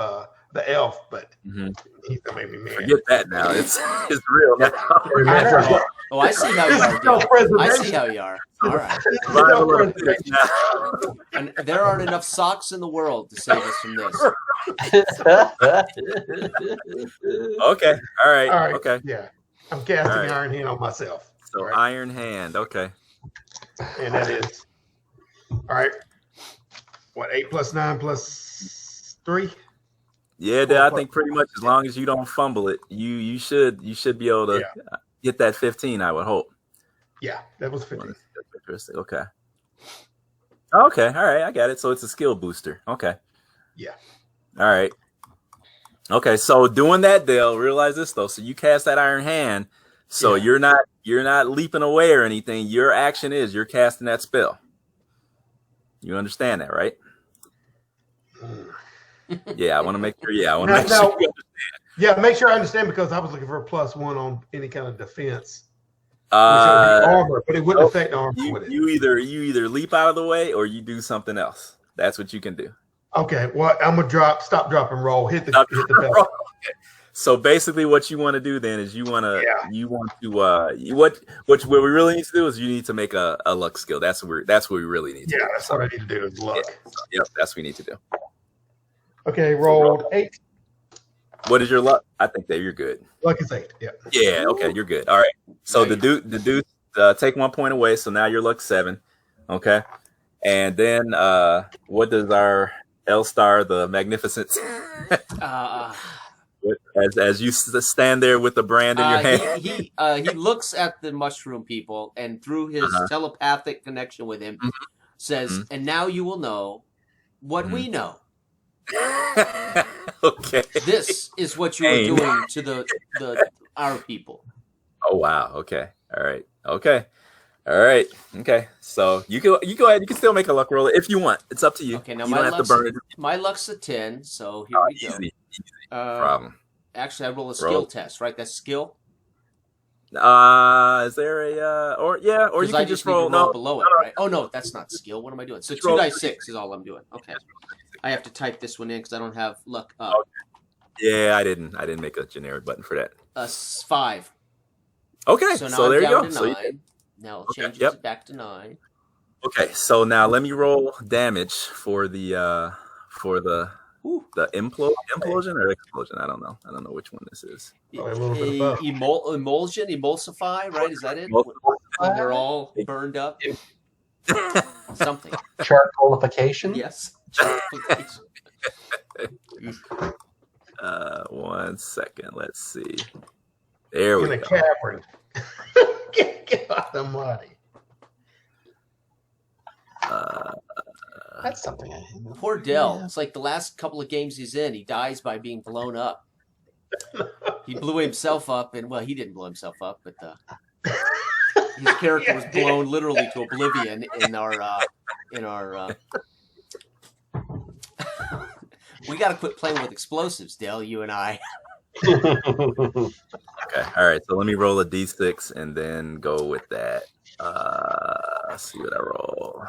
the elf, but Mhm. he's going to make me mad. Forget that now. It's real now. Remember, Oh, I see how you are, Dale. I see how you are. All right. Survival of the fittest now. And there aren't enough socks in the world to save us from this. Okay, all right, All right. okay. Yeah. I'm casting All right. Iron Hand on myself. So All right. Iron Hand. Okay. And that is, all right, what, 8 plus 9 plus 3? Yeah, Dad, I think pretty much as long as you don't fumble it, you should be able to get that 15. I would hope. Yeah, that was 15. That's interesting. Okay. Okay. All right. I got it. So it's a skill booster. Okay. Yeah. All right. Okay. So doing that, Dale, realize this though. So you cast that Iron Hand. So you're not leaping away or anything. Your action is you're casting that spell. You understand that, right? Yeah. I want to make sure. Yeah. I want to make sure you understand. Yeah, make sure I understand because I was looking for a +1 on any kind of defense. Armor, but it wouldn't affect armor with it. You either leap out of the way or you do something else. That's what you can do. Okay, well, I'm gonna stop, drop, and roll. Hit the bell. Okay. So basically, what you want to do then is what we really need to do is you need to make a luck skill. That's what we really need to do. Yeah, that's what I need to do is luck. Yep, that's what we need to do. Okay, rolled 8. What is your luck? I think that you're good. Luck is 8. Yeah. Yeah. Okay, you're good. All right. So the dude take 1 point away. So now your luck 7. Okay. And then what does our L Star the Magnificent? As you stand there with the brand in your hand, he looks at the mushroom people and through his telepathic connection with him says, "And now you will know what we know." Okay. This is what you are doing to our people. Oh wow. Okay. All right. Okay. All right. Okay. So you go ahead. You can still make a luck roll if you want. It's up to you. Okay. Now you don't have to burn it. My luck's a 10. So here we go. Easy. Problem. Actually, I roll a skill test. Right. That's skill. Is there a or you can just roll below it, right? Oh no, that's not skill. What am I doing? So 2 dice 6 is all I'm doing. Okay. I have to type this one in because I don't have luck up. Okay. Yeah, I didn't make a generic button for that. 5. Okay, so, now so there you go. So 9. Now I'll change it back to 9. Okay, so now let me roll damage for the implosion or explosion. I don't know which one this is. Emulsify, right? Is that it? They're all burned up. Something. Charcoalification? Yes. 1 second. Let's see. There we go. In a cavern. Get out the money. That's something I hate. Poor Dell. It's like the last couple of games he's in, he dies by being blown up. He blew himself up, and well, he didn't blow himself up, but his character was blown literally to oblivion in our. We got to quit playing with explosives, Dell. You and I. Okay. All right. So let me roll a d6 and then go with that. Let's see what I roll.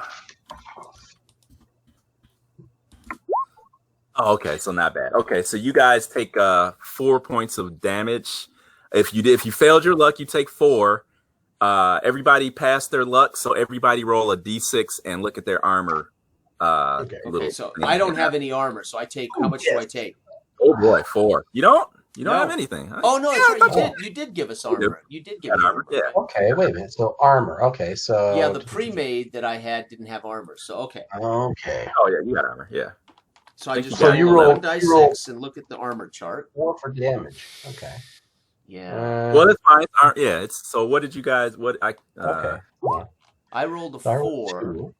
Oh, okay. So not bad. Okay. So you guys take 4 points of damage. If you failed your luck, you take 4. Everybody passed their luck, so everybody roll a d6 and look at their armor. Okay. So I don't have any armor, so I take. How much do I take? Oh boy, 4. You don't have anything. Huh? Oh no, that's right. You did give us armor. You did give us armor. Yeah. Okay, wait a minute. So armor. Okay, so yeah, the pre-made that I had didn't have armor. So okay. Okay. Oh yeah, you got armor. Yeah. So I just roll dice 6 and look at the armor chart. 4 for damage. Okay. Yeah. Well, it's fine. Yeah. It's so. What did you guys? Okay. I rolled a 4.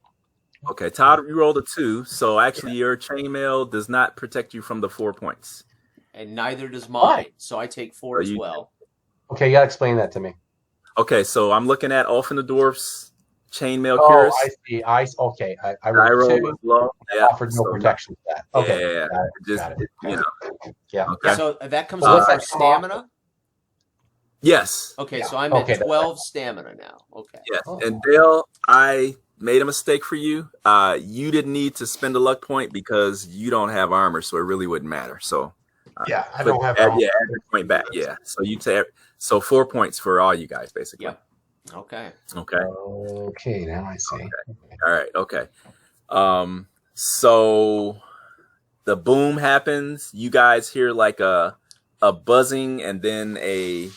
Okay, Todd, you rolled a 2. So actually, your chainmail does not protect you from the 4 points. And neither does mine. So I take 4 as well. Okay, you gotta explain that to me. Okay, so I'm looking at Ulf and the Dwarf's chainmail Oh, cures. I see. Okay, I rolled 2. low. Yeah, offered no protection to that. Okay. Yeah, got it. you know. Yeah. Okay. So that comes off our stamina. Yes. Okay, Yeah. so I'm Okay, at that's 12 stamina now. Okay. Yes. Oh. And Dale, I made a mistake for you. You didn't need to spend a luck point because you don't have armor, so it really wouldn't matter. So Yeah, I don't have add your point back. Yeah. So you take 4 points for all you guys, basically. Yep. Okay. Okay. Okay, now I see. All right. Okay. So the boom happens. You guys hear like a buzzing and then a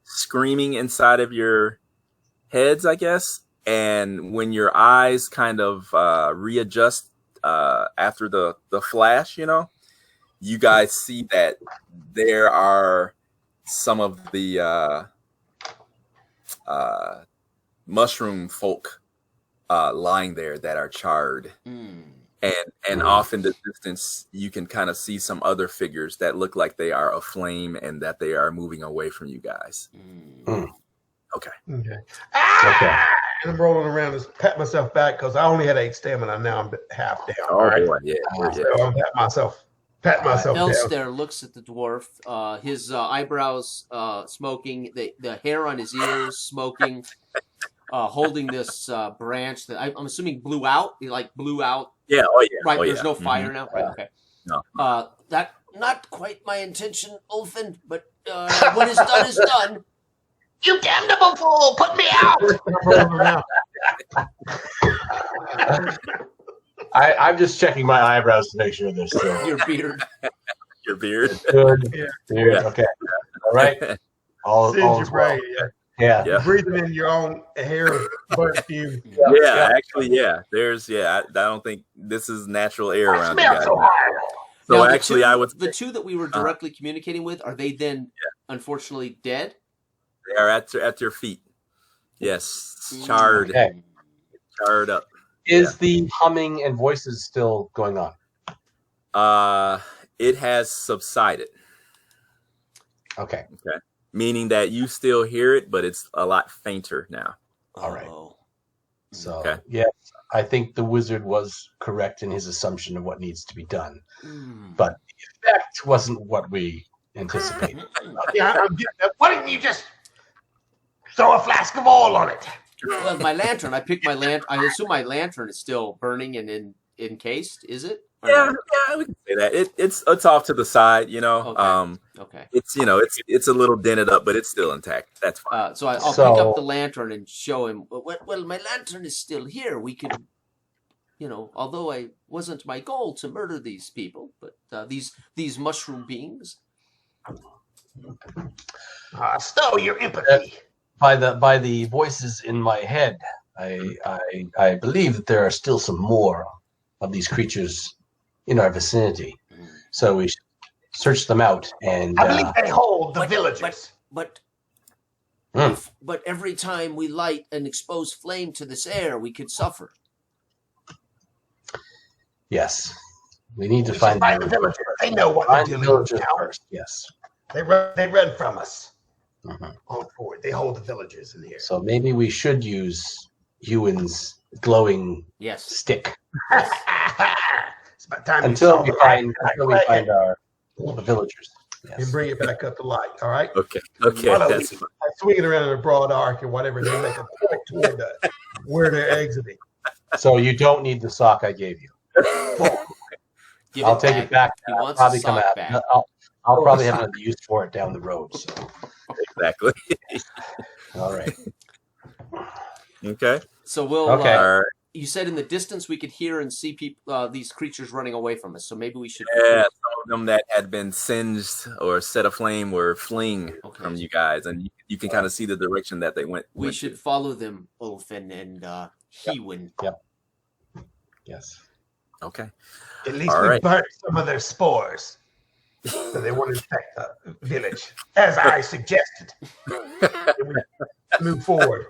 screaming inside of your heads, I guess. And when your eyes kind of readjust after the flash, you guys see that there are some of the mushroom folk lying there that are charred. And off in the distance, you can kind of see some other figures that look like they are aflame and that they are moving away from you guys. Okay. Ah! And I'm rolling around and pat myself back because I only had 8 stamina. Now I'm half down. Oh, all right? boy. Yeah. So I'm pat myself down. Elster looks at the dwarf. His eyebrows smoking. The hair on his ears smoking. Holding this branch that I'm assuming blew out. He blew out. Yeah. Oh, yeah. Right. Oh, There's yeah. no fire now. Right. Okay. No. That not quite my intention, Ulfin. But what is done is done. You damnable fool! Put me out! I'm rolling around. I'm just checking my eyebrows to make sure they're still Your beard. Your beard. good. Yeah. Dude, Yeah. okay. All right. All Singe is your well. brain. Yeah. Yeah. Yeah. Breathing in your own hair burnt fume. Yeah, actually, yeah. I don't think this is natural air I around you smell guys. so hard. So Now, actually, I would the two that we were directly communicating with, are they then unfortunately dead? they are at your feet. Yes, charred, Okay. charred up. Is the humming and voices still going on? It has subsided, Okay. meaning that you still hear it, but it's a lot fainter now. All right. Oh. So, Okay. yes, I think the wizard was correct in his assumption of what needs to be done. Mm. But the effect wasn't what we anticipated. Yeah, I'm getting that. Why didn't you just throw a flask of oil on it? Well, my lantern. I picked my lantern. I assume my lantern is still burning and encased. Is it? Or Yeah, not? yeah, we can say that. It's off to the side, Okay. Okay. It's a little dented up, but it's still intact. That's fine. So I'll So- pick up the lantern and show him. Well, my lantern is still here. We could, although I wasn't my goal to murder these people, but these mushroom beings. Stow your empathy. By the voices in my head, I believe that there are still some more of these creatures in our vicinity. So we should search them out and I believe they hold the But- villagers. But Hmm. but every time we light an exposed flame to this air, we could suffer. yes. We need to We should find find the villagers. They know what find to the do. villagers now. first. Yes. They run from us. Mhm. On forward. They hold the villagers in here. So maybe we should use Ewan's glowing Yes. stick It's about time you until saw we the find light. the villagers. And Yes. bring it back up to light. All right. Okay, Follow that's me. fine. I swing it around in a broad arc or whatever, and then make a point toward where they're exiting. So you don't need the sock I gave you. Give I'll take it back. He I'll wants probably his come sock out. back. I'll probably have another use for it down the road. So, Exactly. all right. Okay. So we'll. Okay. All right. You said in the distance we could hear and see people, these creatures running away from us. So maybe we should. Yeah, some of them that had been singed or set aflame were fleeing Okay. from you guys, and you can kind of see the direction that they went. We should follow them, Ulfin and Hewin. Yes. Okay. At least All we right. burnt some of their spores. So they won't infect the village, as I suggested. Move forward.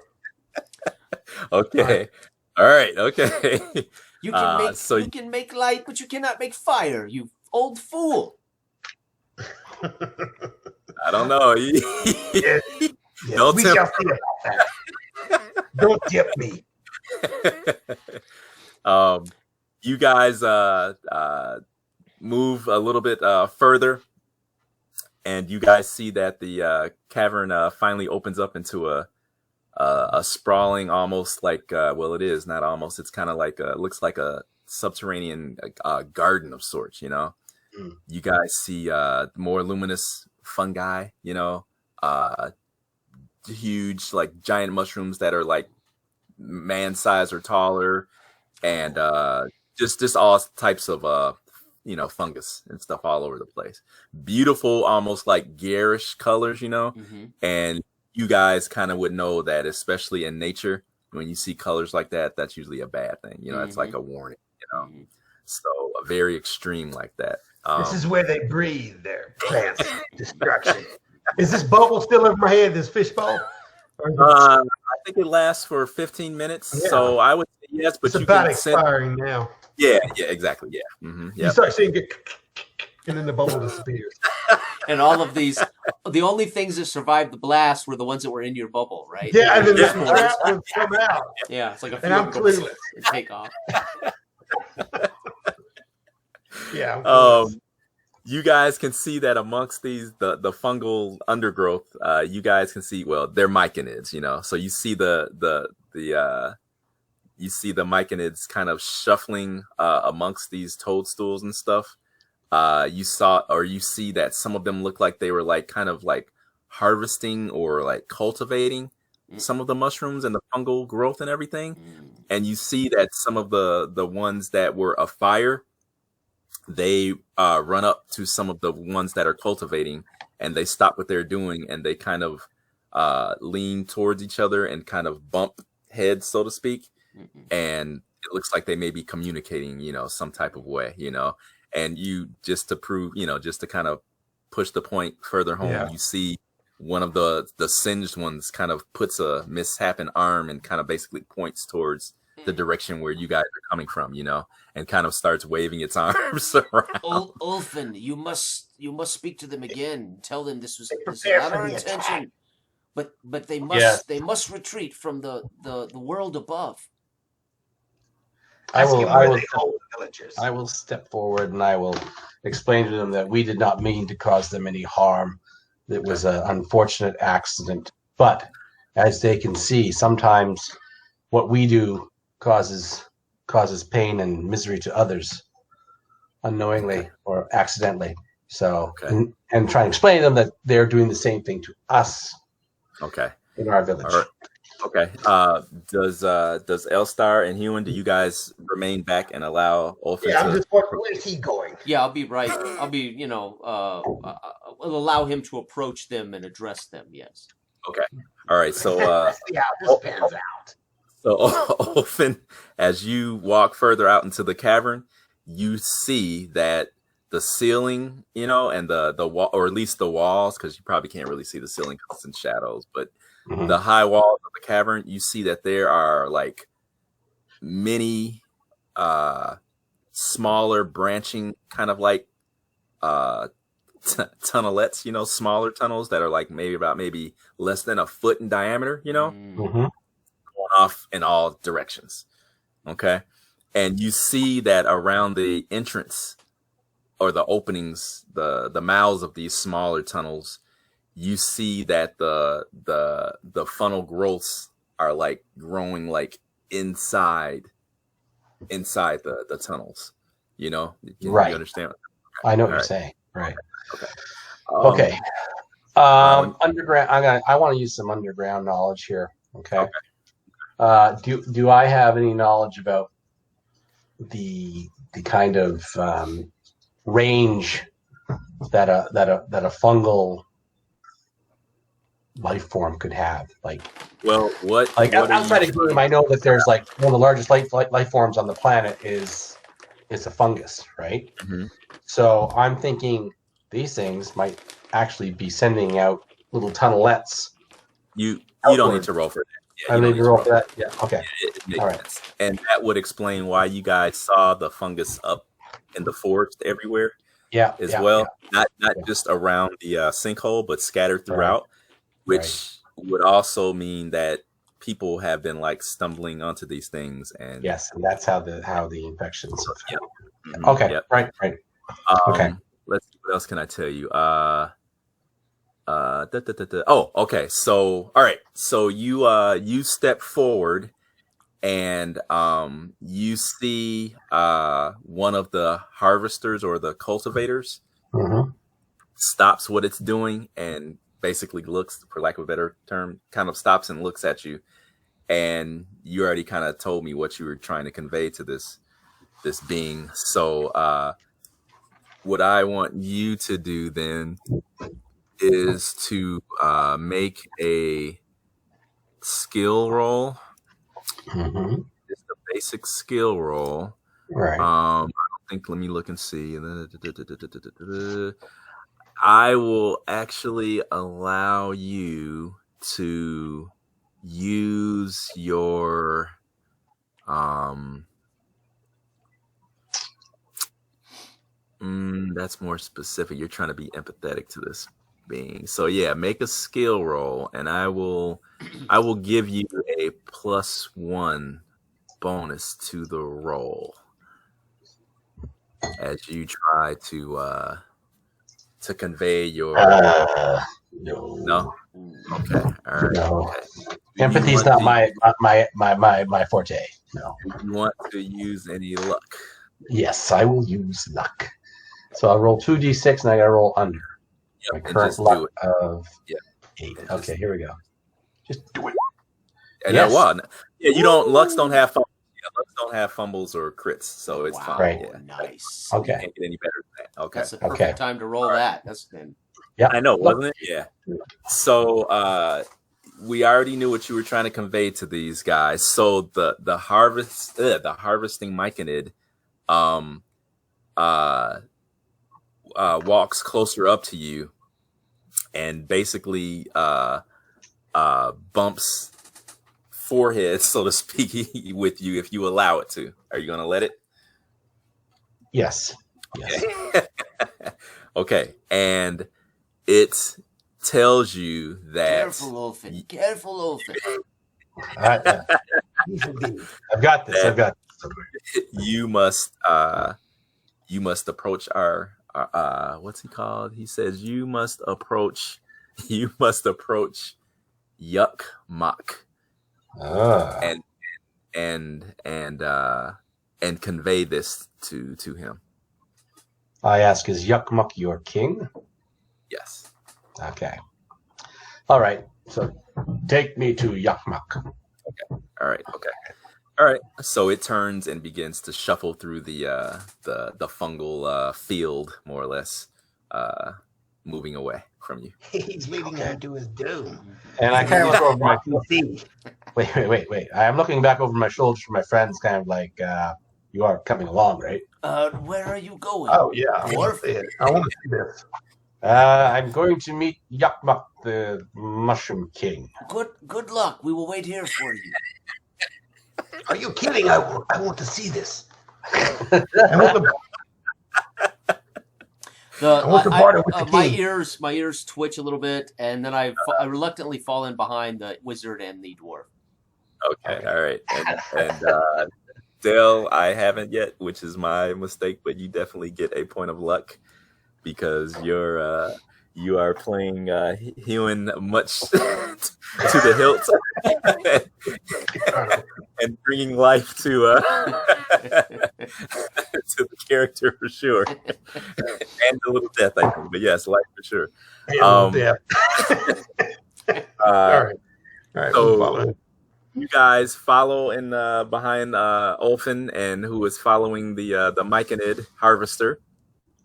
Okay. All right. Okay. You can make so- you can make light, but you cannot make fire. You old fool. I don't know. Yes, Don't we tell- shall see about that. Don't tip me. You guys move a little bit further, and you guys see that the cavern finally opens up into a sprawling, almost like well, it is not almost. It's kind of like looks like a subterranean garden of sorts. You know, you guys see more luminous fungi. You know, huge like giant mushrooms that are like man size or taller, and just all types of you know, fungus and stuff all over the place. Beautiful, almost like garish colors, you know. And you guys kind of would know that, especially in nature, when you see colors like that, that's usually a bad thing. You know, it's like a warning, you know. So very extreme like that. This is where they breathe their plants destruction. Is this bubble still over my head, this fishbowl? I think it lasts for 15 minutes. Yeah. So I would say yes, but it's about expiring now. Yeah, exactly. Yeah. You start seeing it, and then the bubble disappears. And all of these, the only things that survived the blast were the ones that were in your bubble, right? Yeah, and then the crap would come out. Yeah, it's like a and I'm clueless. And take off. Yeah. You guys can see that amongst these the fungal undergrowth, you guys can see, well, they're myconids, you know. So you see the myconids kind of shuffling amongst these toadstools and stuff. You see that some of them look like they were like kind of like harvesting or like cultivating some of the mushrooms and the fungal growth and everything. And you see that some of the ones that were afire, they run up to some of the ones that are cultivating, and they stop what they're doing, and they kind of lean towards each other and kind of bump heads, so to speak. And it looks like they may be communicating, you know, some type of way, you know. And you, just to prove, you know, just to kind of push the point further home, you see one of the singed ones kind of puts a misshapen arm and kind of basically points towards the direction where you guys are coming from, you know, and kind of starts waving its arms around. Ulfin, you must speak to them again. Tell them this was not our intention, but they must retreat from the world above. I will step forward and I will explain to them that we did not mean to cause them any harm. It was an unfortunate accident, but as they can see, sometimes what we do causes pain and misery to others unknowingly or accidentally. So, and try and explain to them that they're doing the same thing to us. In our village. All right. Okay. Does Elstar and Human, do you guys remain back and allow Ulfin? Yeah, I'm just wondering, where is he going? Yeah, I'll be right. I'll be, you know, will allow him to approach them and address them. Yes. Okay. All right. So see how this pans out. So Ulfin, as you walk further out into the cavern, you see that the ceiling, you know, and the wall, or at least the walls, because you probably can't really see the ceiling because it's in shadows, but the high walls of the cavern, you see that there are like many smaller branching kind of like tunnelets, you know, smaller tunnels that are like maybe less than a foot in diameter, you know, going off in all directions. Okay. And you see that around the entrance or the openings, the mouths of these smaller tunnels, you see that the funnel growths are like growing like inside the tunnels, you know. You understand? I know what you're saying. Right. Okay. Underground. I want to use some underground knowledge here. Okay. Do I have any knowledge about the kind of range that a fungal life form could have? Like, well, outside of game, I know that there's like one of the largest life forms on the planet is a fungus, right? So I'm thinking these things might actually be sending out little tunnelets. You don't need to roll for that. Yeah, I need to roll for that. Yeah. Okay. All right. And that would explain why you guys saw the fungus up in the forest everywhere. Yeah. As well, not just around the sinkhole, but scattered throughout, which would also mean that people have been like stumbling onto these things. And yes, and that's how the infections. Yeah. Okay. Right. Okay. Let's see, what else can I tell you? Oh, okay. So, all right. So you step forward, and you see one of the harvesters or the cultivators Mm-hmm. stops what it's doing and basically looks, for lack of a better term, kind of stops and looks at you. And you already kind of told me what you were trying to convey to this being. So what I want you to do then is to make a skill roll. Mm-hmm. Just a basic skill roll. Right. I don't think. Let me look and see. I will actually allow you to use your that's more specific. You're trying to be empathetic to this being. So yeah, make a skill roll, and I will give you a +1 bonus to the roll as you try to convey your no. Okay, all right. No. Okay. Empathy's not my forte. No. Do you want to use any luck? Yes, I will use luck. So I'll roll 2d6 and I gotta roll under. Yep, My and current just luck do it. of Yeah. 8. And Okay, here we go. Just do it. And Yes. Yeah, you don't. Lucks don't have fumbles. Yeah, Lucks don't have fumbles or crits, so it's Wow, fine. Right. Yeah. nice. You Okay. can't get any better than that. Okay. That's the perfect Okay. time to roll that. That's then. Yeah. I know, wasn't it? Yeah. So we already knew what you were trying to convey to these guys. So the harvesting myconid walks closer up to you and basically bumps forehead, so to speak, with you if you allow it to. Are you gonna let it? Yes. Yes. Okay, and it tells you that Careful, Olfin. Careful, Olfin. I've got this. I've got this. you must approach our what's he called? He says you must approach Yuck Mock and convey this to him. I ask, is Yuckmuck your king? Yes. Okay. All right. So take me to Yuckmuck. All right. Okay. All right. So it turns and begins to shuffle through the fungal field, more or less, moving away from you. He's leading him to his doom. And I kind of look over my See, wait. I'm looking back over my shoulders for my friends, kind of like, you are coming along, right? Where are you going? Oh yeah, I want Dwarf? to see it. I want to see this. I'm going to meet Yuckmuck, the Mushroom King. Good luck. We will wait here for you. are you kidding? I want to see this. I want the, I want the barter with the king. My ears twitch a little bit, and then I reluctantly fall in behind the wizard and the dwarf. Okay. All right. And Dale, I haven't yet, which is my mistake, but you definitely get a point of luck because you are playing Human much to the hilt and bringing life to to the character for sure, and a little death, I think. But yes, life for sure. Yeah. All right. So you guys follow in behind Olfin, and who is following the myconid harvester.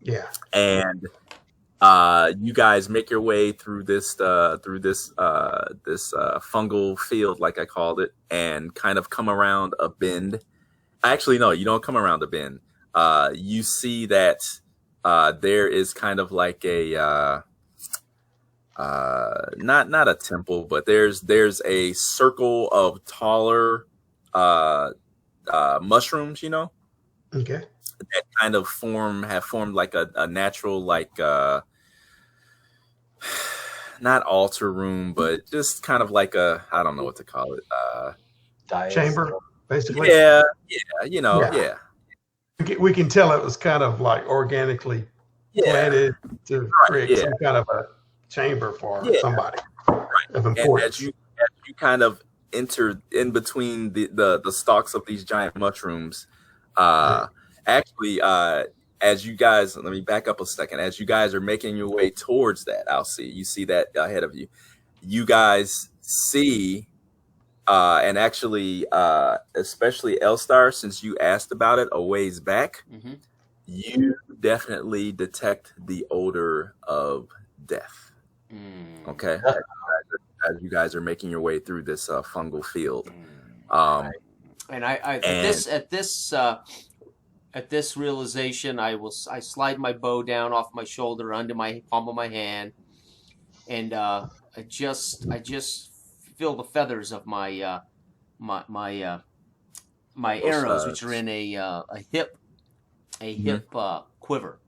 Yeah. And you guys make your way through this fungal field, like I called it, and kind of come around a bend. Actually, no, you don't come around a bend. You see that there is kind of like a not a temple, but there's a circle of taller mushrooms, Okay. that kind of have formed like a natural, like not altar room, but just kind of like I don't know what to call it. Chamber, basically. Yeah. Yeah. We can tell it was kind of like organically planted to create some kind of a chamber for Yeah. somebody of And importance. as you kind of enter in between the stalks of these giant mushrooms, actually, as you guys, let me back up a second. As you guys are making your way towards that, you see that ahead of you. You guys see, and actually, especially Elstar, since you asked about it a ways back, Mm-hmm. you definitely detect the odor of death. Mm. Okay, as you guys are making your way through this fungal field, And I at this realization, I slide my bow down off my shoulder under my palm of my hand, and I just feel the feathers of my my arrows, which are in a hip quiver,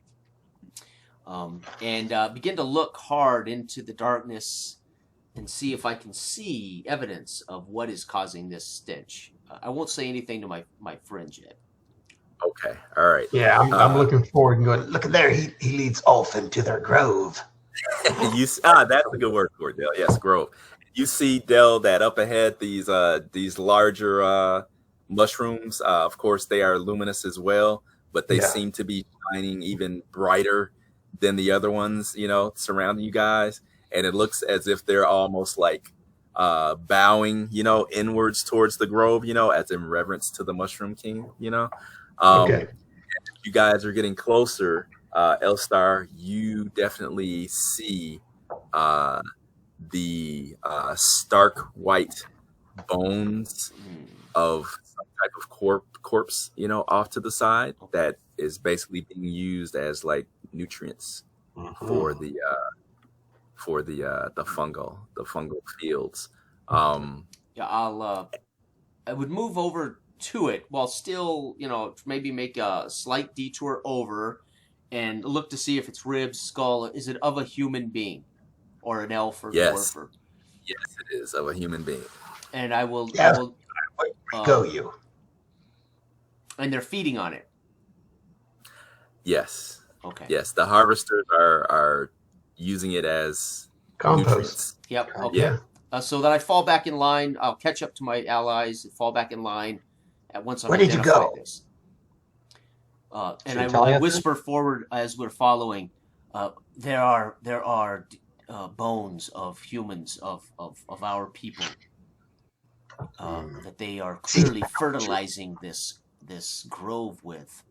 and begin to look hard into the darkness and see if I can see evidence of what is causing this stench. I won't say anything to my friends yet. Okay, all right. Yeah, I'm looking forward and going, look at there, he leads Ulf into their grove. That's a good word for it, Dale. Yes, grove. You see, Dell, that up ahead, these larger mushrooms. Of course, they are luminous as well, but they seem to be shining even brighter than the other ones, surrounding you guys. And it looks as if they're almost like bowing, inwards towards the grove, as in reverence to the Mushroom King, Okay. You guys are getting closer. Elstar, you definitely see the stark white bones of some type of corpse, off to the side that is basically being used as like nutrients for the fungal fields. I would move over to it while still, maybe make a slight detour over and look to see if its ribs, skull, is it of a human being or an elf or dwarf? Or... Yes, it is of a human being. And I will. Go you. And they're feeding on it. Yes. Okay. Yes, the harvesters are using it as Compost. nutrients. Yep. Okay. Yeah. So that I fall back in line. I'll catch up to my allies and fall back in line at once I've Where did you identified go? this. And I will whisper forward as we're following. There are bones of humans of our people that they are clearly fertilizing this grove with.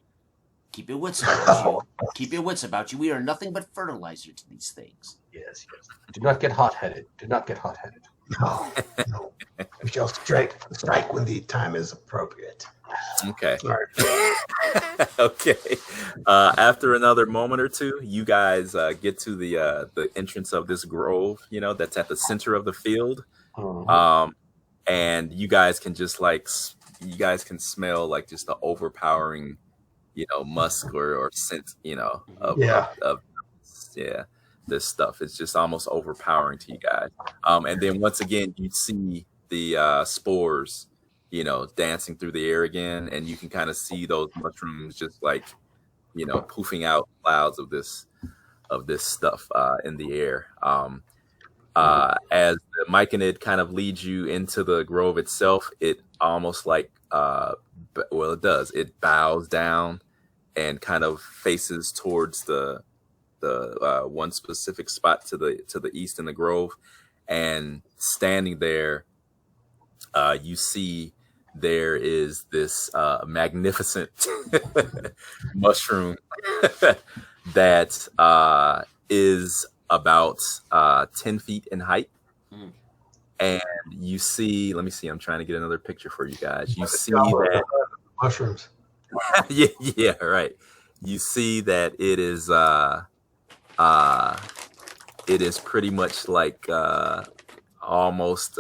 Keep your wits about you. Keep your wits about you. We are nothing but fertilizer to these things. Yes. Do not get hot-headed. No. We shall strike when the time is appropriate. Okay. All right. Okay. After another moment or two, you guys get to the entrance of this grove, that's at the center of the field. And you guys can just smell like just the overpowering, musk or scent, of this stuff. It's just almost overpowering to you guys. And then once again, you see the spores, dancing through the air again, and you can kind of see those mushrooms just like, poofing out clouds of this stuff in the air. As the myconid kind of leads you into the grove itself, it almost like, it bows down and kind of faces towards the one specific spot to the east in the grove, and standing there, you see there is this magnificent mushroom that is about 10 feet in height. And you see, let me see, I'm trying to get another picture for you guys. You see that mushrooms. yeah, right. You see that it is pretty much like almost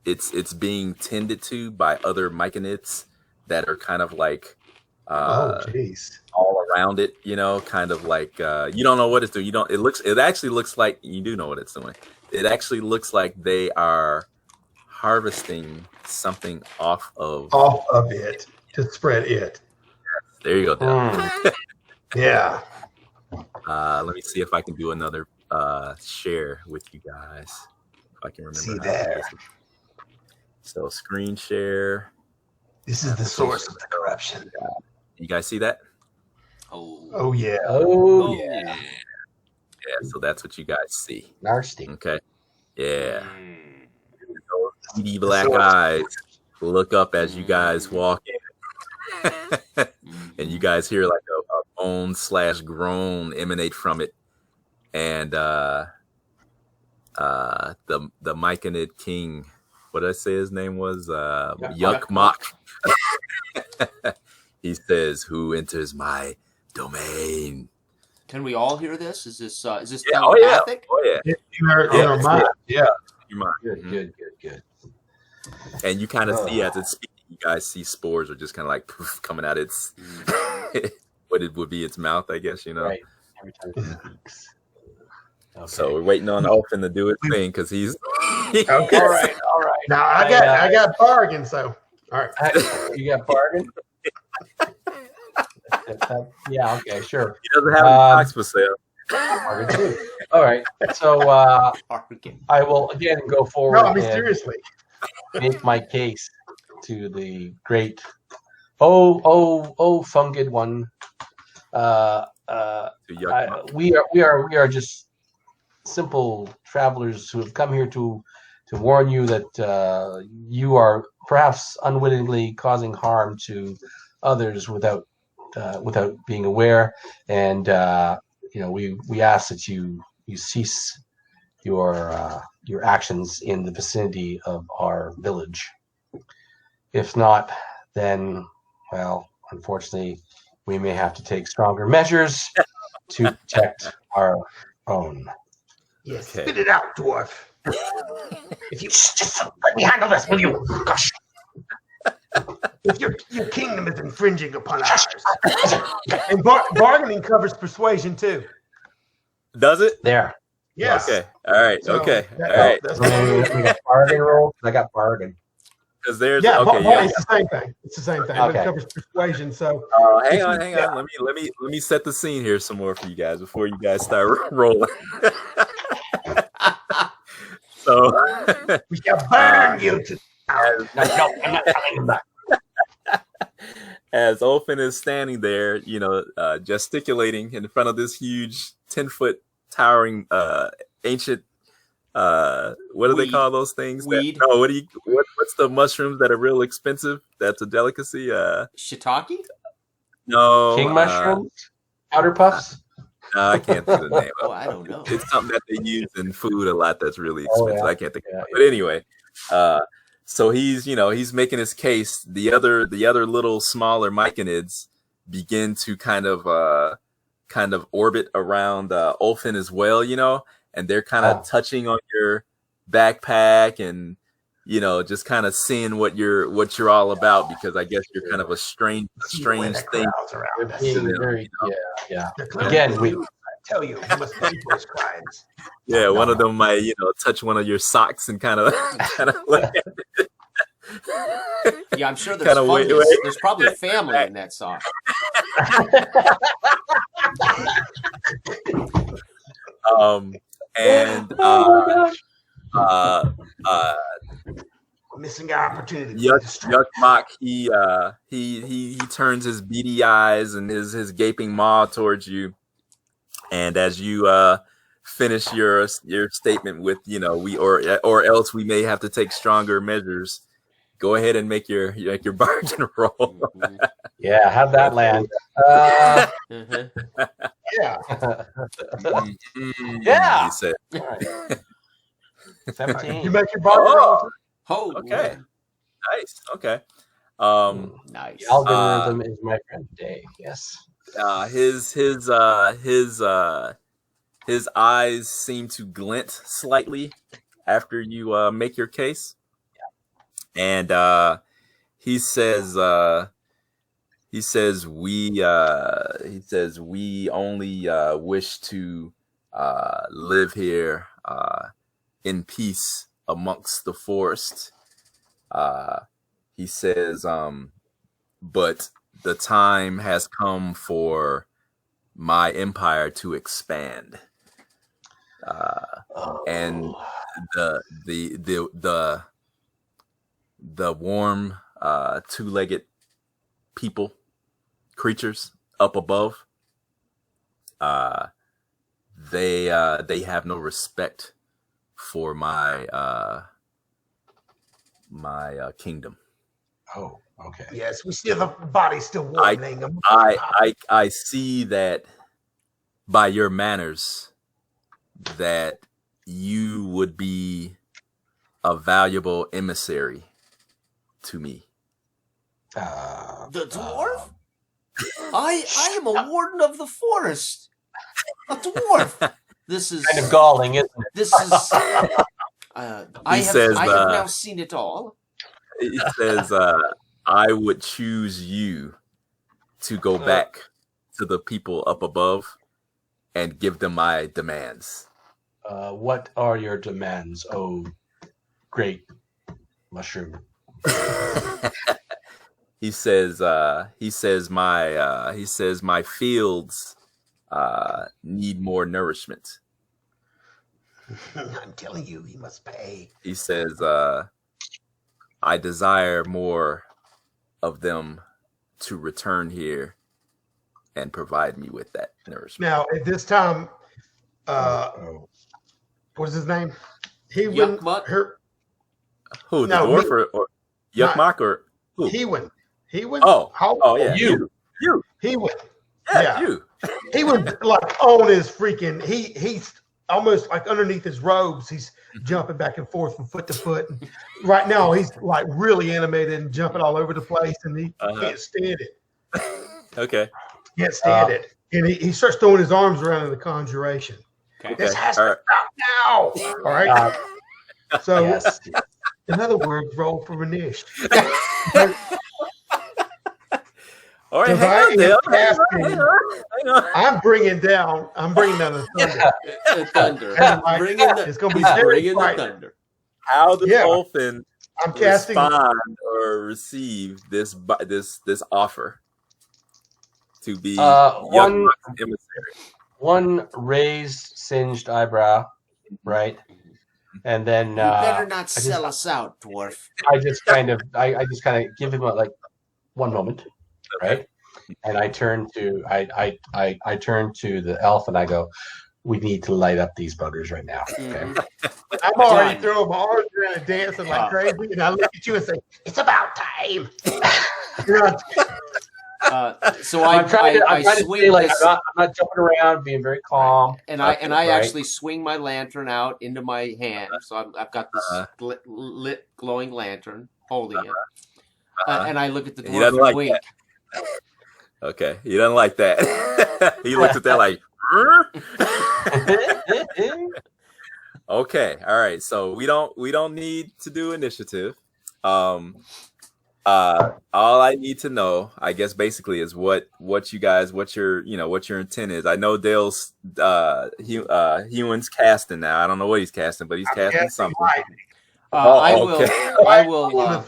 it's being tended to by other myconids that are kind of like all around it, kind of like you don't know what it's doing. It actually looks like you do know what it's doing. It actually looks like they are harvesting something off of it to spread it. There you go, Dan. Yeah. Let me see if I can do another share with you guys. If I can remember. See how to there. do this. So screen share. This is the source of the corruption. You guys see that? Oh yeah. Oh, Oh. yeah. Yeah. So that's what you guys see. Nasty. Okay. Yeah. Mm. Beady black eyes look up as you guys walk in. And you guys hear like a moan/groan emanate from it. And the Myconid king, what did I say his name was? Yuck Mock. He says, "Who enters my domain?" Can we all hear this? Is this Yeah, oh yeah, telepathic? oh yeah. In our mind. Yeah. Your mind. Good, Mhm. good. And you kind of see as it's speaking, you guys see spores are just kind of like poof, coming out its what it would be its mouth, I guess, you know. Right. Every time it speaks. Okay. So we're waiting on Elfin to do his thing because he's Okay. all right. Now I got bargain. So all right. You got bargain? Yeah, okay, sure. He doesn't have any box for sale. Bargain too. All right. So Bargain. I will again go forward No, I mean and seriously. make my case to the great fungid one. To Yuck We are just simple travelers who have come here to warn you that you are perhaps unwittingly causing harm to others without being aware, and we ask that you cease your actions in the vicinity of our village. If not, then, well, unfortunately, we may have to take stronger measures to protect our own. Yes. Okay. Spit it out, dwarf. If you just let me handle this, will you? Gosh. If your kingdom is infringing upon ours. And bargaining covers persuasion too. Does it? There. Yeah. Okay. All right. So okay. that- All right. that's- We got bargain roll. I got bargain. Because there's Yeah, okay. yeah, Yeah. it's the same thing. It's the same thing. But Okay. it covers persuasion. So Hang on. Let me set the scene here some more for you guys before you guys start rolling. So We shall burn you to. No, I'm not telling him that. as Olfin is standing there, gesticulating in front of this huge 10-foot towering ancient what do they Weed. call those things? Weed. What's the mushrooms that are real expensive? That's a delicacy. Shiitake? No. King mushrooms? Powder puffs? No, I can't think of the name. Oh, I don't know. It's something that they use in food a lot that's really Oh, expensive. yeah. I can't think of Yeah, it. But anyway, so he's making his case. The other little smaller myconids begin to kind of orbit around Olfin as well, and they're kind of touching on your backpack and just kind of seeing what you're all about, because I guess you're kind of a strange thing. They're being very, yeah. Again, I tell you, he must pay for his crimes. Yeah, one of them might, touch one of your socks and kind of look at it. Yeah, I'm sure there's Kinda fungus. wait. There's probably family in that song. And Missing our opportunity. Yuck Mock, he turns his beady eyes and his gaping maw towards you, and as you finish your statement with we or else we may have to take stronger measures, go ahead and make your bargain roll. Mhm. Yeah, how'd that land? Uh-huh. yeah. Yeah. He said. All right. You 17. make your bargain roll. Oh, Okay. Nice. Okay. nice. The algorithm is my friend today. Yes. His eyes seem to glint slightly after you make your case, and he says we only wish to live here in peace amongst the forest. He says, but the time has come for my empire to expand. And the warm two-legged creatures up above, they have no respect for my kingdom. Oh, okay. Yes, we see the body still warming. I see that by your manners that you would be a valuable emissary to me. The dwarf? I am a warden of the forest. A dwarf. This is Kind of galling, isn't it? This is. I have now seen it all. He says, "I would choose you to go back to the people up above and give them my demands." What are your demands, oh great mushroom? He says my fields need more nourishment. I'm telling you, he must pay. He says, I desire more of them to return here and provide me with that nourishment. Now, at this time, what is his name? Yuckmuck? Who, the dwarf or Yuckmuck or who? Hewin. Oh, yeah. You. Hewin. Yeah, you. He was like on his freaking. He's almost like underneath his robes. He's jumping back and forth from foot to foot. And right now, he's like really animated and jumping all over the place, and he can't stand it. Okay. Can't stand it, and he starts throwing his arms around in the conjuration. Okay. This has to stop now. All right. So, Yes. in other words, roll for Manish. All right, hang on. I'm bringing down the thunder. The thunder. It's going to be very the bright. thunder. How does Dolphin I'm casting. respond or receive this offer to be one emissary? One raised, singed eyebrow, right? And then You better not sell us out, dwarf. I just kind of give him like 1 moment, right? And I turn to I turn to the elf and I go, we need to light up these buggers right now. Okay. I'm already throwing my arms around and dancing like crazy, and I look at you and say, It's about time. So I'm trying to swing stay like this, I'm not jumping around, being very calm. and I Right. actually swing my lantern out into my hand. So I've got this lit glowing lantern holding it, and I look at the He dwarf doesn't and like wink. Okay, he doesn't like that. He looks at that like, okay, all right. So we don't need to do initiative. All I need to know, I guess, basically, is what your intent is. I know Dale's Hewan's casting now. I don't know what he's casting, but he's casting something. I okay. will.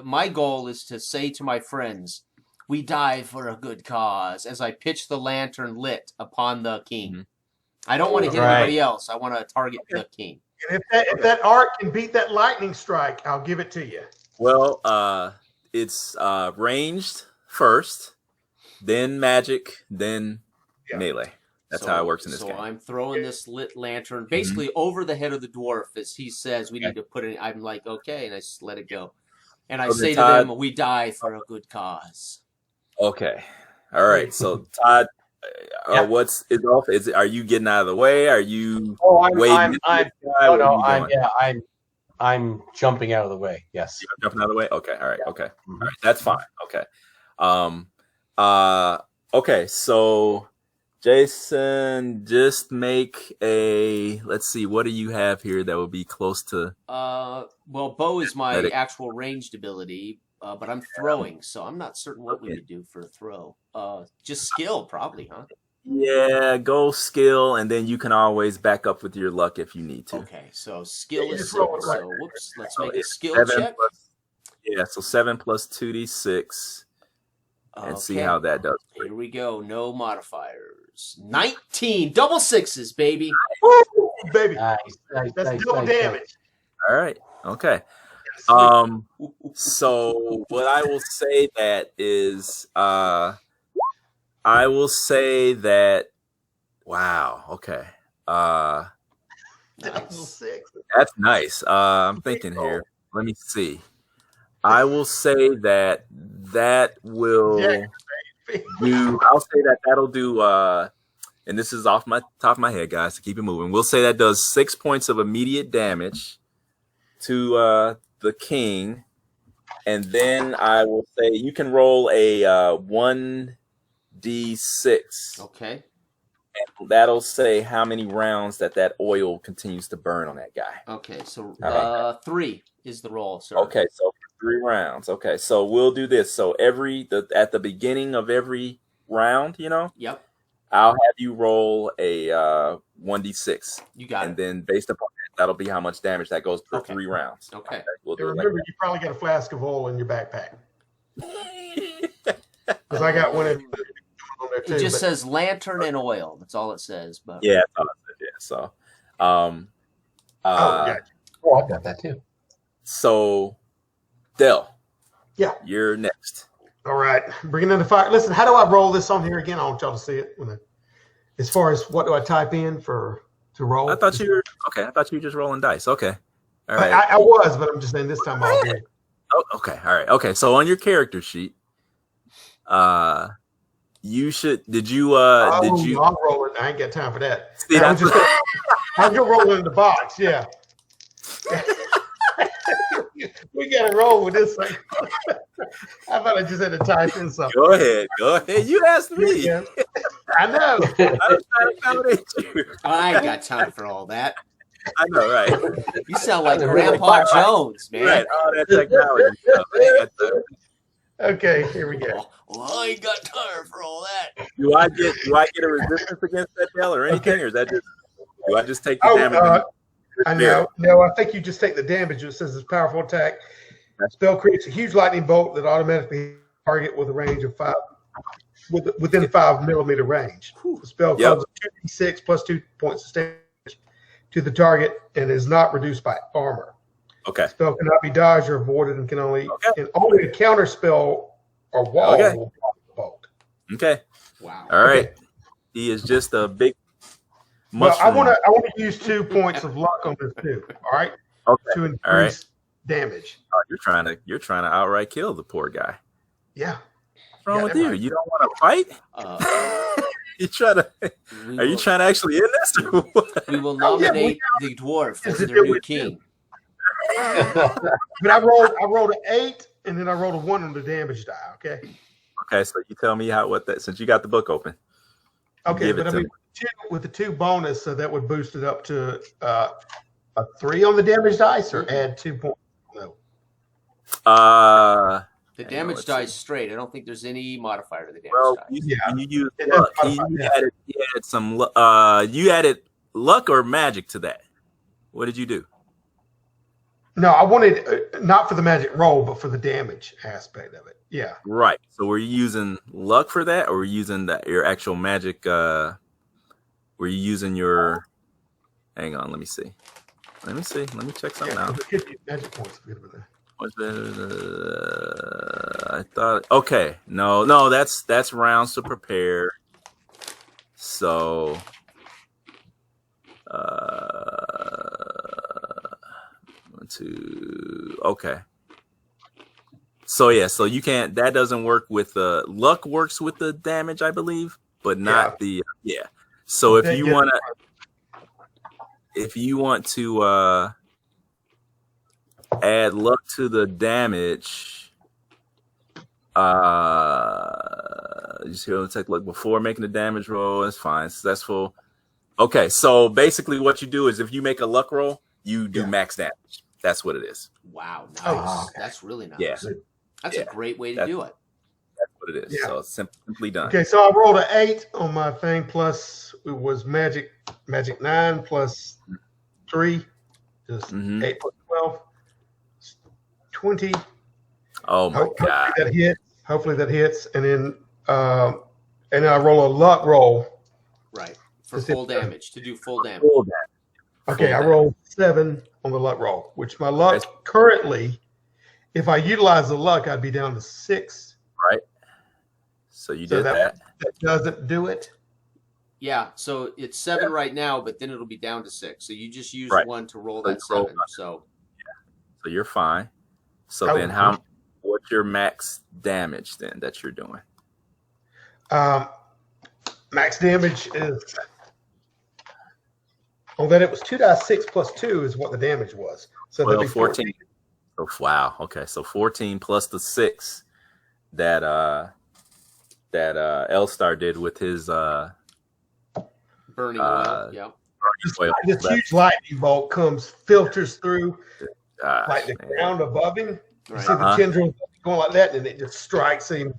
My goal is to say to my friends, "We die for a good cause." As I pitch the lantern lit upon the king, I don't want to hit anybody else. I want to target the king. and if that art can beat that lightning strike, I'll give it to you. Well, it's ranged first, then magic, then melee. That's how it works in this game. So I'm throwing this lit lantern basically over the head of the dwarf as he says we need to put it. I'm like, okay, and I just let it go. And I say to them, we die for a good cause. Okay. All right. So Todd, are you getting out of the way? Are you I'm jumping out of the way. Yes. You're jumping out of the way? Okay. All right. Okay. All right. That's fine. Okay. Okay. So Jason, just make let's see, what do you have here that would be close to? Well, bow is my actual ranged ability, but I'm throwing, so I'm not certain what we would do for a throw. Just skill, probably, huh? Yeah, go skill, and then you can always back up with your luck if you need to. Okay, so skill is 7. So whoops, let's make a skill check. So 7 plus 2d6, and see how that does. Here we go. No modifiers. 19. Double sixes, baby. Woo, baby. Nice. That's double damage. All right. Okay. So what I will say that is, I will say that. Wow. Okay. Double six. That's nice. I'm thinking here. Let me see. I will say that will do. I'll say that'll do. And this is off my top of my head, guys. To keep it moving, we'll say that does 6 points of immediate damage to the king, and then I will say you can roll a 1d6. Okay. And that'll say how many rounds that oil continues to burn on that guy. Okay, so right. 3 is the roll, sir. Okay, so 3 rounds. Okay, so we'll do this. So at the beginning of every round, Yep. I'll have you roll a 1d6. You got and it. then based upon that, that'll be how much damage that goes for 3 rounds. Okay. We'll do Remember, you probably got a flask of oil in your backpack. Because I got one on there too. It just says lantern and oil. That's all it says. But yeah, that's all it says. Yeah. So, Gotcha. Oh, I've got that too. So, Del. Yeah. You're next. All right, bringing in the fire. Listen, how do I roll this on here again? I want y'all to see it. As far as what do I type in to roll? I thought you were just rolling dice. Okay, all right. I was, but I'm just saying this time I'll do it. Oh, okay, all right. Okay, so on your character sheet, you should. Did you? I'm rolling. I ain't got time for that. See, I'm just rolling in the box. Yeah. We got to roll with this thing. I thought I just had to type in something. Go ahead. You asked me. Yeah. I know. I was trying to accommodate you. I ain't got time for all that. I know, right? You sound like Grandpa Jones, man. Right, all that technology stuff. I ain't got time. Okay, here we go. Well, I ain't got time for all that. Do I get a resistance against that, Del, or anything, or is that just? Do I just take the damage? I know. No, I think you just take the damage. It says it's powerful attack. Spell creates a huge lightning bolt that automatically target with a range of 5, within 5 millimeter range. The spell comes with 2d6 plus 2 points of damage to the target and is not reduced by armor. Okay. The spell cannot be dodged or avoided and can only a counter spell or wall will block the bolt. Okay. Wow. All right. Okay. He is just a big. Well, I want to use 2 points of luck on this too. All right. Okay. To increase damage. Oh, you're trying to outright kill the poor guy. Yeah. What's wrong with you? You don't want to fight? You try to? Are you trying to actually end this? Or what? We will nominate the dwarf as their new king. But I rolled an 8 and then I rolled a 1 on the damage die. Okay. Okay, so you tell me since you got the book open. Okay, but I mean, with the 2 bonus, so that would boost it up to a 3 on the damage dice, or add 2 points. No. The damage dice straight. I don't think there's any modifier to the damage dice. You used luck. You added luck or magic to that. What did you do? No, I wanted not for the magic roll, but for the damage aspect of it. Yeah. Right. So were you using luck for that, or were you using your actual magic? Were you using your? Hang on. Let me see. Let me check something out. Magic points. What's I thought. Okay. No. That's rounds to prepare. So. Okay. So you can't. That doesn't work with luck. Works with the damage, I believe, but not the. So if you want to add luck to the damage, just here to take luck before making the damage roll. That's fine. Successful. Okay, so basically, what you do is if you make a luck roll, you do max damage. That's what it is. Wow, nice. That's really nice. Yeah. That's a great way to do it. That's what it is. Yeah. So it's simply done. Okay, so I rolled an 8 on my thing, plus it was magic 9 plus 3, just 8 plus 12, 20. Oh my God! Hopefully that hits, and then and then I roll a luck roll. Right. For full damage, to do full damage. Full damage. Okay, I roll 7 on the luck roll, which my luck currently, if I utilize the luck, I'd be down to 6. Right. So you did that. That doesn't do it. Yeah, so it's 7 right now, but then it'll be down to 6. So you just use 1 to roll that 7. So you're fine. So then what's your max damage then that you're doing? Max damage is that it was 2d6 plus 2 is what the damage was. So that'd be 14. Oh, wow. Okay, so 14 plus the 6 that L-Star did with his burning oil. Yeah. This huge lightning bolt filters through like the ground above him. You see the tendrils going like that, and it just strikes him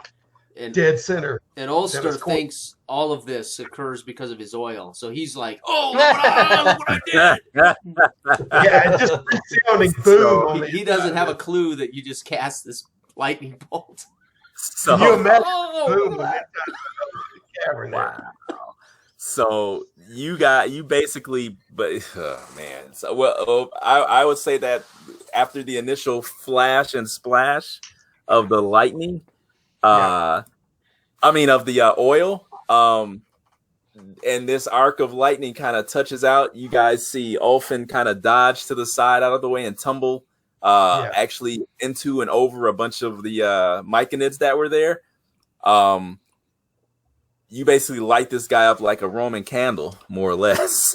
dead center. And Ulster thinks all of this occurs because of his oil. So he's like, "Oh, look what I did!" Yeah, it just sounding boom. He doesn't have a clue that you just cast this lightning bolt. So can you imagine? Boom! Wow. So you basically, but man. So I would say that after the initial flash and splash of the lightning, of the oil, and this arc of lightning kind of touches out. You guys see Ulfin kind of dodge to the side out of the way and tumble actually into and over a bunch of the myconids that were there. You basically light this guy up like a Roman candle, more or less.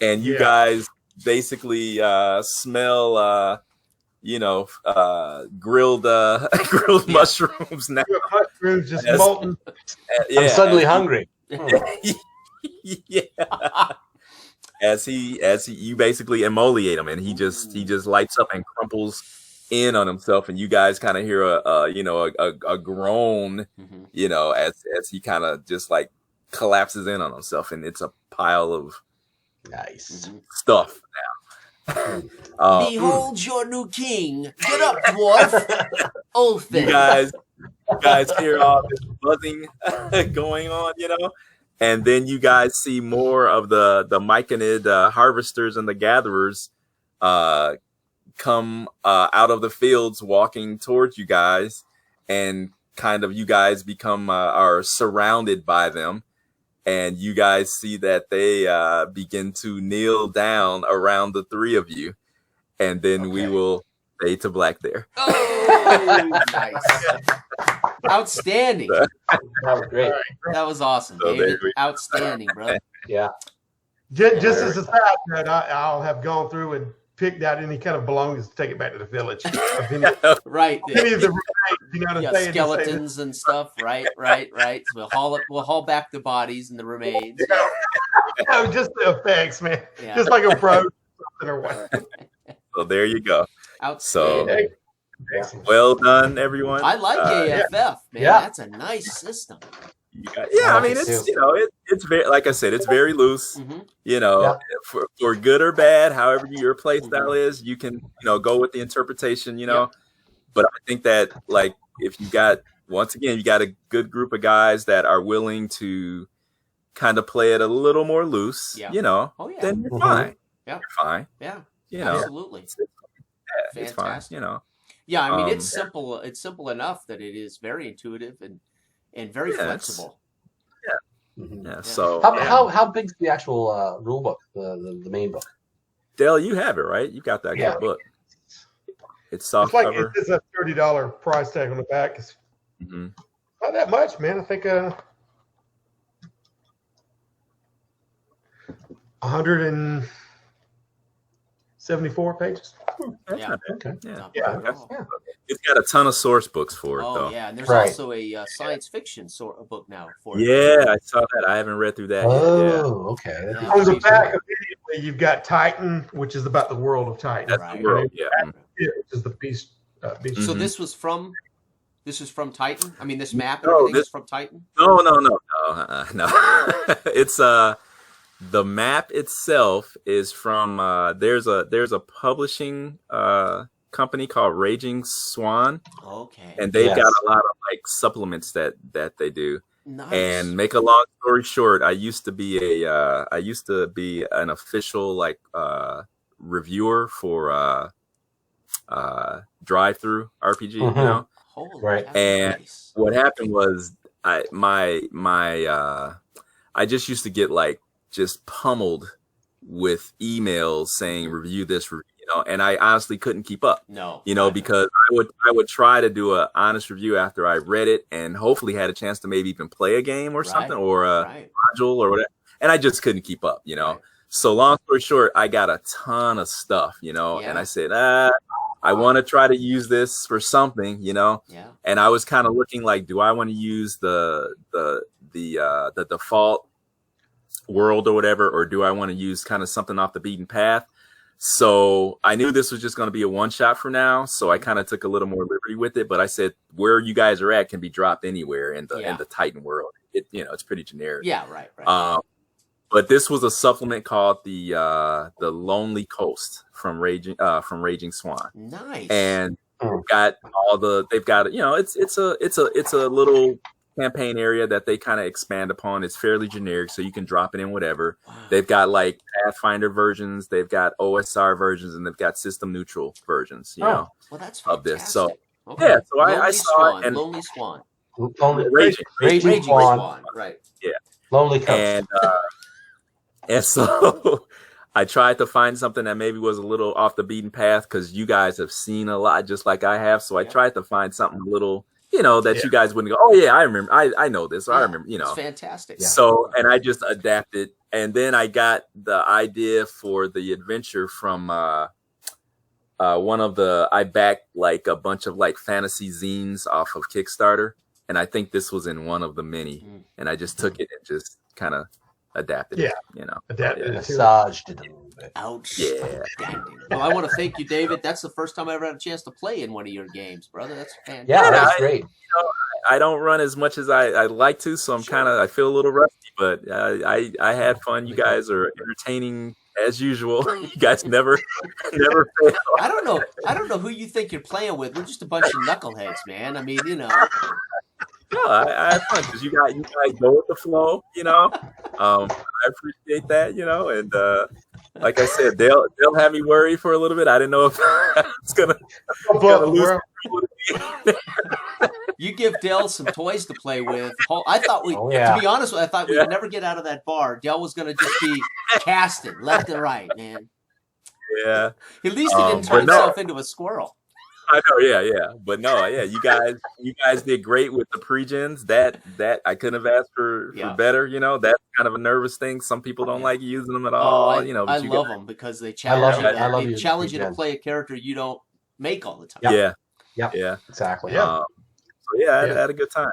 And you guys basically smell, grilled mushrooms now. Mushrooms just molten. I'm suddenly hungry. Yeah. As you basically emoliate him, and he just lights up and crumples in on himself, and you guys kind of hear a groan, as he kind of just like collapses in on himself, and it's a pile of nice stuff now. Behold your new king! Get up, dwarf! Ulfin. You guys hear all this buzzing going on, and then you guys see more of the myconid harvesters and the gatherers come out of the fields walking towards you guys, and kind of you guys are surrounded by them, and you guys see that they begin to kneel down around the three of you, and then we will fade to black there. Oh, nice. Outstanding. That was great. That was awesome, David. Outstanding, brother. Yeah. Just as a side note, I'll have gone through and picked out any kind of belongings to take it back to the village. Right. Any of the remains, skeletons and stuff. Right. So we'll haul back the bodies and the remains. Just the effects, man. Yeah. Just like a pro or what. So there you go. Outstanding. So well done, everyone. I like AFF, man. Yeah. That's a nice system. I mean, it's very, like I said, it's very loose. For good or bad, however your play style is, you can go with the interpretation. But I think that if you got a good group of guys that are willing to kind of play it a little more loose, then you're fine. Yeah, you're fine. Yeah, absolutely. It's fine. Yeah, I mean, it's simple. It's simple enough that it is very intuitive and very flexible. Yeah. So how big's the actual rule book, the main book? Dale, you have it, right? You got that good book. It's soft cover. It's a $30 price tag on the back. It's not that much, man. I think 174 pages. Yeah. Okay. Yeah. It's got a ton of source books for it, though. Oh, yeah. And there's also a science fiction book now for it. Yeah, I saw that. I haven't read through that yet. Oh, okay. On the back, immediately, you've got Titan, which is about the world of Titan. That's the world, which is the beast. So this is from Titan? I mean, this map and everything is from Titan? No. It's the map itself is from there's a publishing company called Raging Swan. Okay. And they've got a lot of supplements that they do. Nice. And make a long story short, I used to be an official like reviewer for drive-through RPG, you know. Holy Right. And nice. what happened was I just used to get like just pummeled with emails saying review this, you know, and I honestly couldn't keep up. No. You know, because I would try to do an honest review after I read it and hopefully had a chance to maybe even play a game or something or a module or whatever. And I just couldn't keep up, you know. Right. So long story short, I got a ton of stuff, you know, and I said, I want to try to use this for something, you know. Yeah. And I was kind of looking like, do I want to use the default world or whatever, or do I want to use kind of something off the beaten path? So I knew this was just going to be a one shot for now. So I kind of took a little more liberty with it, but I said where you guys are at can be dropped anywhere in the Titan world. It, you know, it's pretty generic. Yeah. Right. But this was a supplement called the Lonely Coast from Raging Swan. Nice. And they've got you know, it's a little campaign area that they kind of expand upon. It's fairly generic, so you can drop it in whatever. Wow. They've got like Pathfinder versions, they've got OSR versions, and they've got system neutral versions, you know, well, that's of this. So okay. so I saw it, and Lonely Swan. Raging Swan. Right. Yeah. Lonely Coast. And so I tried to find something that maybe was a little off the beaten path because you guys have seen a lot just like I have. So I tried to find something a little, you know, that you guys wouldn't go, oh yeah, I remember. I know this. Or I remember, you know. It's fantastic. So, and I just adapted. And then I got the idea for the adventure from I backed like a bunch of like fantasy zines off of Kickstarter. And I think this was in one of the many. And I just took it and just kind of adapted it, you know. Adapted massaged it a little bit. Outstanding. Well, I want to thank you, David. That's the first time I ever had a chance to play in one of your games, brother. That's fantastic. Yeah, that's great. You know, I don't run as much as I'd like to, so I'm I feel a little rusty, but I had fun. You guys are entertaining as usual. You guys never fail. I don't know who you think you're playing with. We're just a bunch of knuckleheads, man. I mean, you know. No, I had fun because you guys go with the flow, you know. I appreciate that, you know, and like I said, they'll have me worried for a little bit. I didn't know if it's gonna lose. You give Dell some toys to play with. I thought to be honest with you, I thought we'd never get out of that bar. Dell was gonna just be casting left and right, man. Yeah. At least he didn't turn himself into a squirrel. I know, yeah. But no, you guys did great with the pre-gens. That I couldn't have asked for better, you know. That's kind of a nervous thing. Some people don't like using them at all, you know. But I love them because they challenge you. They challenge you to play a character you don't make all the time. Yeah. Exactly. So I had a good time.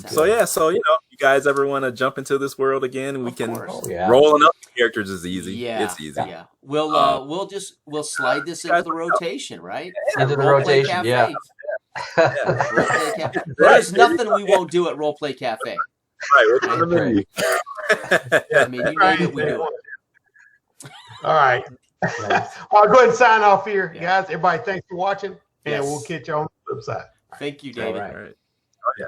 So you know, you guys ever want to jump into this world again? We can rolling up characters is easy. Yeah, it's easy. Yeah, we'll slide this into the rotation, right? Into the rotation, yeah. There's nothing we won't do at Roleplay Cafe. Right, what's on the menu? I mean, you name it, we do it. All right. I'll go ahead and sign off here, guys. Everybody, thanks for watching, and we'll catch you on the flip side. Thank you, David. All right. Oh, yeah.